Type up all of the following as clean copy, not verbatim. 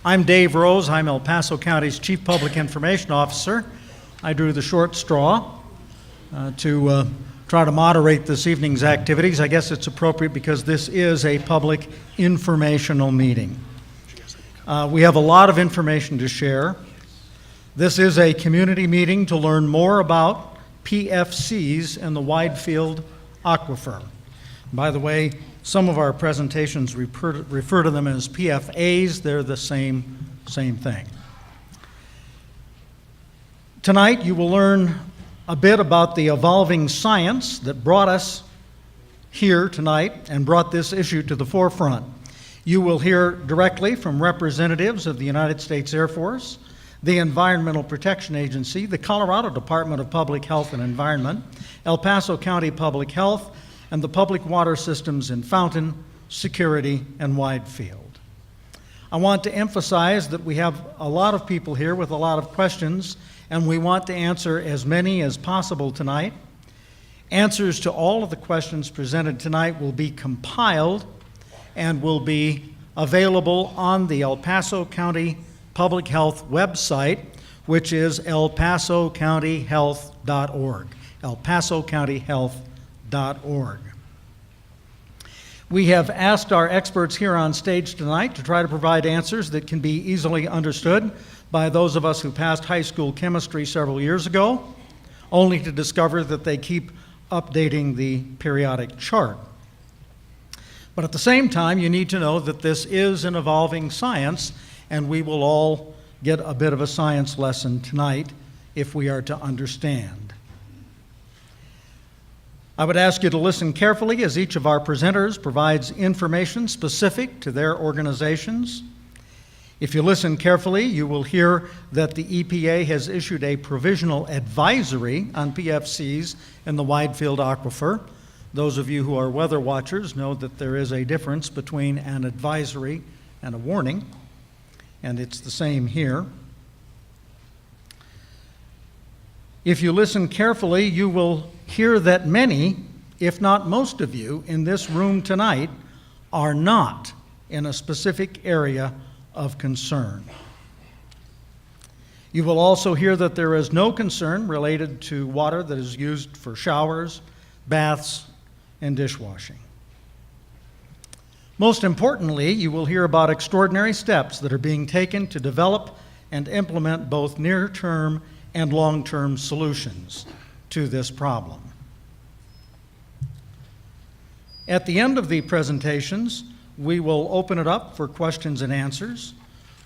I'm Dave Rose. I'm El Paso County's Chief Public Information Officer. I drew the short straw to try to moderate this evening's activities. I guess it's appropriate because this is a public informational meeting. We have a lot of information to share. This is a community meeting to learn more about PFCs and the Widefield Aquifer. By the way, some of our presentations refer to them as PFAs. They're the same thing. Tonight, you will learn a bit about the evolving science that brought us here tonight and brought this issue to the forefront. You will hear directly from representatives of the United States Air Force, the Environmental Protection Agency, the Colorado Department of Public Health and Environment, El Paso County Public Health, and the public water systems in Fountain, Security, and Widefield. I want to emphasize that we have a lot of people here with a lot of questions, and we want to answer as many as possible tonight. Answers to all of the questions presented tonight will be compiled and will be available on the El Paso County Public Health website, which is elpasocountyhealth.org, elpasocountyhealth.org. We have asked our experts here on stage tonight to try to provide answers that can be easily understood by those of us who passed high school chemistry several years ago, only to discover that they keep updating the periodic chart. But at the same time, you need to know that this is an evolving science, and we will all get a bit of a science lesson tonight if we are to understand. I would ask you to listen carefully as each of our presenters provides information specific to their organizations. If you listen carefully, you will hear that the EPA has issued a provisional advisory on PFCs in the Widefield Aquifer. Those of you who are weather watchers know that there is a difference between an advisory and a warning, and it's the same here. If you listen carefully, you will hear that many, if not most of you, in this room tonight are not in a specific area of concern. You will also hear that there is no concern related to water that is used for showers, baths, and dishwashing. Most importantly, you will hear about extraordinary steps that are being taken to develop and implement both near-term and long-term solutions to this problem. At the end of the presentations, we will open it up for questions and answers.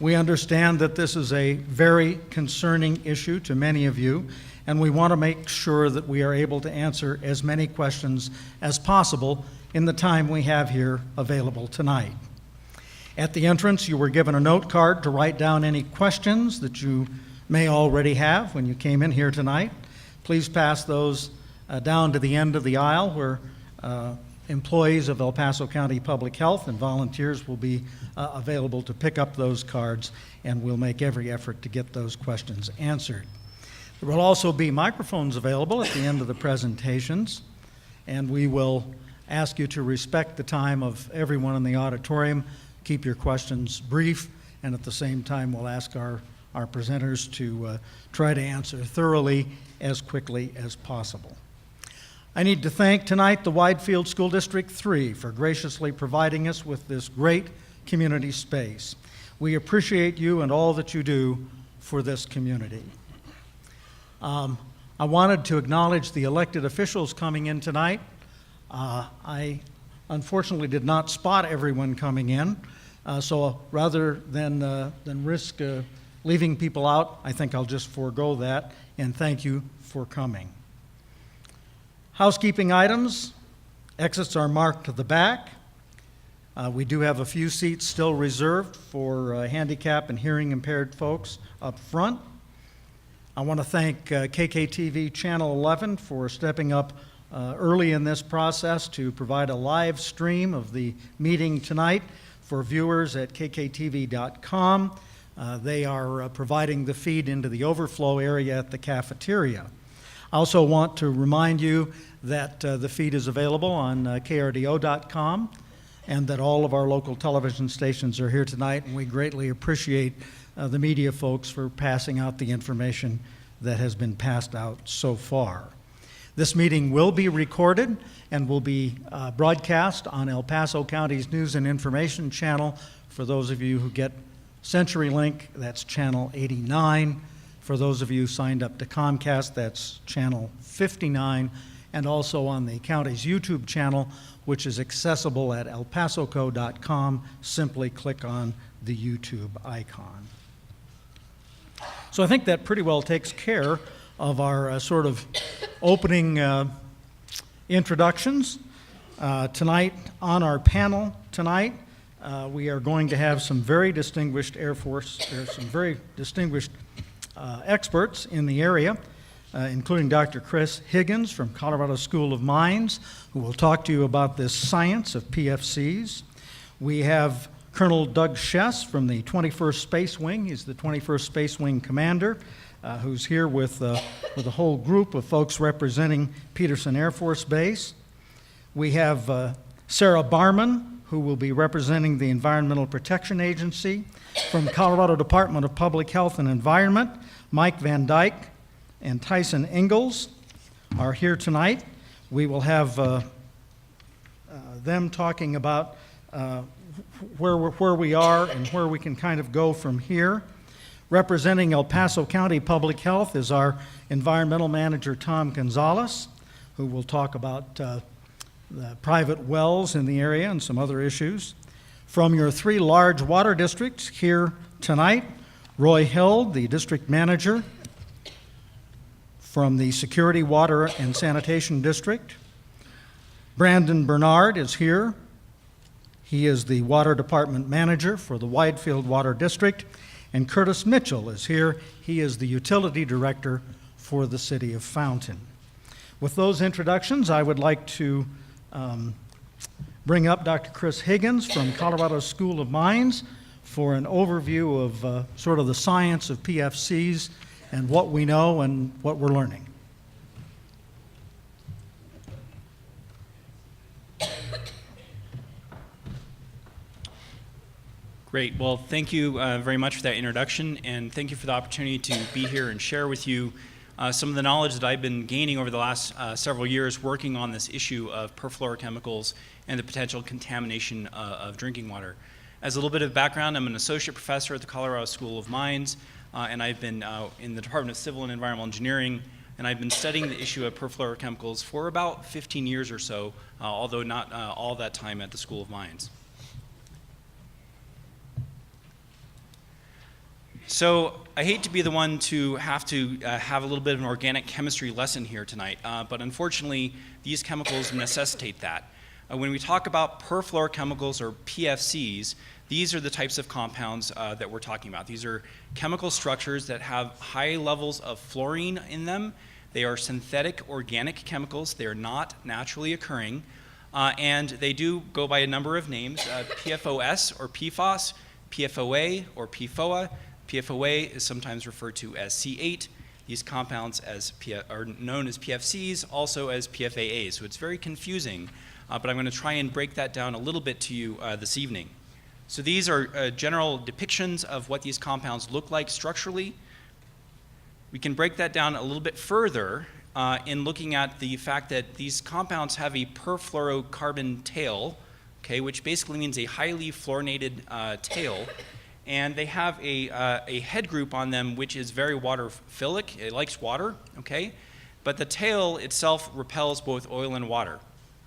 We understand that this is a very concerning issue to many of you, and we want to make sure that we are able to answer as many questions as possible in the time we have here available tonight. At the entrance, you were given a note card to write down any questions that you may already have when you came in here tonight. Please pass those down to the end of the aisle where employees of El Paso County Public Health and volunteers will be available to pick up those cards, and we'll make every effort to get those questions answered. There will also be microphones available at the end of the presentations, and we will ask you to respect the time of everyone in the auditorium. Keep your questions brief, and at the same time we'll ask our presenters to try to answer thoroughly as quickly as possible. I need to thank tonight the Widefield School District 3 for graciously providing us with this great community space. We appreciate you and all that you do for this community. I wanted to acknowledge the elected officials coming in tonight. I unfortunately did not spot everyone coming in, so rather than risk leaving people out, I think I'll just forego that and thank you for coming. Housekeeping items. Exits are marked to the back. We do have a few seats still reserved for handicap and hearing impaired folks up front. I want to thank KKTV Channel 11 for stepping up early in this process to provide a live stream of the meeting tonight for viewers at kktv.com. They are providing the feed into the overflow area at the cafeteria. I also want to remind you that the feed is available on krdo.com and that all of our local television stations are here tonight, and we greatly appreciate the media folks for passing out the information that has been passed out so far. This meeting will be recorded and will be broadcast on El Paso County's News and Information channel. For those of you who get CenturyLink, that's channel 89. For those of you signed up to Comcast, that's channel 59, and also on the county's YouTube channel, which is accessible at elpasoco.com. Simply click on the YouTube icon. So I think that pretty well takes care of our sort of opening introductions. Tonight, on our panel tonight, we are going to have some very distinguished experts in the area, including Dr. Chris Higgins from Colorado School of Mines, who will talk to you about this science of PFCs. We have Colonel Doug Schess from the 21st Space Wing. He's the 21st Space Wing commander, who's here with a whole group of folks representing Peterson Air Force Base. We have Sarah Barman, who will be representing the Environmental Protection Agency. From Colorado Department of Public Health and Environment, Mike Van Dyke and Tyson Ingalls are here tonight. We will have them talking about where we are and where we can kind of go from here. Representing El Paso County Public Health is our environmental manager, Tom Gonzalez, who will talk about the private wells in the area and some other issues. From your three large water districts here tonight, Roy Held, the district manager. From the Security, Water, and Sanitation District, Brandon Bernard is here. He is the Water Department manager for the Widefield Water District. And Curtis Mitchell is here. He is the Utility Director for the City of Fountain. With those introductions, I would like to bring up Dr. Chris Higgins from Colorado School of Mines for an overview of sort of the science of PFCs and what we know and what we're learning. Great. Well, thank you very much for that introduction, and thank you for the opportunity to be here and share with you some of the knowledge that I've been gaining over the last several years working on this issue of perfluorochemicals and the potential contamination of drinking water. As a little bit of background, I'm an associate professor at the Colorado School of Mines, and I've been in the Department of Civil and Environmental Engineering, and I've been studying the issue of perfluorochemicals for about 15 years or so, although not all that time at the School of Mines. So I hate to be the one to have a little bit of an organic chemistry lesson here tonight, but unfortunately, these chemicals necessitate that. When we talk about perfluorochemicals or PFCs, these are the types of compounds that we're talking about. These are chemical structures that have high levels of fluorine in them. They are synthetic organic chemicals. They are not naturally occurring. And they do go by a number of names, PFOS or PFOS, PFOA or PFOA. PFOA is sometimes referred to as C8. These compounds are known as PFCs, also as PFAAs. So it's very confusing, but I'm going to try and break that down a little bit to you this evening. So these are general depictions of what these compounds look like structurally. We can break that down a little bit further in looking at the fact that these compounds have a perfluorocarbon tail, okay, which basically means a highly fluorinated tail. And they have a head group on them which is very waterphilic. It likes water, okay? But the tail itself repels both oil and water.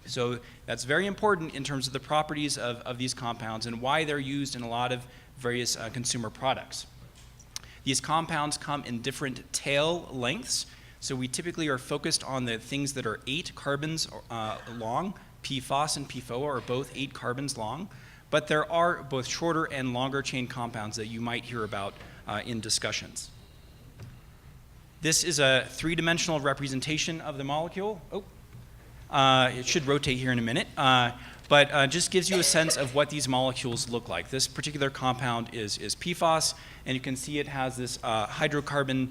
So that's very important in terms of the properties of these compounds and why they're used in a lot of various consumer products. These compounds come in different tail lengths. So we typically are focused on the things that are 8 carbons long. PFOS and PFOA are both 8 carbons long. But there are both shorter and longer chain compounds that you might hear about in discussions. This is a 3-dimensional representation of the molecule. It should rotate here in a minute, but just gives you a sense of what these molecules look like. This particular compound is PFOS, and you can see it has this hydrocarbon,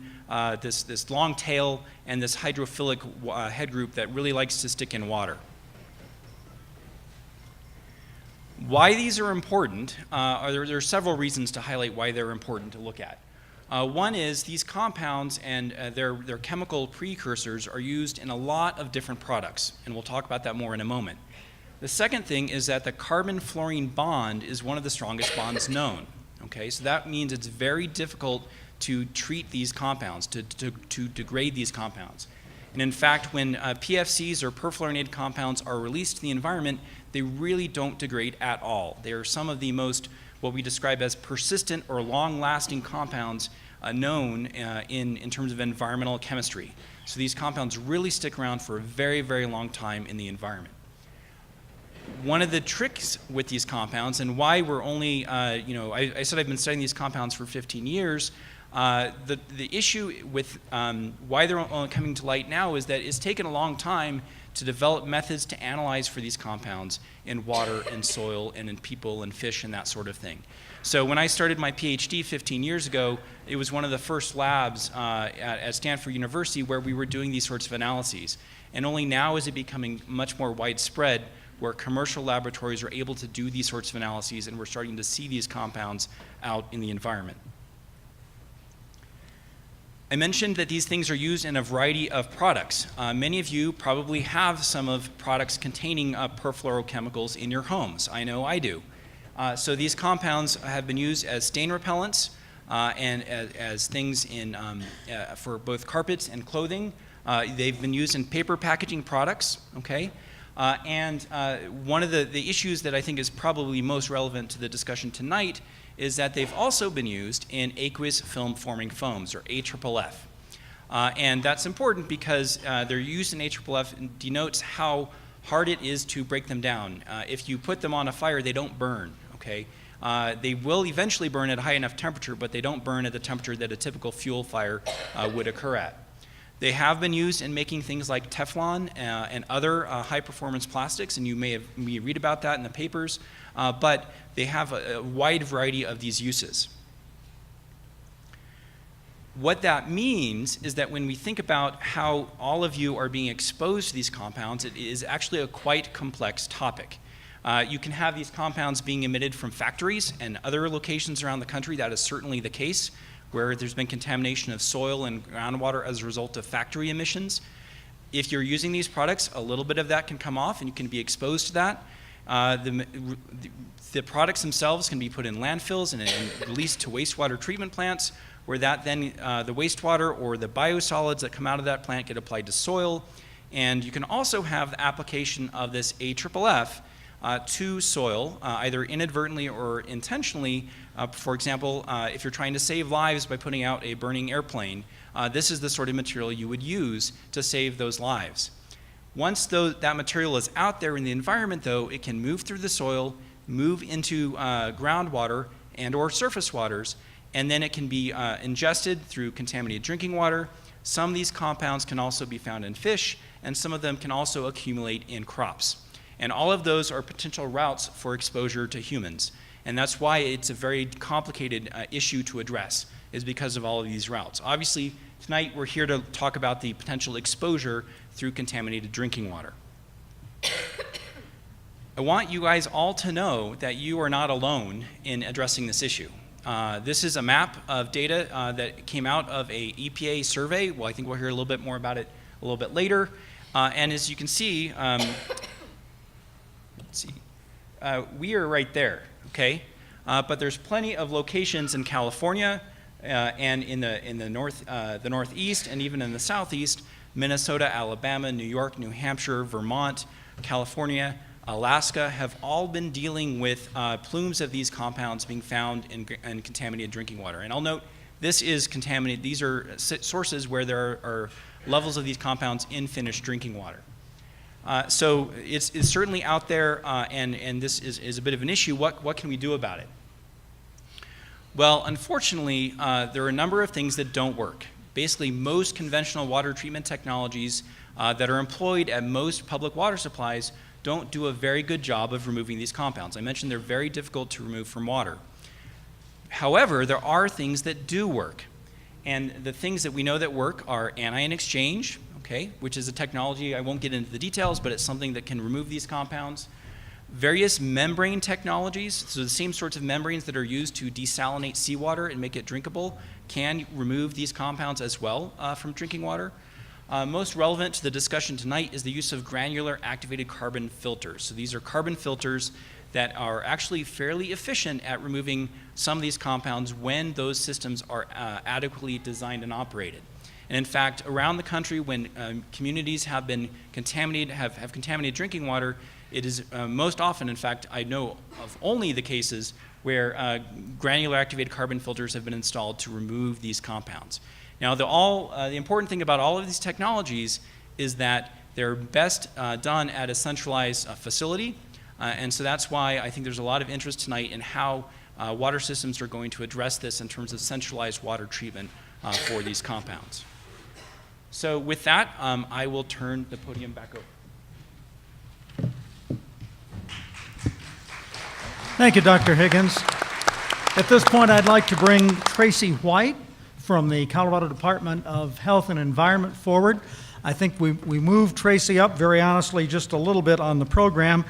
this long tail, and this hydrophilic head group that really likes to stick in water. Why these are important, there are several reasons to highlight why they're important to look at. One is these compounds and their chemical precursors are used in a lot of different products, and we'll talk about that more in a moment. The second thing is that the carbon-fluorine bond is one of the strongest bonds known. Okay, so that means it's very difficult to treat these compounds, to degrade these compounds. And in fact, when PFCs or perfluorinated compounds are released to the environment, they really don't degrade at all. They are some of the most, what we describe as persistent or long-lasting compounds known in terms of environmental chemistry. So these compounds really stick around for a very, very long time in the environment. One of the tricks with these compounds, and why we're only, I said I've been studying these compounds for 15 years, the issue with why they're only coming to light now is that it's taken a long time to develop methods to analyze for these compounds in water and soil and in people and fish and that sort of thing. So when I started my PhD 15 years ago, it was one of the first labs at Stanford University where we were doing these sorts of analyses. And only now is it becoming much more widespread where commercial laboratories are able to do these sorts of analyses, and we're starting to see these compounds out in the environment. I mentioned that these things are used in a variety of products. Many of you probably have some of products containing perfluorochemicals in your homes. I know I do. So these compounds have been used as stain repellents and as things for both carpets and clothing. They've been used in paper packaging products, okay? And one of the issues that I think is probably most relevant to the discussion tonight is that they've also been used in aqueous film forming foams, or AFFF. And that's important because their use in AFFF denotes how hard it is to break them down. If you put them on a fire, they don't burn, okay? They will eventually burn at a high enough temperature, but they don't burn at the temperature that a typical fuel fire would occur at. They have been used in making things like Teflon and other high-performance plastics, and you may read about that in the papers, but they have a wide variety of these uses. What that means is that when we think about how all of you are being exposed to these compounds, it is actually a quite complex topic. You can have these compounds being emitted from factories and other locations around the country. That is certainly the case, where there's been contamination of soil and groundwater as a result of factory emissions. If you're using these products, a little bit of that can come off and you can be exposed to that. The products themselves can be put in landfills and released to wastewater treatment plants, where that then the wastewater or the biosolids that come out of that plant get applied to soil. And you can also have the application of this AFFF to soil, either inadvertently or intentionally. For example, if you're trying to save lives by putting out a burning airplane, this is the sort of material you would use to save those lives. Once that material is out there in the environment, though, it can move through the soil, move into groundwater and or surface waters, and then it can be ingested through contaminated drinking water. Some of these compounds can also be found in fish, and some of them can also accumulate in crops. And all of those are potential routes for exposure to humans. And that's why it's a very complicated issue to address, is because of all of these routes. Obviously, tonight we're here to talk about the potential exposure through contaminated drinking water. I want you guys all to know that you are not alone in addressing this issue. This is a map of data that came out of a EPA survey. Well, I think we'll hear a little bit more about it a little bit later. And as you can see, we are right there, okay? But there's plenty of locations in California and in the northeast, and even in the southeast: Minnesota, Alabama, New York, New Hampshire, Vermont, California, Alaska have all been dealing with plumes of these compounds being found in contaminated drinking water. And I'll note, this is contaminated. These are sources where there are levels of these compounds in finished drinking water. So it's certainly out there, and this is a bit of an issue. What can we do about it? Well, unfortunately, there are a number of things that don't work. Basically, most conventional water treatment technologies that are employed at most public water supplies don't do a very good job of removing these compounds. I mentioned they're very difficult to remove from water. However, there are things that do work. And the things that we know that work are anion exchange, okay, which is a technology, I won't get into the details, but it's something that can remove these compounds. Various membrane technologies, so the same sorts of membranes that are used to desalinate seawater and make it drinkable, can remove these compounds as well from drinking water. Most relevant to the discussion tonight is the use of granular activated carbon filters. So these are carbon filters that are actually fairly efficient at removing some of these compounds when those systems are adequately designed and operated. And in fact, around the country, when communities have been contaminated, have contaminated drinking water, it is most often, in fact, I know of only the cases where granular activated carbon filters have been installed to remove these compounds. Now, the important thing about all of these technologies is that they're best done at a centralized facility, and so that's why I think there's a lot of interest tonight in how water systems are going to address this in terms of centralized water treatment for these compounds. So with that, I will turn the podium back over. Thank you, Dr. Higgins. At this point, I'd like to bring Tracy White from the Colorado Department of Health and Environment forward. I think we moved Tracy up, very honestly, just a little bit on the program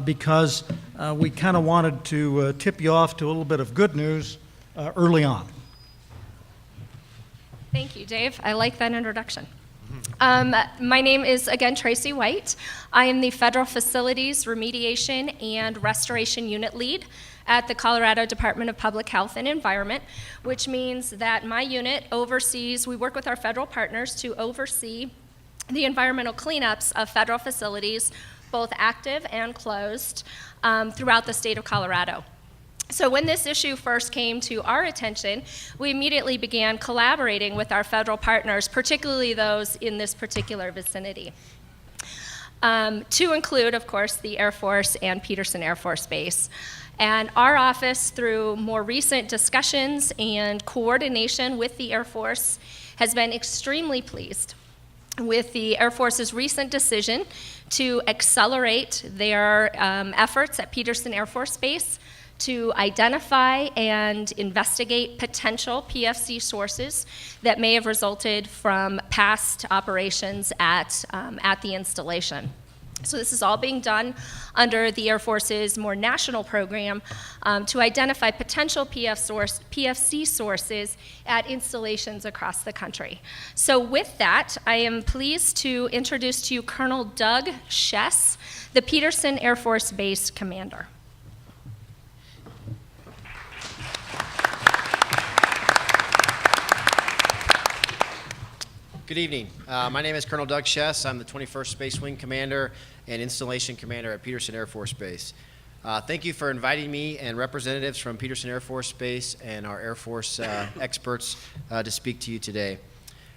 because we kind of wanted to tip you off to a little bit of good news early on. Thank you, Dave. I like that introduction. My name is, again, Tracy White. I am the Federal Facilities Remediation and Restoration Unit Lead at the Colorado Department of Public Health and Environment, which means that my unit we work with our federal partners to oversee the environmental cleanups of federal facilities, both active and closed, throughout the state of Colorado. So when this issue first came to our attention, we immediately began collaborating with our federal partners, particularly those in this particular vicinity, to include, of course, the Air Force and Peterson Air Force Base. And our office, through more recent discussions and coordination with the Air Force, has been extremely pleased with the Air Force's recent decision to accelerate their efforts at Peterson Air Force Base to identify and investigate potential PFC sources that may have resulted from past operations at the installation. So this is all being done under the Air Force's more national program to identify potential PFC sources at installations across the country. So with that, I am pleased to introduce to you Colonel Doug Schess, the Peterson Air Force Base Commander. Good evening. My name is Colonel Doug Schess. I'm the 21st Space Wing Commander and Installation Commander at Peterson Air Force Base. Thank you for inviting me and representatives from Peterson Air Force Base and our Air Force experts to speak to you today.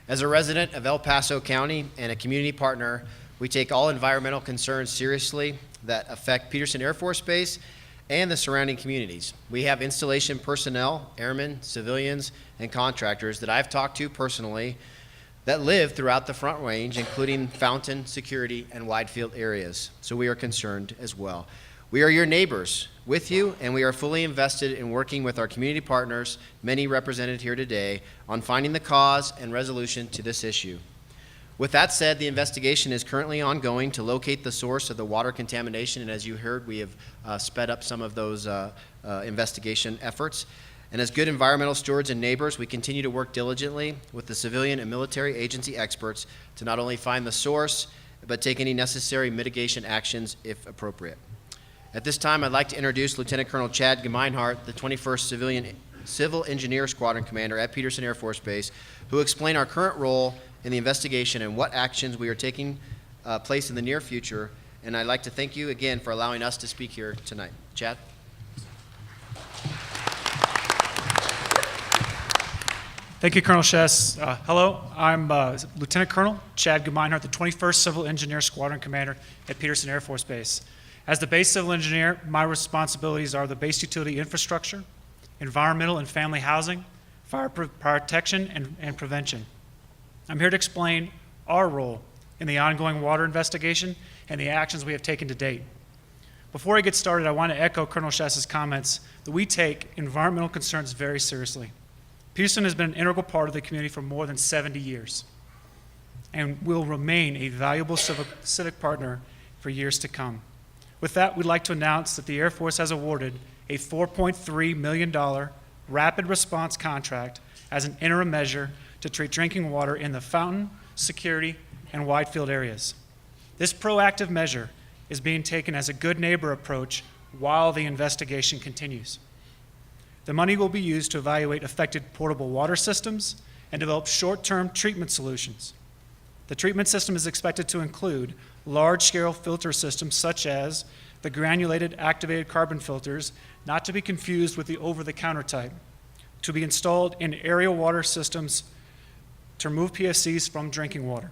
As a resident of El Paso County and a community partner, we take all environmental concerns seriously that affect Peterson Air Force Base and the surrounding communities. We have installation personnel, airmen, civilians, and contractors that I've talked to personally that live throughout the Front Range, including Fountain, Security, and Widefield areas. So we are concerned as well. We are your neighbors with you, and we are fully invested in working with our community partners, many represented here today, on finding the cause and resolution to this issue. With that said, the investigation is currently ongoing to locate the source of the water contamination, and as you heard, we have sped up some of those investigation efforts. And as good environmental stewards and neighbors, we continue to work diligently with the civilian and military agency experts to not only find the source, but take any necessary mitigation actions if appropriate. At this time, I'd like to introduce Lieutenant Colonel Chad Gemeinhart, the 21st Civil Engineer Squadron Commander at Peterson Air Force Base, who will explain our current role in the investigation and what actions we are taking place in the near future. And I'd like to thank you again for allowing us to speak here tonight. Chad? Thank you, Colonel Schess. Hello, I'm Lieutenant Colonel Chad Gemeinhart, the 21st Civil Engineer Squadron Commander at Peterson Air Force Base. As the base civil engineer, my responsibilities are the base utility infrastructure, environmental and family housing, fire protection, and prevention. I'm here to explain our role in the ongoing water investigation and the actions we have taken to date. Before I get started, I want to echo Colonel Schess's comments that we take environmental concerns very seriously. Peterson has been an integral part of the community for more than 70 years and will remain a valuable civic partner for years to come. With that, we'd like to announce that the Air Force has awarded a $4.3 million rapid response contract as an interim measure to treat drinking water in the Fountain, Security, and Widefield areas. This proactive measure is being taken as a good neighbor approach while the investigation continues. The money will be used to evaluate affected portable water systems and develop short-term treatment solutions. The treatment system is expected to include large-scale filter systems such as the granulated activated carbon filters, not to be confused with the over-the-counter type, to be installed in area water systems to remove PFCs from drinking water.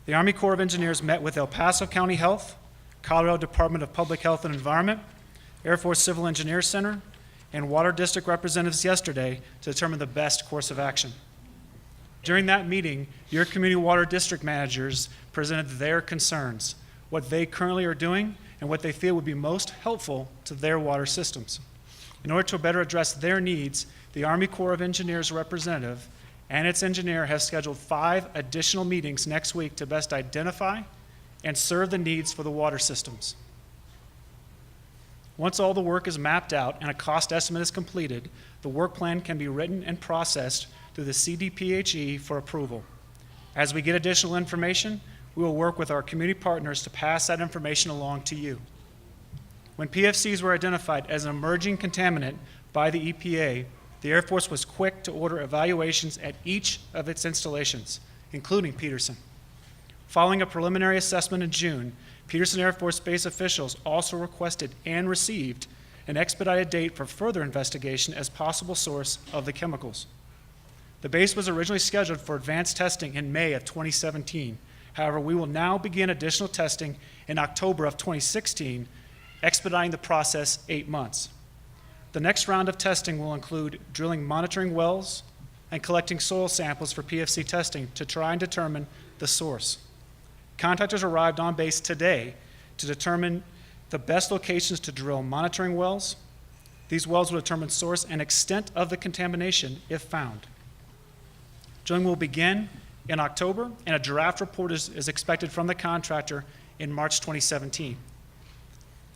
The Army Corps of Engineers met with El Paso County Health, Colorado Department of Public Health and Environment, Air Force Civil Engineer Center, and Water District representatives yesterday to determine the best course of action. During that meeting, your community water district managers presented their concerns, what they currently are doing, and what they feel would be most helpful to their water systems. In order to better address their needs, the Army Corps of Engineers representative and its engineer have scheduled 5 additional meetings next week to best identify and serve the needs for the water systems. Once all the work is mapped out and a cost estimate is completed, the work plan can be written and processed through the CDPHE for approval. As we get additional information, we will work with our community partners to pass that information along to you. When PFCs were identified as an emerging contaminant by the EPA, the Air Force was quick to order evaluations at each of its installations, including Peterson. Following a preliminary assessment in June, Peterson Air Force Base officials also requested and received an expedited date for further investigation as possible source of the chemicals. The base was originally scheduled for advanced testing in May of 2017. However, we will now begin additional testing in October of 2016, expediting the process 8 months. The next round of testing will include drilling monitoring wells and collecting soil samples for PFC testing to try and determine the source. Contractors arrived on base today to determine the best locations to drill monitoring wells. These wells will determine source and extent of the contamination if found. Drilling will begin in October, and a draft report is expected from the contractor in March 2017.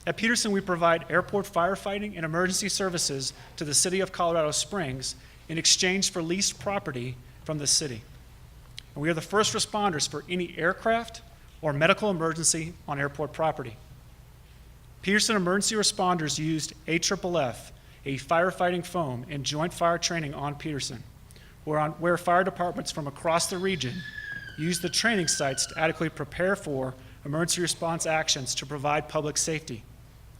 At Peterson, we provide airport firefighting and emergency services to the city of Colorado Springs in exchange for leased property from the city. And we are the first responders for any aircraft or medical emergency on airport property. Peterson emergency responders used AFFF, a firefighting foam, in joint fire training on Peterson, where fire departments from across the region use the training sites to adequately prepare for emergency response actions to provide public safety.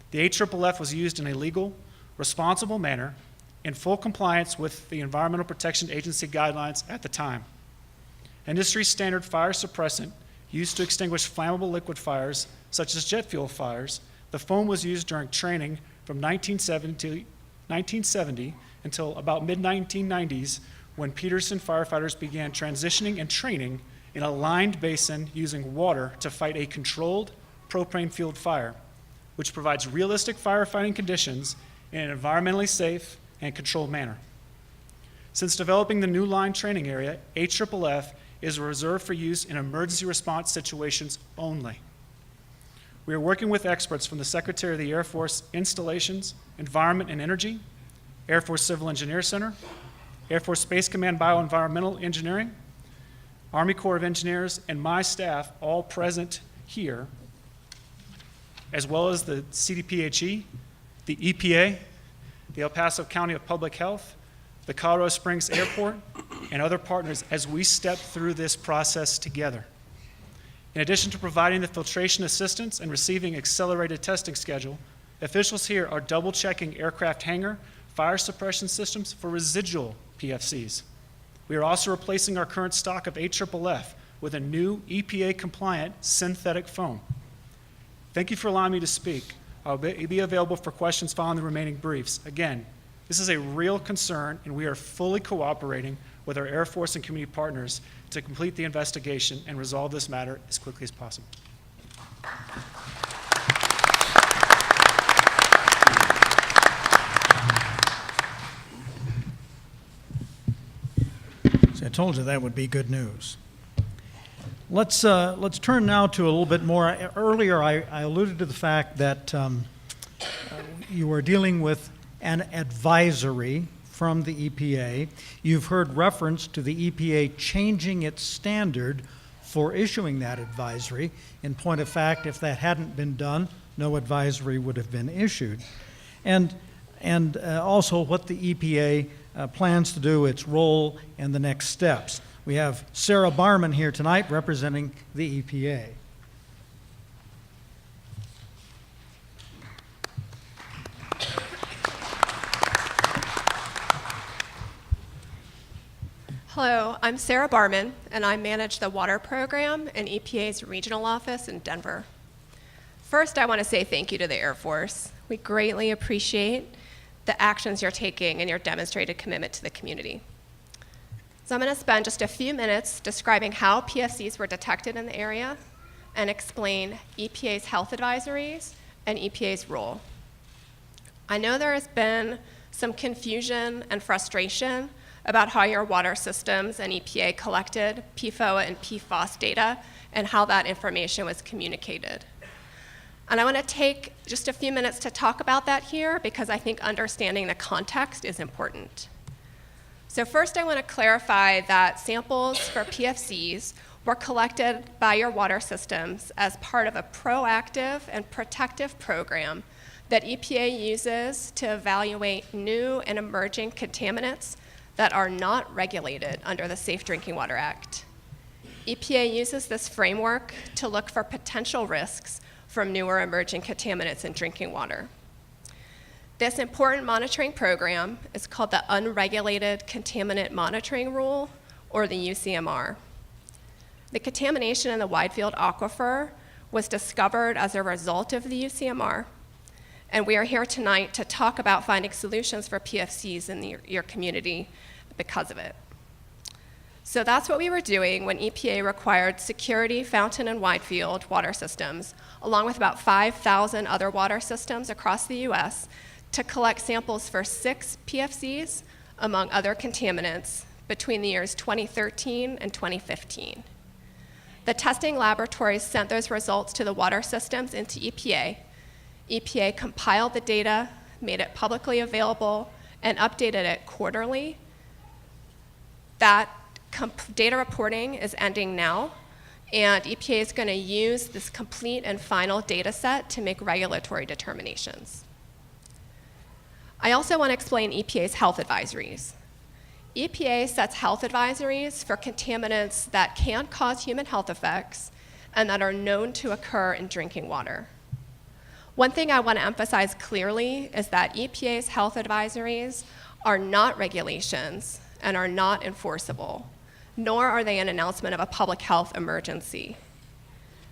The AFFF was used in a legal, responsible manner in full compliance with the Environmental Protection Agency guidelines at the time. Industry standard fire suppressant used to extinguish flammable liquid fires, such as jet fuel fires, the foam was used during training from 1970 until about mid-1990s, when Peterson firefighters began transitioning and training in a lined basin using water to fight a controlled propane-fueled fire, which provides realistic firefighting conditions in an environmentally safe and controlled manner. Since developing the new line training area, AFFF is reserved for use in emergency response situations only. We are working with experts from the Secretary of the Air Force Installations, Environment and Energy, Air Force Civil Engineer Center, Air Force Space Command Bioenvironmental Engineering, Army Corps of Engineers, and my staff, all present here, as well as the CDPHE, the EPA, the El Paso County of Public Health, the Colorado Springs Airport, and other partners as we step through this process together. In addition to providing the filtration assistance and receiving accelerated testing schedule, officials here are double-checking aircraft hangar fire suppression systems for residual PFCs. We are also replacing our current stock of AFFF with a new EPA-compliant synthetic foam. Thank you for allowing me to speak. I'll be available for questions following the remaining briefs. Again, this is a real concern, and we are fully cooperating with our Air Force and community partners to complete the investigation and resolve this matter as quickly as possible. So I told you that would be good news. Let's turn now to a little bit more. Earlier, I alluded to the fact that you are dealing with an advisory from the EPA. You've heard reference to the EPA changing its standard for issuing that advisory. In point of fact, if that hadn't been done, no advisory would have been issued. And also what the EPA plans to do, its role, and the next steps. We have Sarah Barman here tonight representing the EPA. Hello, I'm Sarah Barman, and I manage the water program in EPA's regional office in Denver. First, I want to say thank you to the Air Force. We greatly appreciate the actions you're taking and your demonstrated commitment to the community. So I'm going to spend just a few minutes describing how PFCs were detected in the area and explain EPA's health advisories and EPA's role. I know there has been some confusion and frustration about how your water systems and EPA collected PFOA and PFOS data and how that information was communicated. And I want to take just a few minutes to talk about that here because I think understanding the context is important. So first I want to clarify that samples for PFCs were collected by your water systems as part of a proactive and protective program that EPA uses to evaluate new and emerging contaminants that are not regulated under the Safe Drinking Water Act. EPA uses this framework to look for potential risks from newer emerging contaminants in drinking water. This important monitoring program is called the Unregulated Contaminant Monitoring Rule, or the UCMR. The contamination in the Widefield Aquifer was discovered as a result of the UCMR, and we are here tonight to talk about finding solutions for PFCs in your community because of it. So that's what we were doing when EPA required Security, Fountain, and Widefield water systems, along with about 5,000 other water systems across the US, to collect samples for 6 PFCs, among other contaminants, between the years 2013 and 2015. The testing laboratories sent those results to the water systems into EPA. EPA compiled the data, made it publicly available, and updated it quarterly. That data reporting is ending now, and EPA is going to use this complete and final data set to make regulatory determinations. I also want to explain EPA's health advisories. EPA sets health advisories for contaminants that can cause human health effects and that are known to occur in drinking water. One thing I want to emphasize clearly is that EPA's health advisories are not regulations and are not enforceable, nor are they an announcement of a public health emergency.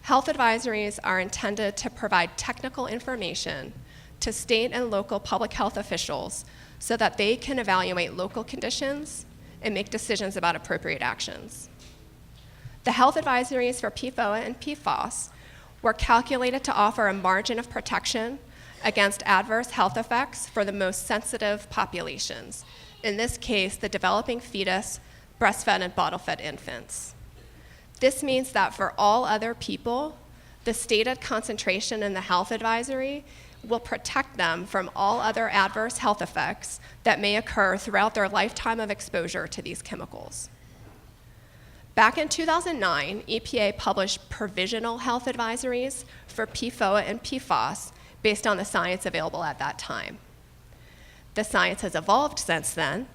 Health advisories are intended to provide technical information to state and local public health officials so that they can evaluate local conditions and make decisions about appropriate actions. The health advisories for PFOA and PFOS were calculated to offer a margin of protection against adverse health effects for the most sensitive populations, in this case, the developing fetus, breastfed, and bottle-fed infants. This means that for all other people, the stated concentration in the health advisory will protect them from all other adverse health effects that may occur throughout their lifetime of exposure to these chemicals. Back in 2009, EPA published provisional health advisories for PFOA and PFOS based on the science available at that time. The science has evolved since then,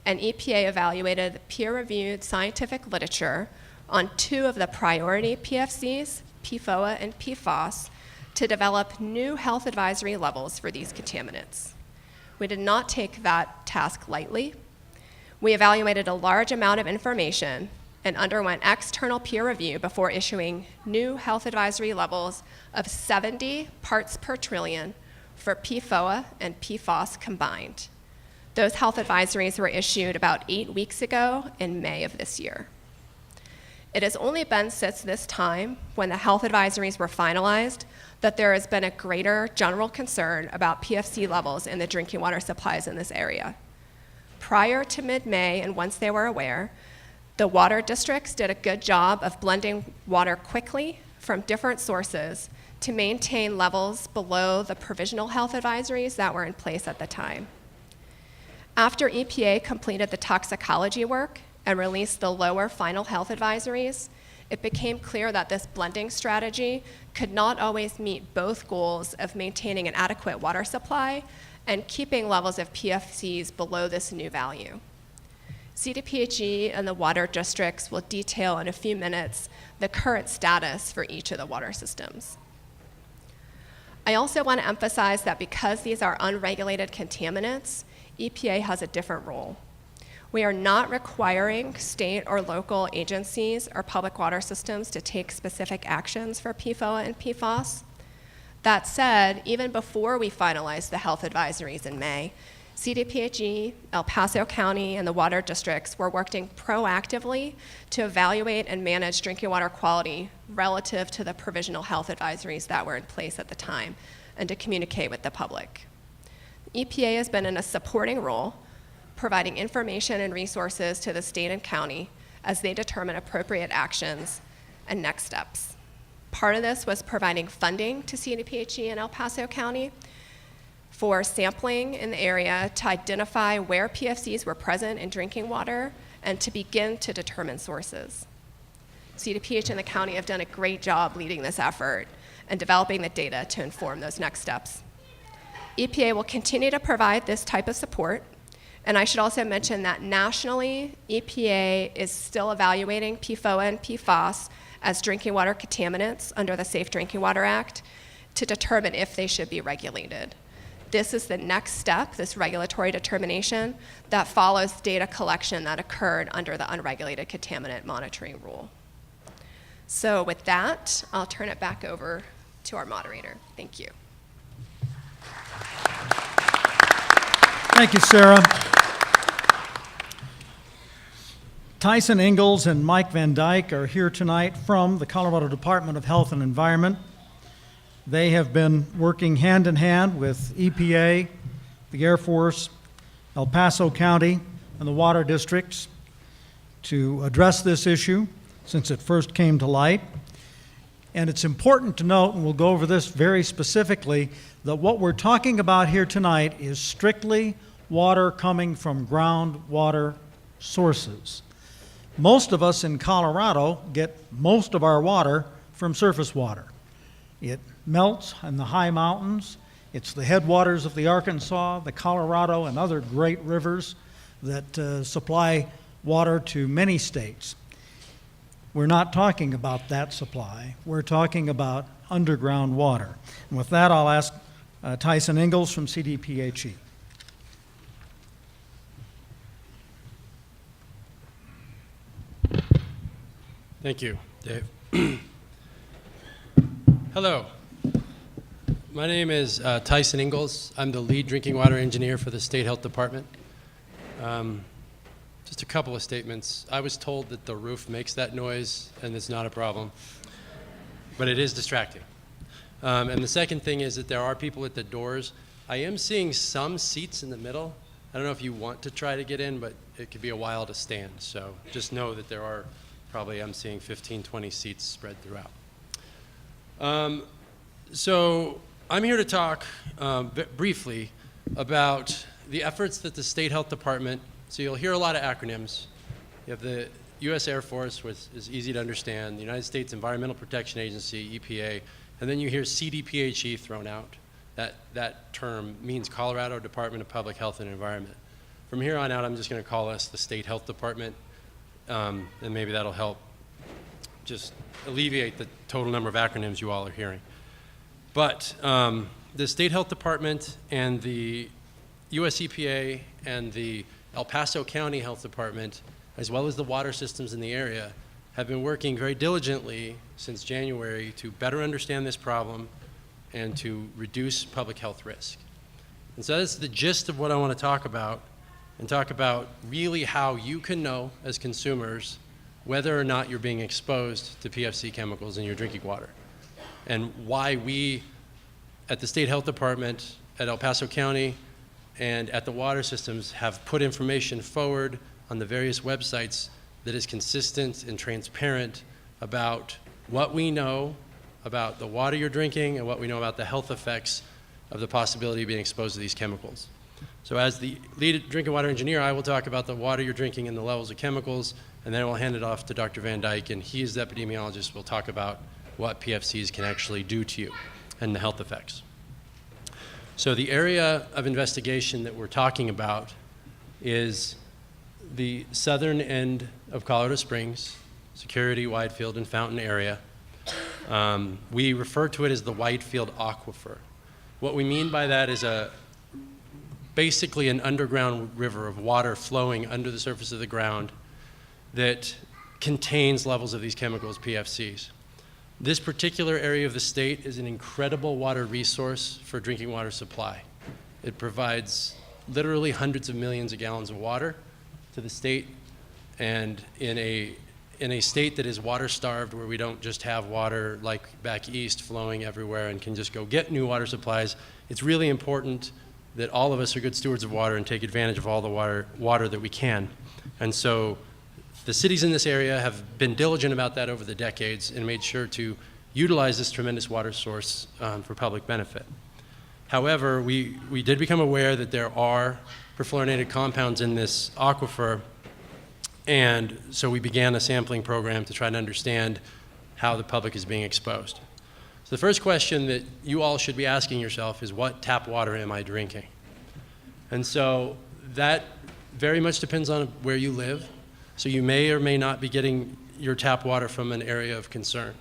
and EPA evaluated peer-reviewed scientific literature on 2 of the priority PFCs, PFOA and PFOS, to develop new health advisory levels for these contaminants. We did not take that task lightly. We evaluated a large amount of information and underwent external peer review before issuing new health advisory levels of 70 parts per trillion for PFOA and PFOS combined. Those health advisories were issued about 8 weeks ago in May of this year. It has only been since this time, when the health advisories were finalized, that there has been a greater general concern about PFC levels in the drinking water supplies in this area. Prior to mid-May, and once they were aware, The water districts did a good job of blending water quickly from different sources to maintain levels below the provisional health advisories that were in place at the time. After EPA completed the toxicology work and released the lower final health advisories, it became clear that this blending strategy could not always meet both goals of maintaining an adequate water supply and keeping levels of PFCs below this new value. CDPHE and the water districts will detail in a few minutes the current status for each of the water systems. I also want to emphasize that because these are unregulated contaminants, EPA has a different role. We are not requiring state or local agencies or public water systems to take specific actions for PFOA and PFOS. That said, even before we finalized the health advisories in May, CDPHE, El Paso County, and the water districts were working proactively to evaluate and manage drinking water quality relative to the provisional health advisories that were in place at the time, and to communicate with the public. EPA has been in a supporting role, providing information and resources to the state and county as they determine appropriate actions and next steps. Part of this was providing funding to CDPHE and El Paso County for sampling in the area to identify where PFCs were present in drinking water and to begin to determine sources. CDPH and the county have done a great job leading this effort and developing the data to inform those next steps. EPA will continue to provide this type of support, and I should also mention that nationally, EPA is still evaluating PFOA and PFOS as drinking water contaminants under the Safe Drinking Water Act to determine if they should be regulated. This is the next step, this regulatory determination, that follows data collection that occurred under the unregulated contaminant monitoring rule. So with that, I'll turn it back over to our moderator. Thank you. Thank you, Sarah. Tyson Ingalls and Mike Van Dyke are here tonight from the Colorado Department of Health and Environment. They have been working hand in hand with EPA, the Air Force, El Paso County, and the water districts to address this issue since it first came to light. And it's important to note, and we'll go over this very specifically, that what we're talking about here tonight is strictly water coming from groundwater sources. Most of us in Colorado get most of our water from surface water. It melts in the high mountains. It's the headwaters of the Arkansas, the Colorado, and other great rivers that supply water to many states. We're not talking about that supply. We're talking about underground water. And with that, I'll ask Tyson Ingalls from CDPHE. Thank you, Dave. Hello. My name is Tyson Ingalls. I'm the lead drinking water engineer for the State Health Department. Just a couple of statements. I was told that the roof makes that noise, and it's not a problem, but it is distracting. And the second thing is that there are people at the doors. I am seeing some seats in the middle. I don't know if you want to try to get in, but it could be a while to stand. So just know that there are probably, I'm seeing 15, 20 seats spread throughout. So I'm here to talk briefly about the efforts that the State Health Department, so you'll hear a lot of acronyms. You have the U.S. Air Force, which is easy to understand, the United States Environmental Protection Agency, EPA, and then you hear CDPHE thrown out. That term means Colorado Department of Public Health and Environment. From here on out, I'm just going to call us the State Health Department, and maybe that'll help just alleviate the total number of acronyms you all are hearing. But the State Health Department and the US EPA and the El Paso County Health Department, as well as the water systems in the area, have been working very diligently since January to better understand this problem and to reduce public health risk. And so that's the gist of what I want to talk about, and talk about really how you can know as consumers whether or not you're being exposed to PFC chemicals in your drinking water, and why we at the State Health Department, at El Paso County, and at the water systems have put information forward on the various websites that is consistent and transparent about what we know about the water you're drinking and what we know about the health effects of the possibility of being exposed to these chemicals. So as the lead drinking water engineer, I will talk about the water you're drinking and the levels of chemicals, and then we'll hand it off to Dr. Van Dyke, and he, as the epidemiologist, will talk about what PFCs can actually do to you and the health effects. So the area of investigation that we're talking about is the southern end of Colorado Springs, Security, Widefield, and Fountain area. We refer to it as the Widefield Aquifer. What we mean by that is basically an underground river of water flowing under the surface of the ground that contains levels of these chemicals, PFCs. This particular area of the state is an incredible water resource for drinking water supply. It provides literally hundreds of millions of gallons of water to the state, and in a state that is water starved, where we don't just have water like back east flowing everywhere and can just go get new water supplies, it's really important that all of us are good stewards of water and take advantage of all the water that we can. And so the cities in this area have been diligent about that over the decades and made sure to utilize this tremendous water source for public benefit. However, we did become aware that there are perfluorinated compounds in this aquifer, and so we began a sampling program to try to understand how the public is being exposed. So the first question that you all should be asking yourself is, what tap water am I drinking? And so that very much depends on where you live. So you may or may not be getting your tap water from an area of concern.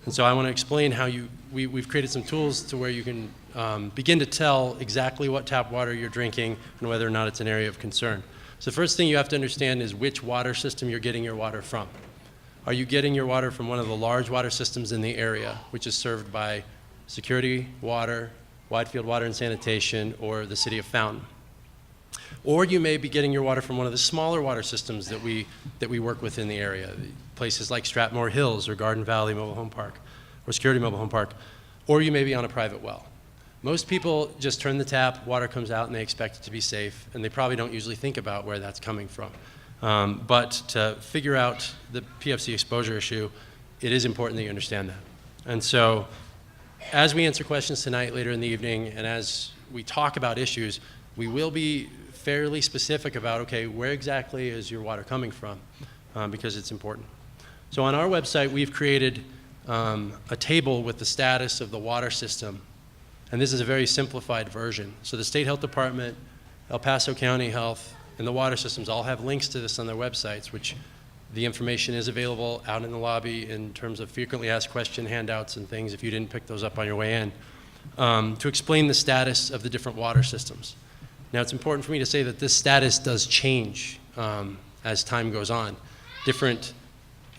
And so I want to explain how we've created some tools to where you can begin to tell exactly what tap water you're drinking and whether or not it's an area of concern. So the first thing you have to understand is which water system you're getting your water from. Are you getting your water from one of the large water systems in the area, which is served by Security, Water, Widefield Water and Sanitation, or the City of Fountain? Or you may be getting your water from one of the smaller water systems that we work with in the area, places like Stratmore Hills or Garden Valley Mobile Home Park or Security Mobile Home Park, or you may be on a private well. Most people just turn the tap, water comes out, and they expect it to be safe, and they probably don't usually think about where that's coming from. But to figure out the PFC exposure issue, it is important that you understand that. And so as we answer questions tonight, later in the evening, and as we talk about issues, we will be fairly specific about, okay, where exactly is your water coming from, because it's important. So on our website, we've created a table with the status of the water system, and this is a very simplified version. So the State Health Department, El Paso County Health, and the water systems all have links to this on their websites, which the information is available out in the lobby in terms of frequently asked question handouts and things, if you didn't pick those up on your way in, to explain the status of the different water systems. Now, it's important for me to say that this status does change as time goes on. Different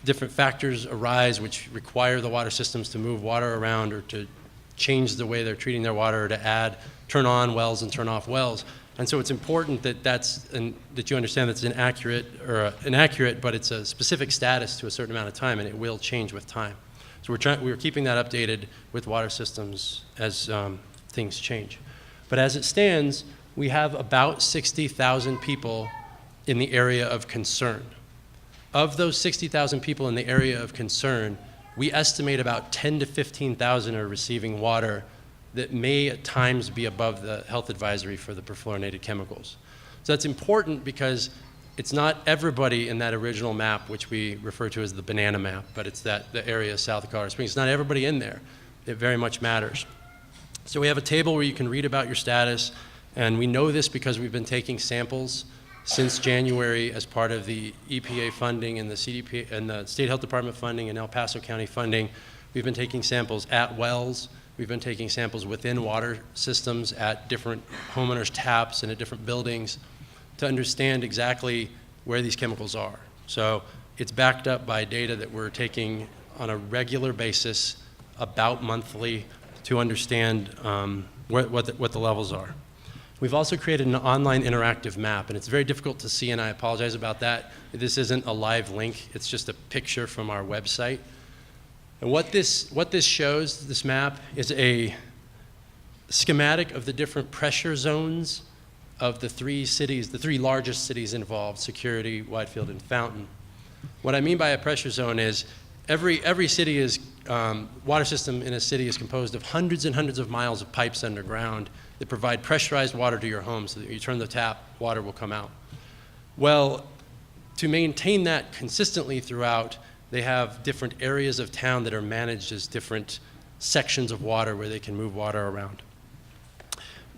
factors arise which require the water systems to move water around or to change the way they're treating their water, or to turn on wells and turn off wells. And so it's important that that you understand that's inaccurate, but it's a specific status to a certain amount of time, and it will change with time. So we're keeping that updated with water systems as things change. But as it stands, we have about 60,000 people in the area of concern. Of those 60,000 people in the area of concern, we estimate about 10 to 15,000 are receiving water that may at times be above the health advisory for the perfluorinated chemicals. So that's important because it's not everybody in that original map, which we refer to as the banana map, but it's the area south of Colorado Springs. It's not everybody in there. It very much matters. So we have a table where you can read about your status, and we know this because we've been taking samples since January as part of the EPA funding and the CDP and the State Health Department funding and El Paso County funding. We've been taking samples at wells. We've been taking samples within water systems at different homeowners' taps and at different buildings to understand exactly where these chemicals are. So it's backed up by data that we're taking on a regular basis, about monthly, to understand what the levels are. We've also created an online interactive map, and it's very difficult to see, and I apologize about that. This isn't a live link. It's just a picture from our website. And what this shows, this map, is a schematic of the different pressure zones of the three cities, the three largest cities involved, Security, Widefield, and Fountain. What I mean by a pressure zone is every city is, water system in a city is composed of hundreds and hundreds of miles of pipes underground that provide pressurized water to your home so that you turn the tap, water will come out. Well, to maintain that consistently throughout, they have different areas of town that are managed as different sections of water where they can move water around.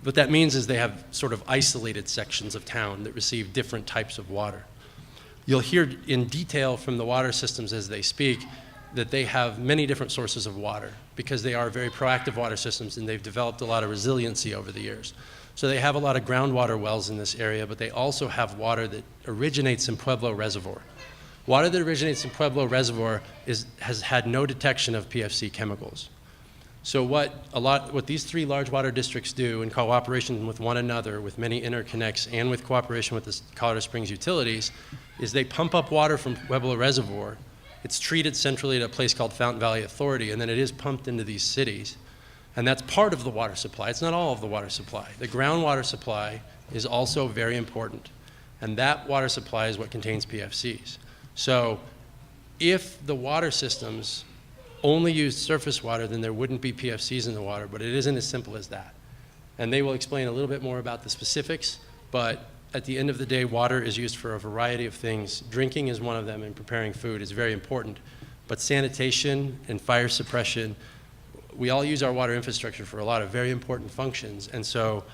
What that means is they have sort of isolated sections of town that receive different types of water. You'll hear in detail from the water systems as they speak that they have many different sources of water because they are very proactive water systems and they've developed a lot of resiliency over the years. So they have a lot of groundwater wells in this area, but they also have water that originates in Pueblo Reservoir. Water that originates in Pueblo Reservoir has had no detection of PFC chemicals. So what these three large water districts do in cooperation with one another, with many interconnects, and with cooperation with the Colorado Springs utilities, is they pump up water from Pueblo Reservoir. It's treated centrally at a place called Fountain Valley Authority, and then it is pumped into these cities. And that's part of the water supply. It's not all of the water supply. The groundwater supply is also very important. And that water supply is what contains PFCs. So if the water systems only used surface water, then there wouldn't be PFCs in the water, but it isn't as simple as that. And they will explain a little bit more about the specifics, but at the end of the day, water is used for a variety of things. Drinking is one of them, and preparing food is very important. But sanitation and fire suppression, we all use our water infrastructure for a lot of very important functions. And so,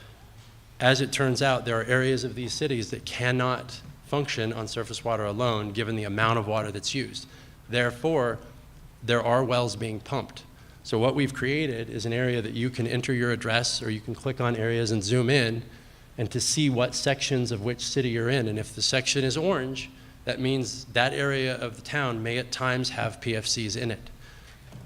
as it turns out, there are areas of these cities that cannot function on surface water alone, given the amount of water that's used. Therefore, there are wells being pumped. So what we've created is an area that you can enter your address, or you can click on areas and zoom in, and to see what sections of which city you're in. And if the section is orange, that means that area of the town may at times have PFCs in it.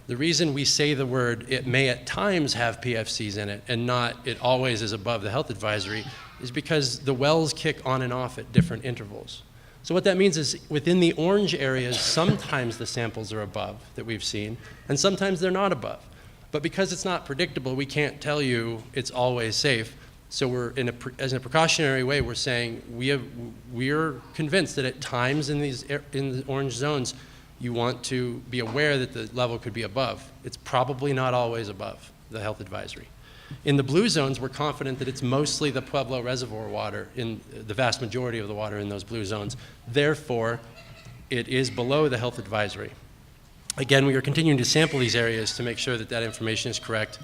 The reason we say the word "it may at times have PFCs in it" and not "it always is above the health advisory" is because the wells kick on and off at different intervals. So what that means is within the orange areas, sometimes the samples are above that we've seen, and sometimes they're not above. But because it's not predictable, we can't tell you it's always safe. So we're as a precautionary way, we're saying we're convinced that at times in the orange zones, you want to be aware that the level could be above. It's probably not always above the health advisory. In the blue zones, we're confident that it's mostly the Pueblo Reservoir water, in the vast majority of the water in those blue zones. Therefore, it is below the health advisory. Again, we are continuing to sample these areas to make sure that that information is correct.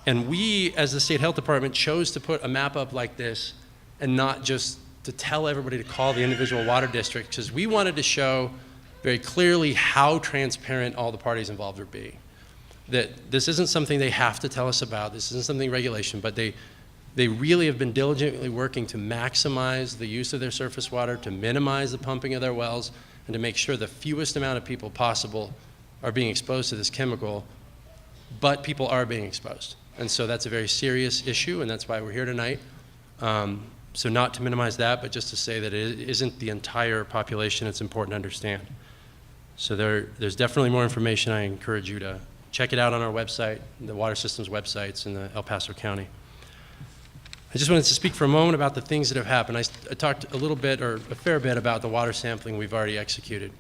And we, as the state health department, chose to put a map up like this and not just to tell everybody to call the individual water district, because we wanted to show very clearly how transparent all the parties involved would be. That this isn't something they have to tell us about, this isn't something regulation, but they really have been diligently working to maximize the use of their surface water, to minimize the pumping of their wells, and to make sure the fewest amount of people possible are being exposed to this chemical, but people are being exposed. And so that's a very serious issue, and that's why we're here tonight. So not to minimize that, but just to say that it isn't the entire population it's important to understand. So there's definitely more information. I encourage you to check it out on our website, the water systems websites in the El Paso County. I just wanted to speak for a moment about the things that have happened. I talked a little bit, or a fair bit, about the water sampling we've already executed.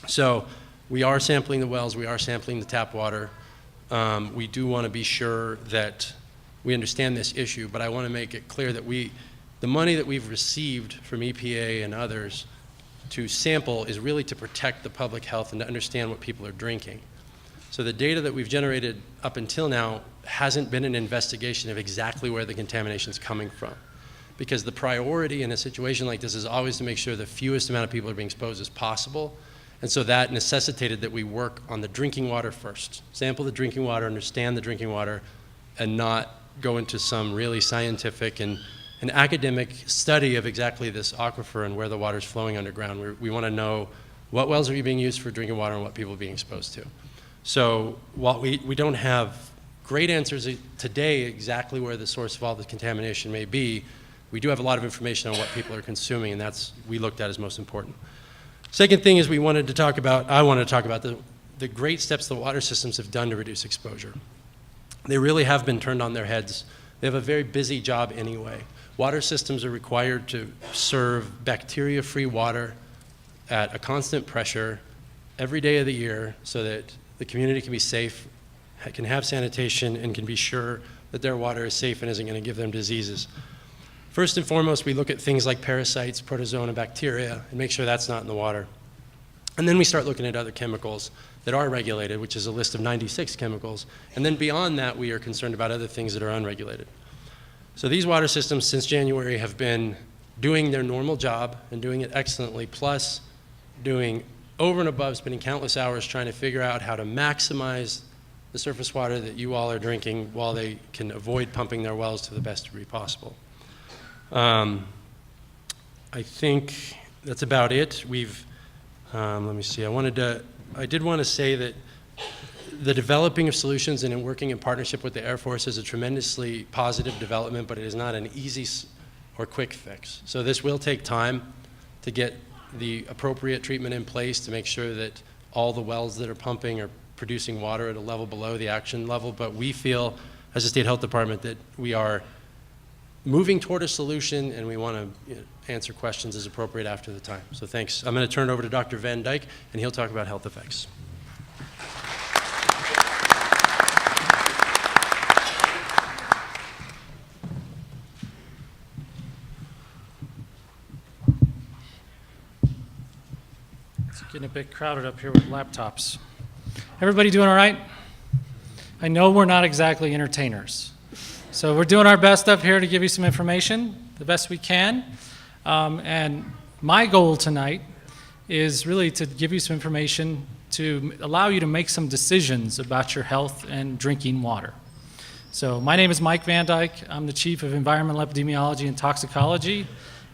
So we are sampling the wells, we are sampling the tap water. We do want to be sure that we understand this issue, but I want to make it clear that the money that we've received from EPA and others to sample is really to protect the public health and to understand what people are drinking. So the data that we've generated up until now hasn't been an investigation of exactly where the contamination is coming from. Because the priority in a situation like this is always to make sure the fewest amount of people are being exposed as possible. And so that necessitated that we work on the drinking water first. Sample the drinking water, understand the drinking water, and not go into some really scientific and an academic study of exactly this aquifer and where the water is flowing underground. We want to know what wells are being used for drinking water and what people are being exposed to. So while we don't have great answers today exactly where the source of all the contamination may be, we do have a lot of information on what people are consuming, and that's we looked at as most important. Second thing is I wanted to talk about the great steps the water systems have done to reduce exposure. They really have been turned on their heads. They have a very busy job anyway. Water systems are required to serve bacteria-free water at a constant pressure every day of the year so that the community can be safe, can have sanitation, and can be sure that their water is safe and isn't going to give them diseases. First and foremost, we look at things like parasites, protozoa, bacteria, and make sure that's not in the water. And then we start looking at other chemicals that are regulated, which is a list of 96 chemicals. And then beyond that, we are concerned about other things that are unregulated. So these water systems since January have been doing their normal job and doing it excellently, plus doing over and above, spending countless hours trying to figure out how to maximize the surface water that you all are drinking while they can avoid pumping their wells to the best degree possible. I think that's about it. Let me see, I did want to say that the developing of solutions and in working in partnership with the Air Force is a tremendously positive development, but it is not an easy or quick fix. So this will take time to get the appropriate treatment in place to make sure that all the wells that are pumping are producing water at a level below the action level. But we feel, as a state health department, that we are moving toward a solution, and we want to answer questions as appropriate after the time. So thanks. I'm going to turn it over to Dr. Van Dyke, and he'll talk about health effects. It's getting a bit crowded up here with laptops. Everybody doing all right? I know we're not exactly entertainers. So we're doing our best up here to give you some information, the best we can. And my goal tonight is really to give you some information to allow you to make some decisions about your health and drinking water. So my name is Mike Van Dyke. I'm the Chief of Environmental Epidemiology and Toxicology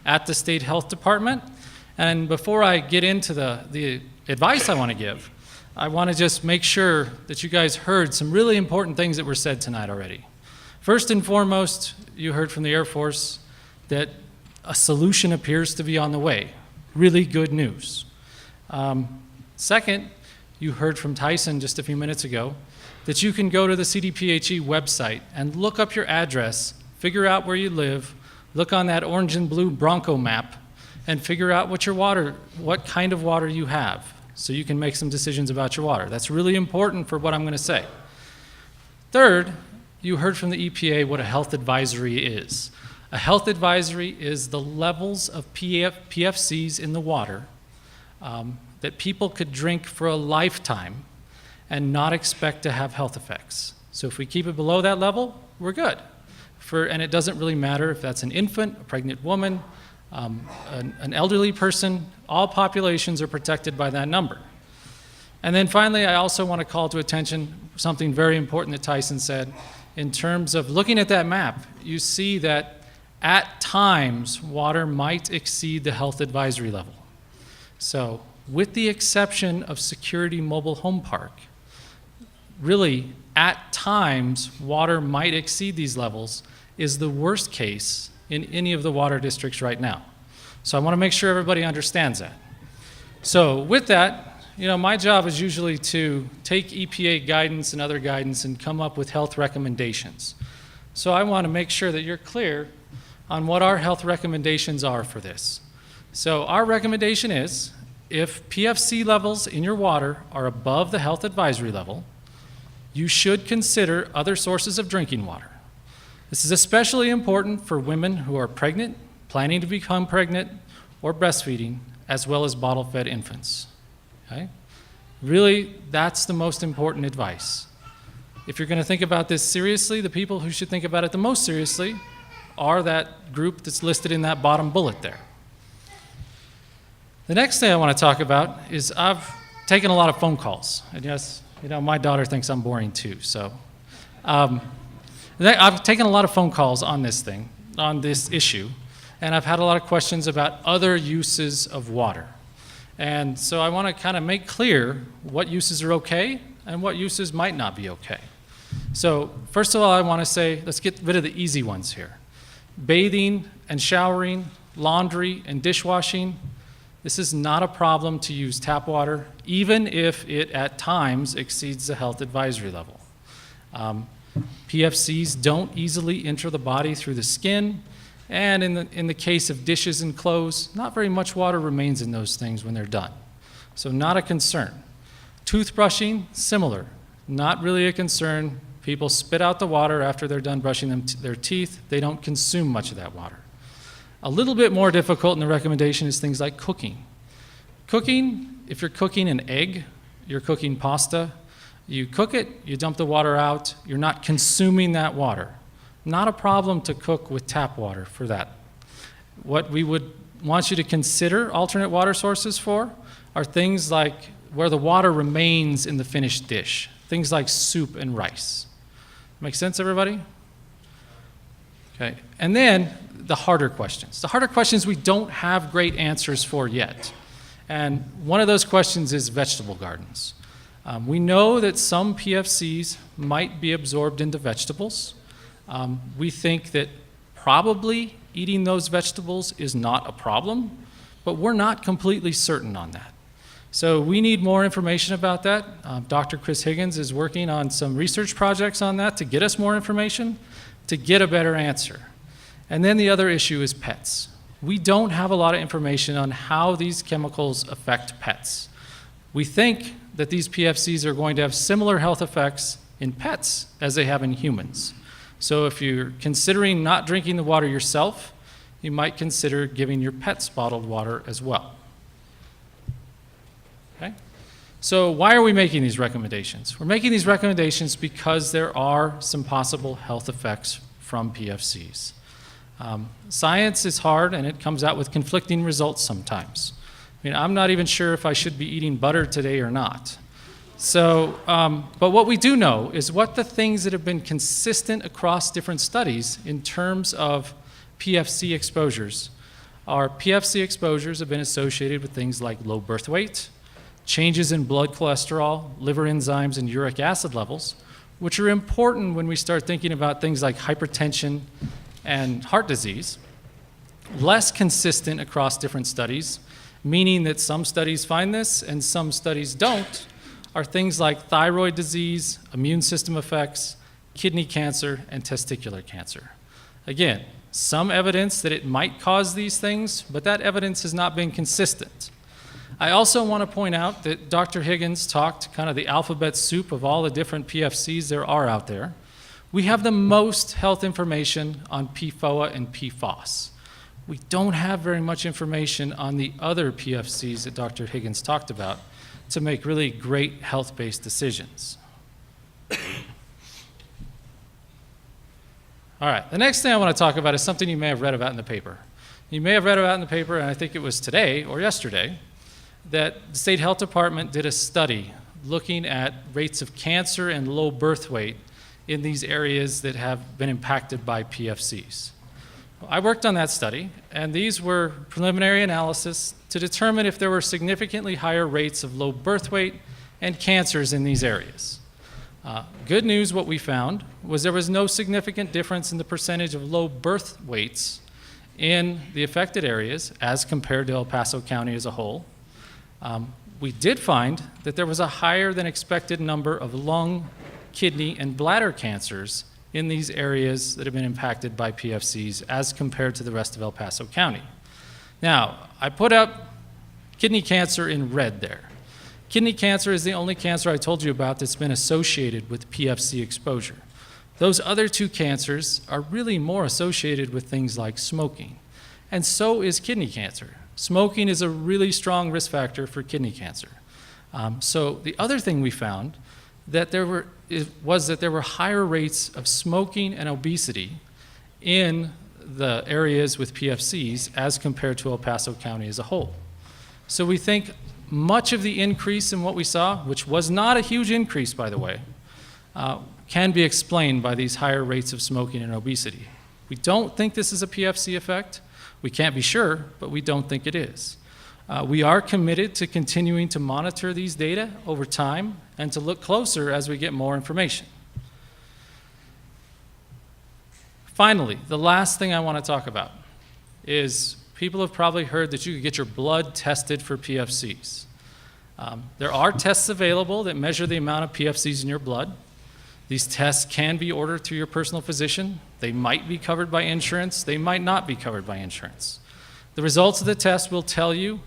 at the State Health Department. And before I get into the advice I want to give, I want to just make sure that you guys heard some really important things that were said tonight already. First and foremost, you heard from the Air Force that a solution appears to be on the way. Really good news. Second, you heard from Tyson just a few minutes ago that you can go to the CDPHE website and look up your address, figure out where you live, look on that orange and blue Bronco map, and figure out what kind of water you have, so you can make some decisions about your water. That's really important for what I'm going to say. Third, you heard from the EPA what a health advisory is. A health advisory is the levels of PFCs in the water that people could drink for a lifetime and not expect to have health effects. So if we keep it below that level, we're good. And it doesn't really matter if that's an infant, a pregnant woman, an elderly person. All populations are protected by that number. And then finally, I also want to call to attention something very important that Tyson said. In terms of looking at that map, you see that at times, water might exceed the health advisory level. So with the exception of Security Mobile Home Park, really, at times, water might exceed these levels is the worst case in any of the water districts right now. So I want to make sure everybody understands that. So with that, my job is usually to take EPA guidance and other guidance and come up with health recommendations. So I want to make sure that you're clear on what our health recommendations are for this. So our recommendation is, if PFC levels in your water are above the health advisory level, you should consider other sources of drinking water. This is especially important for women who are pregnant, planning to become pregnant, or breastfeeding, as well as bottle-fed infants. Okay? Really, that's the most important advice. If you're going to think about this seriously, the people who should think about it the most seriously are that group that's listed in that bottom bullet there. The next thing I want to talk about is I've taken a lot of phone calls. And yes, my daughter thinks I'm boring too. So I've taken a lot of phone calls on this issue, and I've had a lot of questions about other uses of water. And so I want to kind of make clear what uses are okay and what uses might not be okay. So first of all, I want to say, let's get rid of the easy ones here. Bathing and showering, laundry and dishwashing, this is not a problem to use tap water, even if it at times exceeds the health advisory level. PFCs don't easily enter the body through the skin, And in the case of dishes and clothes, not very much water remains in those things when they're done. So not a concern. Toothbrushing, similar. Not really a concern. People spit out the water after they're done brushing their teeth. They don't consume much of that water. A little bit more difficult in the recommendation is things like cooking. Cooking, if you're cooking an egg, you're cooking pasta, you cook it, you dump the water out, you're not consuming that water. Not a problem to cook with tap water for that. What we would want you to consider alternate water sources for are things like where the water remains in the finished dish, things like soup and rice. Make sense, everybody? Okay, and then the harder questions. The harder questions we don't have great answers for yet. And one of those questions is vegetable gardens. We know that some PFCs might be absorbed into vegetables. We think that probably eating those vegetables is not a problem, but we're not completely certain on that. So we need more information about that. Dr. Chris Higgins is working on some research projects on that to get us more information, to get a better answer. And then the other issue is pets. We don't have a lot of information on how these chemicals affect pets. We think that these PFCs are going to have similar health effects in pets as they have in humans. So if you're considering not drinking the water yourself, you might consider giving your pets bottled water as well. Okay? So why are we making these recommendations? We're making these recommendations because there are some possible health effects from PFCs. Science is hard and it comes out with conflicting results sometimes. I mean, I'm not even sure if I should be eating butter today or not. So, but what we do know is what the things that have been consistent across different studies in terms of PFC exposures are PFC exposures have been associated with things like low birth weight, changes in blood cholesterol, liver enzymes, and uric acid levels, which are important when we start thinking about things like hypertension and heart disease. Less consistent across different studies, meaning that some studies find this and some studies don't, are things like thyroid disease, immune system effects, kidney cancer, and testicular cancer. Again, some evidence that it might cause these things, but that evidence has not been consistent. I also want to point out that Dr. Higgins talked kind of the alphabet soup of all the different PFCs there are out there. We have the most health information on PFOA and PFOS. We don't have very much information on the other PFCs that Dr. Higgins talked about to make really great health-based decisions. All right, the next thing I want to talk about is something you may have read about in the paper. You may have read about in the paper, and I think it was today or yesterday, that the State Health Department did a study looking at rates of cancer and low birth weight in these areas that have been impacted by PFCs. I worked on that study, and these were preliminary analysis to determine if there were significantly higher rates of low birth weight and cancers in these areas. Good news, what we found was there was no significant difference in the percentage of low birth weights in the affected areas as compared to El Paso County as a whole. We did find that there was a higher than expected number of lung, kidney, and bladder cancers in these areas that have been impacted by PFCs as compared to the rest of El Paso County. Now, I put up kidney cancer in red there. Kidney cancer is the only cancer I told you about that's been associated with PFC exposure. Those other two cancers are really more associated with things like smoking, and so is kidney cancer. Smoking is a really strong risk factor for kidney cancer. So the other thing we found was that there were higher rates of smoking and obesity in the areas with PFCs as compared to El Paso County as a whole. So we think much of the increase in what we saw, which was not a huge increase, by the way, can be explained by these higher rates of smoking and obesity. We don't think this is a PFC effect. We can't be sure, but we don't think it is. We are committed to continuing to monitor these data over time and to look closer as we get more information. Finally, the last thing I want to talk about is people have probably heard that you could get your blood tested for PFCs. There are tests available that measure the amount of PFCs in your blood. These tests can be ordered through your personal physician. They might be covered by insurance. They might not be covered by insurance. The results of the test will tell you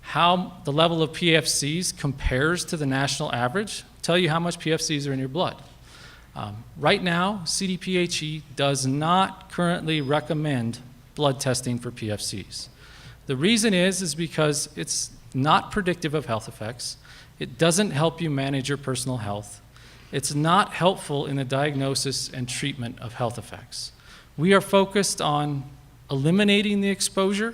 how the level of PFCs compares to the national average, tell you how much PFCs are in your blood. Right now, CDPHE does not currently recommend blood testing for PFCs. The reason is because it's not predictive of health effects. It doesn't help you manage your personal health. It's not helpful in the diagnosis and treatment of health effects. We are focused on eliminating the exposure.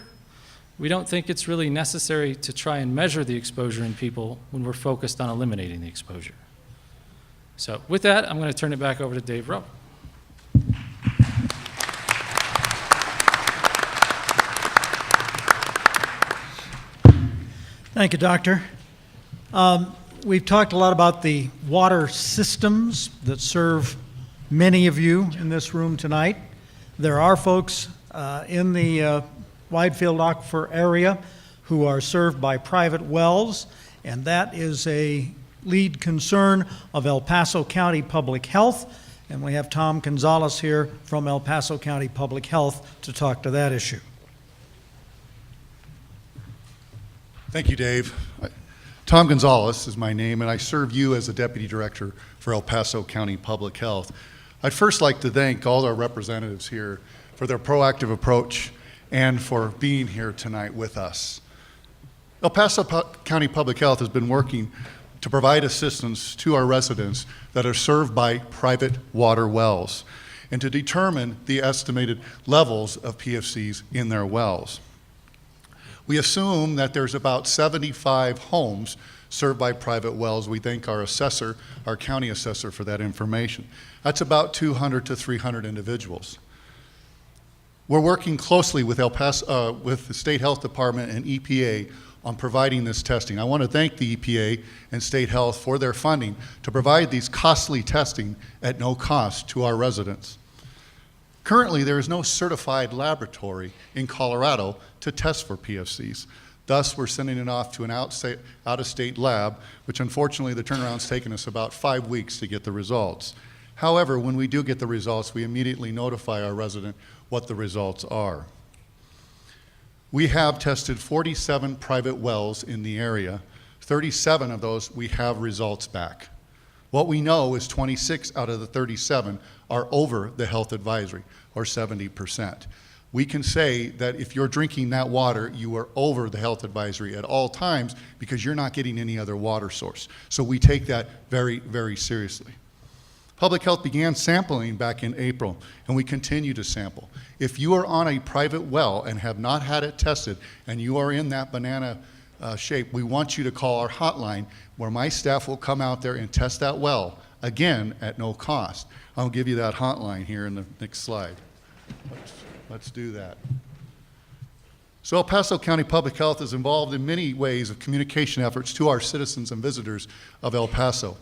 We don't think it's really necessary to try and measure the exposure in people when we're focused on eliminating the exposure. So with that, I'm going to turn it back over to Dave Rowe. Thank you, Doctor. We've talked a lot about the water systems that serve many of you in this room tonight. There are folks in the Widefield Aquifer area who are served by private wells, and that is a lead concern of El Paso County Public Health, and we have Tom Gonzalez here from El Paso County Public Health to talk to that issue. Thank you, Dave. Tom Gonzalez is my name, and I serve you as the Deputy Director for El Paso County Public Health. I'd first like to thank all our representatives here for their proactive approach and for being here tonight with us. El Paso County Public Health has been working to provide assistance to our residents that are served by private water wells and to determine the estimated levels of PFCs in their wells. We assume that there's about 75 homes served by private wells. We thank our assessor, our county assessor, for that information. That's about 200 to 300 individuals. We're working closely with with the State Health Department and EPA on providing this testing. I want to thank the EPA and State Health for their funding to provide these costly testing at no cost to our residents. Currently, there is no certified laboratory in Colorado to test for PFCs. Thus, we're sending it off to an out-of-state lab, which unfortunately the turnaround's taken us about 5 weeks to get the results. However, when we do get the results, we immediately notify our resident what the results are. We have tested 47 private wells in the area. 37 of those, we have results back. What we know is 26 out of the 37 are over the health advisory, or 70%. We can say that if you're drinking that water, you are over the health advisory at all times because you're not getting any other water source. So we take that very, very seriously. Public Health began sampling back in April, and we continue to sample. If you are on a private well and have not had it tested, and you are in that banana shape, we want you to call our hotline where my staff will come out there and test that well, again, at no cost. I'll give you that hotline here in the next slide. Let's do that. So El Paso County Public Health is involved in many ways of communication efforts to our citizens and visitors of El Paso.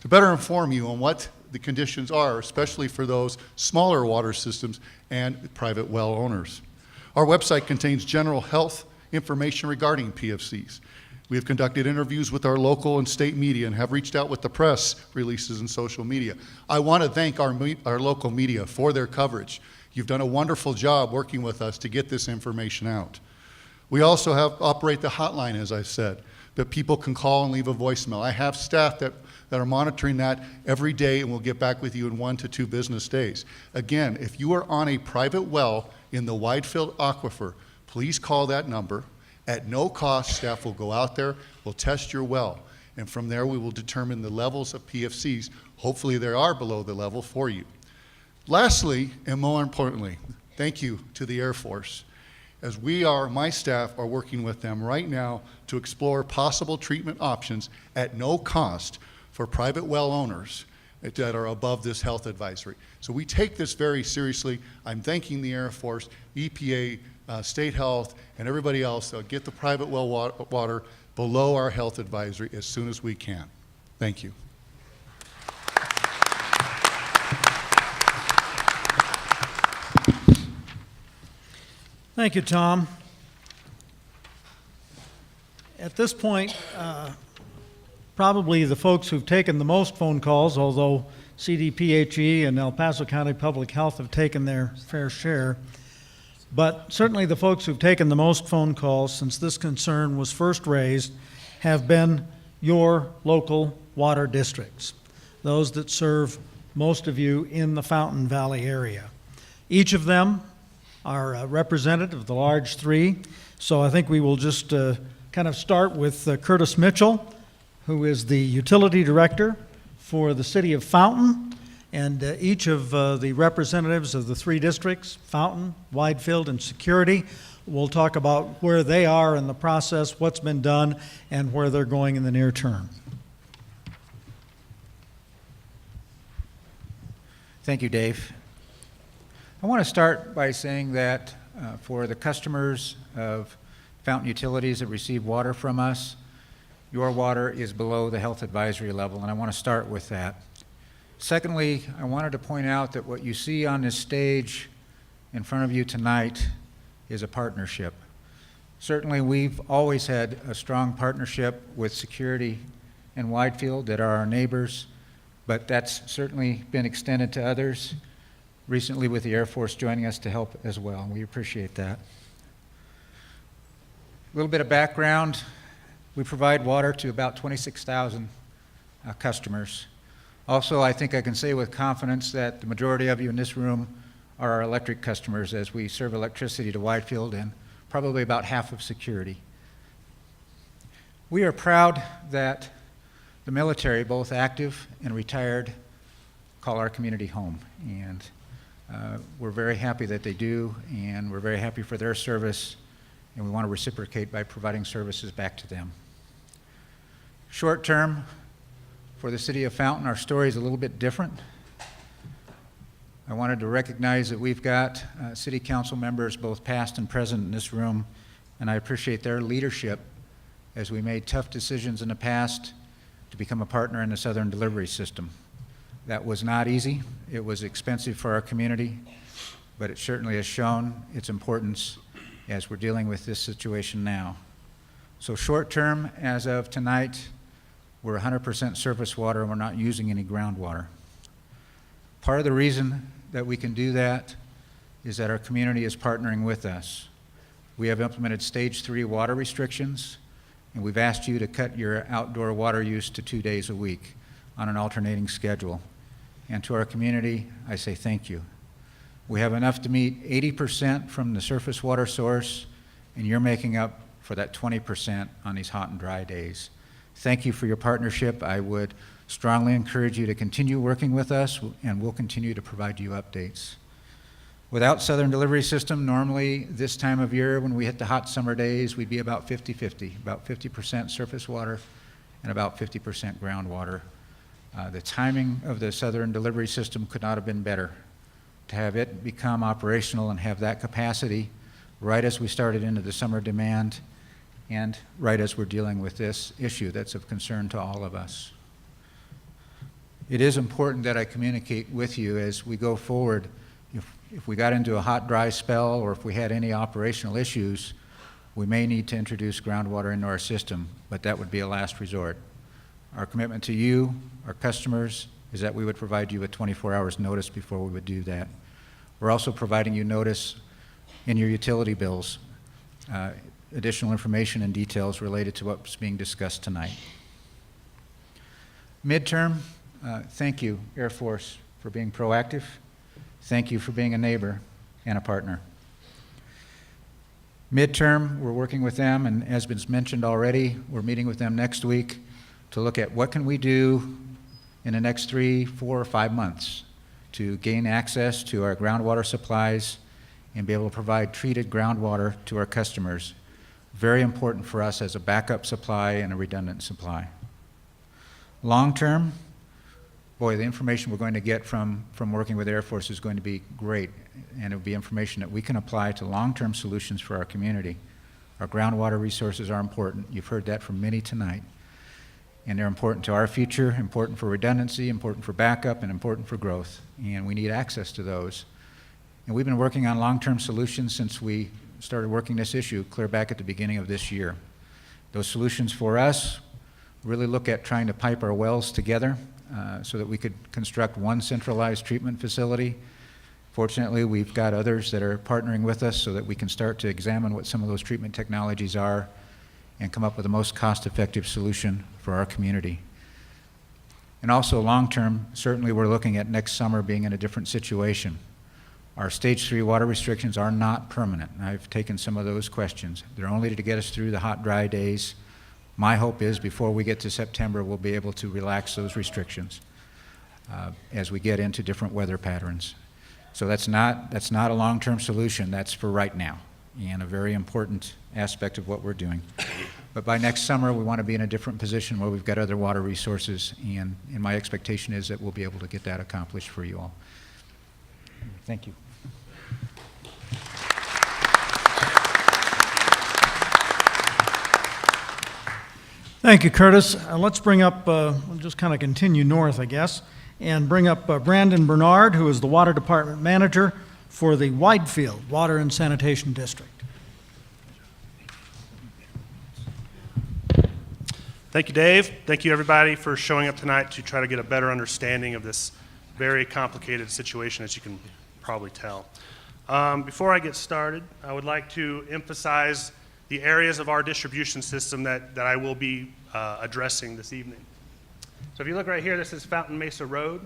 To better inform you on what the conditions are, especially for those smaller water systems and private well owners. Our website contains general health information regarding PFCs. We have conducted interviews with our local and state media and have reached out with the press releases and social media. I want to thank our local media for their coverage. You've done a wonderful job working with us to get this information out. We also operate the hotline, as I said, that people can call and leave a voicemail. I have staff that are monitoring that every day, and we'll get back with you in 1 to 2 business days. Again, if you are on a private well in the Widefield Aquifer, please call that number. At no cost, staff will go out there, we'll test your well, and from there we will determine the levels of PFCs. Hopefully they are below the level for you. Lastly, and more importantly, thank you to the Air Force, as my staff are working with them right now to explore possible treatment options at no cost for private well owners that are above this health advisory. So we take this very seriously. I'm thanking the Air Force, EPA, State Health, and everybody else to get the private well water below our health advisory as soon as we can. Thank you. Thank you, Tom. At this point, probably the folks who've taken the most phone calls, although CDPHE and El Paso County Public Health have taken their fair share. But certainly the folks who've taken the most phone calls since this concern was first raised have been your local water districts, those that serve most of you in the Fountain Valley area. Each of them are representative of the large three, so I think we will just kind of start with Curtis Mitchell, who is the utility director for the city of Fountain, and each of the representatives of the three districts, Fountain, Widefield, and Security, will talk about where they are in the process, what's been done, and where they're going in the near term. Thank you, Dave. I want to start by saying that for the customers of Fountain Utilities that receive water from us, your water is below the health advisory level, and I want to start with that. Secondly, I wanted to point out that what you see on this stage in front of you tonight is a partnership. Certainly, we've always had a strong partnership with Security and Widefield that are our neighbors, but that's certainly been extended to others, recently with the Air Force joining us to help as well. We appreciate that. A little bit of background. We provide water to about 26,000 customers. Also, I think I can say with confidence that the majority of you in this room are our electric customers, as we serve electricity to Widefield and probably about half of Security. We are proud that the military, both active and retired, call our community home. And we're very happy that they do, and we're very happy for their service, and we want to reciprocate by providing services back to them. Short term, for the city of Fountain, our story is a little bit different. I wanted to recognize that we've got city council members, both past and present in this room, and I appreciate their leadership as we made tough decisions in the past to become a partner in the Southern Delivery System. That was not easy. It was expensive for our community, but it certainly has shown its importance as we're dealing with this situation now. So short term, as of tonight, we're 100% surface water and we're not using any groundwater. Part of the reason that we can do that is that our community is partnering with us. We have implemented stage 3 water restrictions, and we've asked you to cut your outdoor water use to 2 days a week on an alternating schedule. And to our community, I say thank you. We have enough to meet 80% from the surface water source, and you're making up for that 20% on these hot and dry days. Thank you for your partnership. I would strongly encourage you to continue working with us, and we'll continue to provide you updates. Without Southern Delivery System, normally this time of year when we hit the hot summer days, we'd be about 50-50, about 50% surface water and about 50% groundwater. The timing of the Southern Delivery System could not have been better. To have it become operational and have that capacity right as we started into the summer demand and right as we're dealing with this issue that's of concern to all of us. It is important that I communicate with you as we go forward. If we got into a hot, dry spell or if we had any operational issues, we may need to introduce groundwater into our system, but that would be a last resort. Our commitment to you, our customers, is that we would provide you with 24 hours notice before we would do that. We're also providing you notice in your utility bills, additional information and details related to what's being discussed tonight. Midterm, thank you, Air Force, for being proactive. Thank you for being a neighbor and a partner. Midterm, we're working with them, and as been mentioned already, we're meeting with them next week to look at what can we do in the next 3, 4, or 5 months to gain access to our groundwater supplies and be able to provide treated groundwater to our customers. Very important for us as a backup supply and a redundant supply. Long term, boy, the information we're going to get from working with Air Force is going to be great, and it will be information that we can apply to long-term solutions for our community. Our groundwater resources are important. You've heard that from many tonight. And they're important to our future, important for redundancy, important for backup, and important for growth. And we need access to those. And we've been working on long-term solutions since we started working this issue clear back at the beginning of this year. Those solutions for us really look at trying to pipe our wells together so that we could construct one centralized treatment facility. Fortunately, we've got others that are partnering with us so that we can start to examine what some of those treatment technologies are and come up with the most cost-effective solution for our community. And also long-term, certainly we're looking at next summer being in a different situation. Our stage 3 water restrictions are not permanent. I've taken some of those questions. They're only to get us through the hot, dry days. My hope is before we get to September, we'll be able to relax those restrictions as we get into different weather patterns. So that's not a long-term solution. That's for right now, and a very important aspect of what we're doing. But by next summer, we want to be in a different position where we've got other water resources, and my expectation is that we'll be able to get that accomplished for you all. Thank you. Thank you, Curtis. Let's bring up, we'll just kind of continue north, I guess, and bring up Brandon Bernard, who is the Water Department Manager for the Widefield Water and Sanitation District. Thank you, Dave. Thank you, everybody, for showing up tonight to try to get a better understanding of this very complicated situation, as you can probably tell. Before I get started, I would like to emphasize the areas of our distribution system that I will be addressing this evening. So if you look right here, this is Fountain Mesa Road.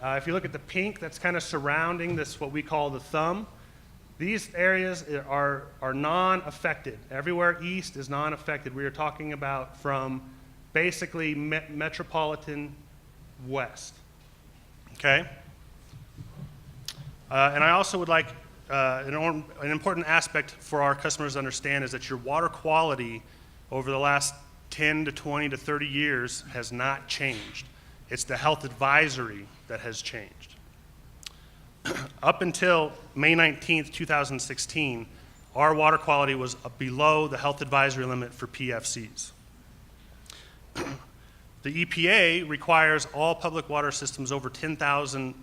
If you look at the pink that's kind of surrounding this, what we call the thumb, these areas are non-affected. Everywhere east is non-affected. We are talking about from basically metropolitan west. Okay? And I also would like an important aspect for our customers to understand is that your water quality over the last 10 to 20 to 30 years has not changed. It's the health advisory that has changed. Up until May 19th, 2016, our water quality was below the health advisory limit for PFCs. The EPA requires all public water systems over 10,000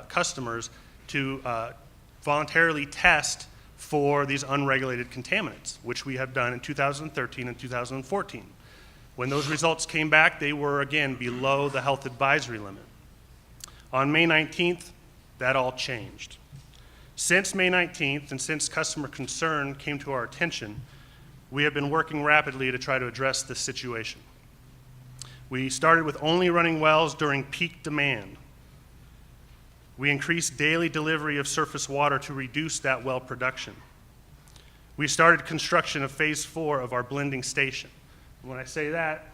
customers to voluntarily test for these unregulated contaminants, which we have done in 2013 and 2014. When those results came back, they were again below the health advisory limit. On May 19th, that all changed. Since May 19th, and since customer concern came to our attention, we have been working rapidly to try to address this situation. We started with only running wells during peak demand. We increased daily delivery of surface water to reduce that well production. We started construction of phase 4 of our blending station. When I say that,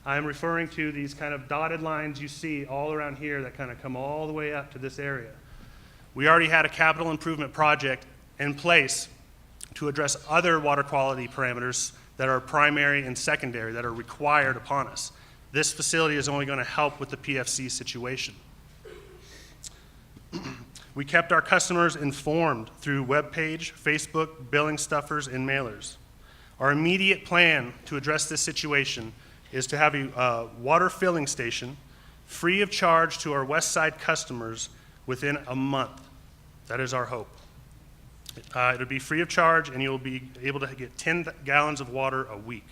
I'm referring to these kind of dotted lines you see all around here that kind of come all the way up to this area. We already had a capital improvement project in place to address other water quality parameters that are primary and secondary that are required upon us. This facility is only going to help with the PFC situation. We kept our customers informed through webpage, Facebook, billing stuffers, and mailers. Our immediate plan to address this situation is to have a water filling station free of charge to our West Side customers within a month. That is our hope. It'll be free of charge, and you'll be able to get 10 gallons of water a week.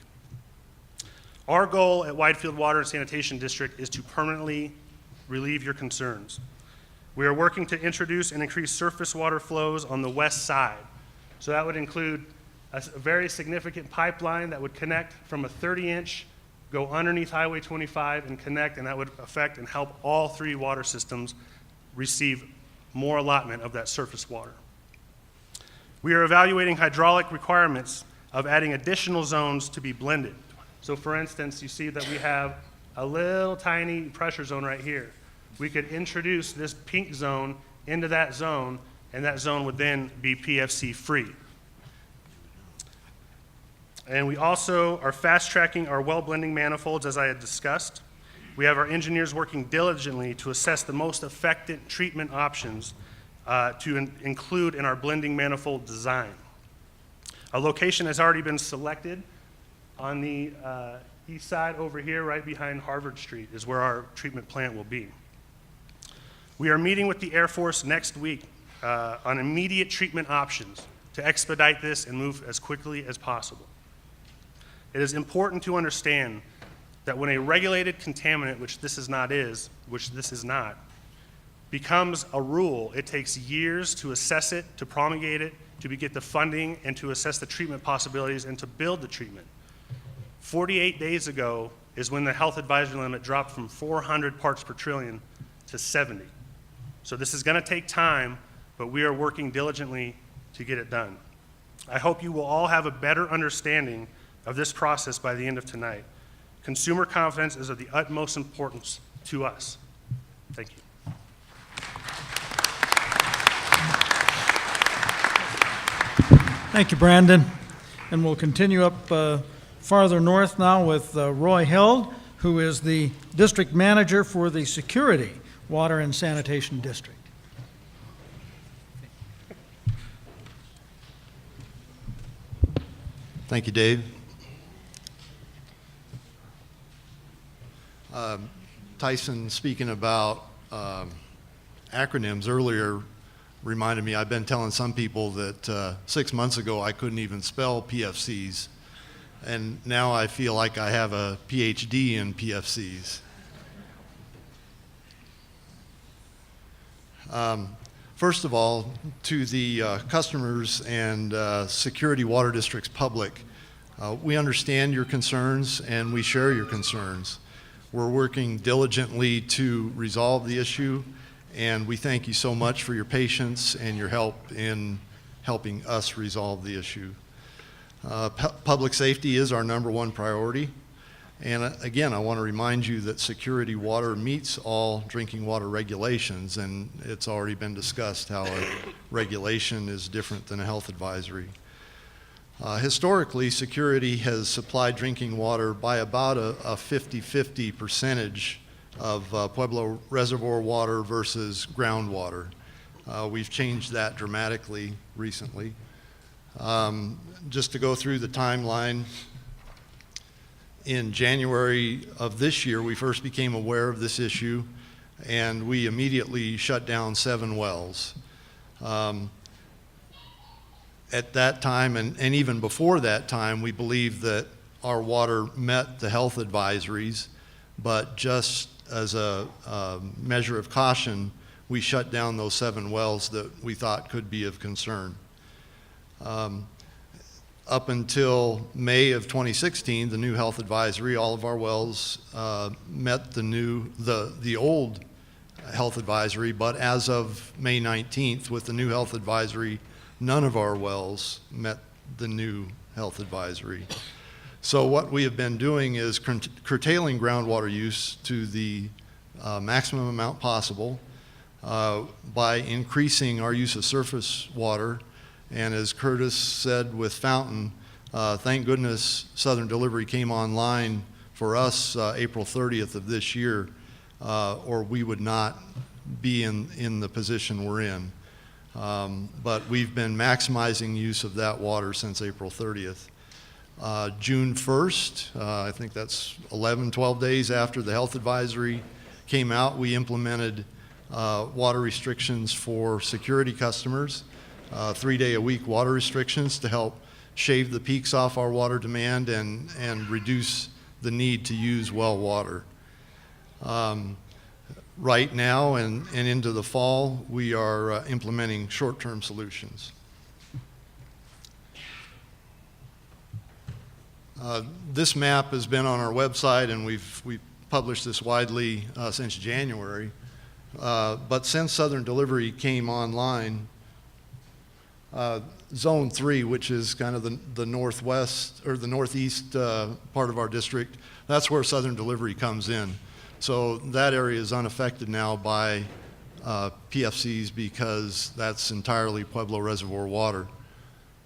Our goal at Widefield Water and Sanitation District is to permanently relieve your concerns. We are working to introduce and increase surface water flows on the west side. So that would include a very significant pipeline that would connect from a 30-inch, go underneath Highway 25 and connect, and that would affect and help all 3 water systems receive more allotment of that surface water. We are evaluating hydraulic requirements of adding additional zones to be blended. So for instance, you see that we have a little tiny pressure zone right here. We could introduce this pink zone into that zone, and that zone would then be PFC free. And we also are fast-tracking our well blending manifolds, as I had discussed. We have our engineers working diligently to assess the most effective treatment options to include in our blending manifold design. A location has already been selected on the east side over here, right behind Harvard Street, is where our treatment plant will be. We are meeting with the Air Force next week on immediate treatment options to expedite this and move as quickly as possible. It is important to understand that when a regulated contaminant, which this is not, becomes a rule, it takes years to assess it, to promulgate it, to get the funding, and to assess the treatment possibilities and to build the treatment. 48 days ago is when the health advisory limit dropped from 400 parts per trillion to 70. So this is going to take time, but we are working diligently to get it done. I hope you will all have a better understanding of this process by the end of tonight. Consumer confidence is of the utmost importance to us. Thank you. Thank you, Brandon. And we'll continue up farther north now with Roy Held, who is the district manager for the Security Water and Sanitation District. Thank you, Dave. Tyson, speaking about acronyms earlier, reminded me, I've been telling some people that 6 months ago I couldn't even spell PFCs, and now I feel like I have a PhD in PFCs. First of all, to the customers and Security Water District's public, we understand your concerns and we share your concerns. We're working diligently to resolve the issue, and we thank you so much for your patience and your help in helping us resolve the issue. Public safety is our #1 priority. And again, I want to remind you that Security Water meets all drinking water regulations, and it's already been discussed how a regulation is different than a health advisory. Historically, Security has supplied drinking water by about a 50-50 percentage of Pueblo Reservoir water versus groundwater. We've changed that dramatically recently. Just to go through the timeline, in January of this year, we first became aware of this issue, and we immediately shut down 7 wells. At that time, and even before that time, we believed that our water met the health advisories, but just as a measure of caution, we shut down those 7 wells that we thought could be of concern. Up until May of 2016, the new health advisory, all of our wells met the old health advisory, but as of May 19th, with the new health advisory, none of our wells met the new health advisory. So what we have been doing is curtailing groundwater use to the maximum amount possible by increasing our use of surface water. And as Curtis said with Fountain, thank goodness Southern Delivery came online for us April 30th of this year, or we would not be in the position we're in. But we've been maximizing use of that water since April 30th. June 1st, I think that's 11, 12 days after the health advisory came out, we implemented water restrictions for Security customers. 3-day-a-week water restrictions to help shave the peaks off our water demand and reduce the need to use well water. Right now and into the fall, we are implementing short-term solutions. This map has been on our website, and we've published this widely since January. But since Southern Delivery came online, Zone 3, which is kind of the northwest or the northeast part of our district, that's where Southern Delivery comes in. So that area is unaffected now by PFCs because that's entirely Pueblo Reservoir water.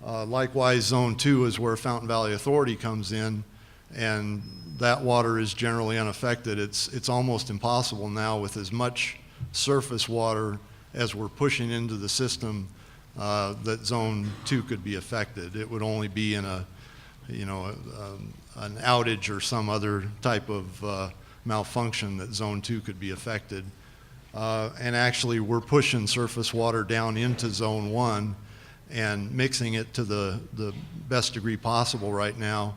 Likewise, Zone 2 is where Fountain Valley Authority comes in, and that water is generally unaffected. It's almost impossible now with as much surface water as we're pushing into the system that Zone 2 could be affected. It would only be in an outage or some other type of malfunction that Zone 2 could be affected. And actually, we're pushing surface water down into Zone 1 and mixing it to the best degree possible right now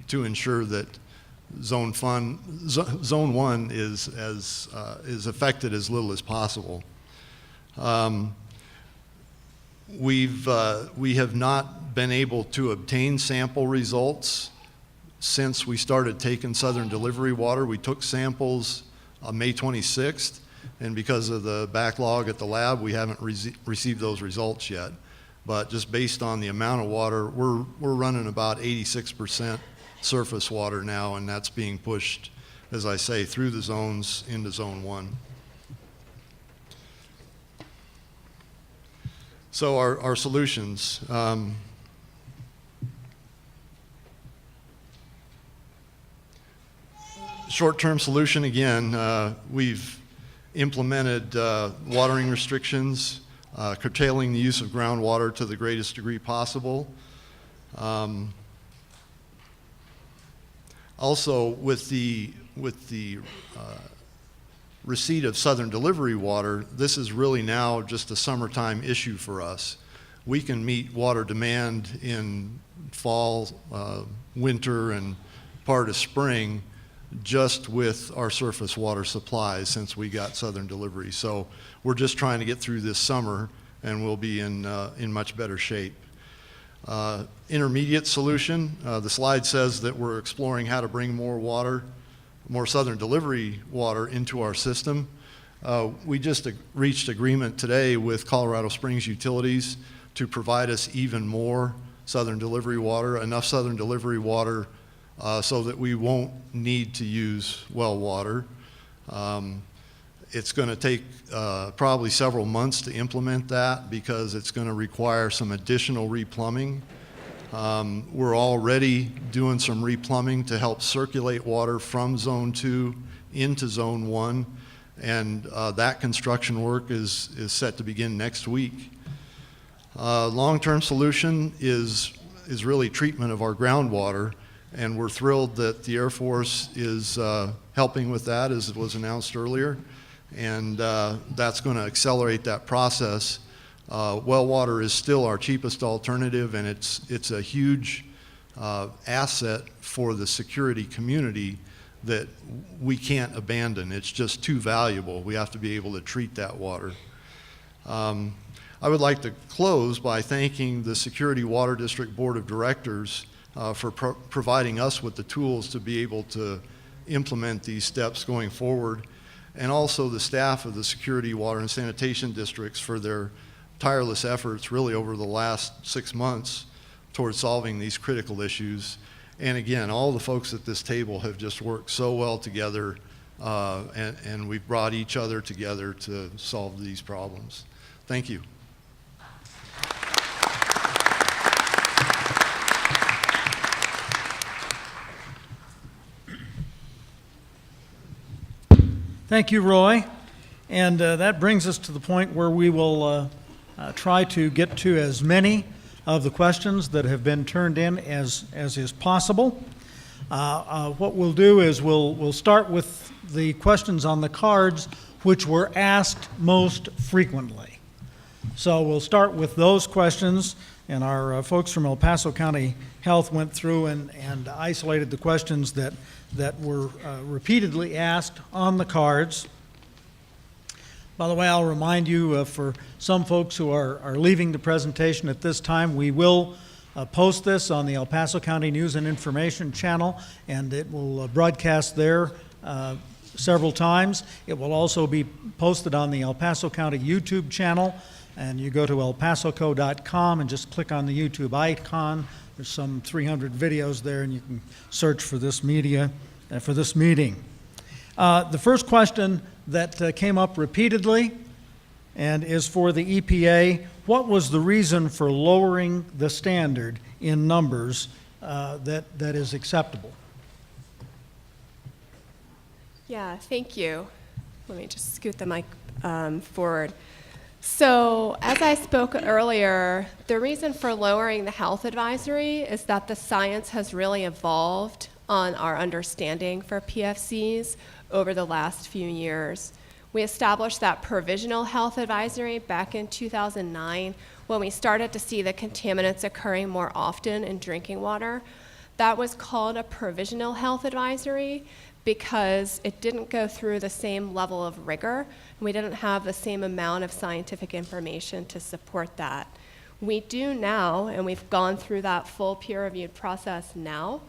to ensure that Zone 1 is affected as little as possible. We have not been able to obtain sample results since we started taking Southern Delivery water. We took samples on May 26th, and because of the backlog at the lab, we haven't received those results yet. But just based on the amount of water, we're running about 86% surface water now, and that's being pushed, as I say, through the zones into Zone 1. So our solutions. Short-term solution, again, we've implemented watering restrictions, curtailing the use of groundwater to the greatest degree possible. Also, with the receipt of Southern Delivery water, this is really now just a summertime issue for us. We can meet water demand in fall, winter, and part of spring just with our surface water supplies since we got Southern Delivery. So we're just trying to get through this summer, and we'll be in much better shape. Intermediate solution, the slide says that we're exploring how to bring more Southern Delivery water into our system. We just reached agreement today with Colorado Springs Utilities to provide us even more Southern Delivery water, enough Southern Delivery water so that we won't need to use well water. It's going to take probably several months to implement that because it's going to require some additional replumbing. We're already doing some replumbing to help circulate water from Zone 2 into Zone 1, and that construction work is set to begin next week. Long-term solution is really treatment of our groundwater, and we're thrilled that the Air Force is helping with that, as it was announced earlier, and that's going to accelerate that process. Well water is still our cheapest alternative, and it's a huge asset for the security community that we can't abandon. It's just too valuable. We have to be able to treat that water. I would like to close by thanking the Security Water District Board of Directors for providing us with the tools to be able to implement these steps going forward, and also the staff of the Security Water and Sanitation Districts for their tireless efforts really over the last 6 months towards solving these critical issues. And again, all the folks at this table have just worked so well together, and we've brought each other together to solve these problems. Thank you. Thank you, Roy. And that brings us to the point where we will try to get to as many of the questions that have been turned in as is possible. What we'll do is we'll start with the questions on the cards which were asked most frequently. So we'll start with those questions, and our folks from El Paso County Health went through and isolated the questions that were repeatedly asked on the cards. By the way, I'll remind you, for some folks who are leaving the presentation at this time, we will post this on the El Paso County News and Information channel, and it will broadcast there several times. It will also be posted on the El Paso County YouTube channel, and you go to elpasoco.com and just click on the YouTube icon. There's some 300 videos there, and you can search for this media, for this meeting. The first question that came up repeatedly and is for the EPA: what was the reason for lowering the standard in numbers that is acceptable? Yeah, thank you. Let me just scoot the mic forward. So, as I spoke earlier, the reason for lowering the health advisory is that the science has really evolved on our understanding for PFCs over the last few years. We established that provisional health advisory back in 2009 when we started to see the contaminants occurring more often in drinking water. That was called a provisional health advisory because it didn't go through the same level of rigor. We didn't have the same amount of scientific information to support that. We do now, and we've gone through that full peer-reviewed process now.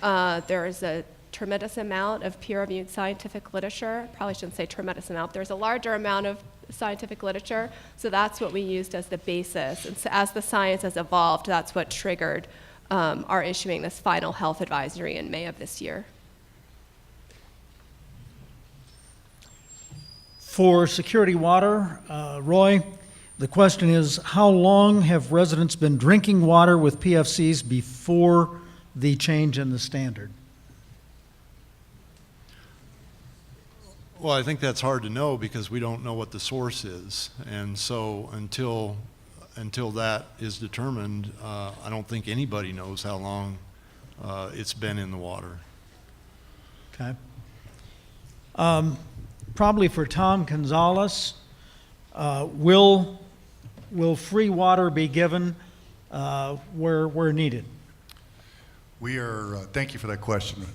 There is a tremendous amount of peer-reviewed scientific literature. Probably shouldn't say tremendous amount. There's a larger amount of scientific literature, so that's what we used as the basis. And so as the science has evolved, that's what triggered our issuing this final health advisory in May of this year. For security water, Roy, the question is, how long have residents been drinking water with PFCs before the change in the standard? Well, I think that's hard to know because we don't know what the source is. And so until that is determined, I don't think anybody knows how long it's been in the water. Okay. Probably for Tom Gonzalez, will free water be given where needed? We are, thank you for that question.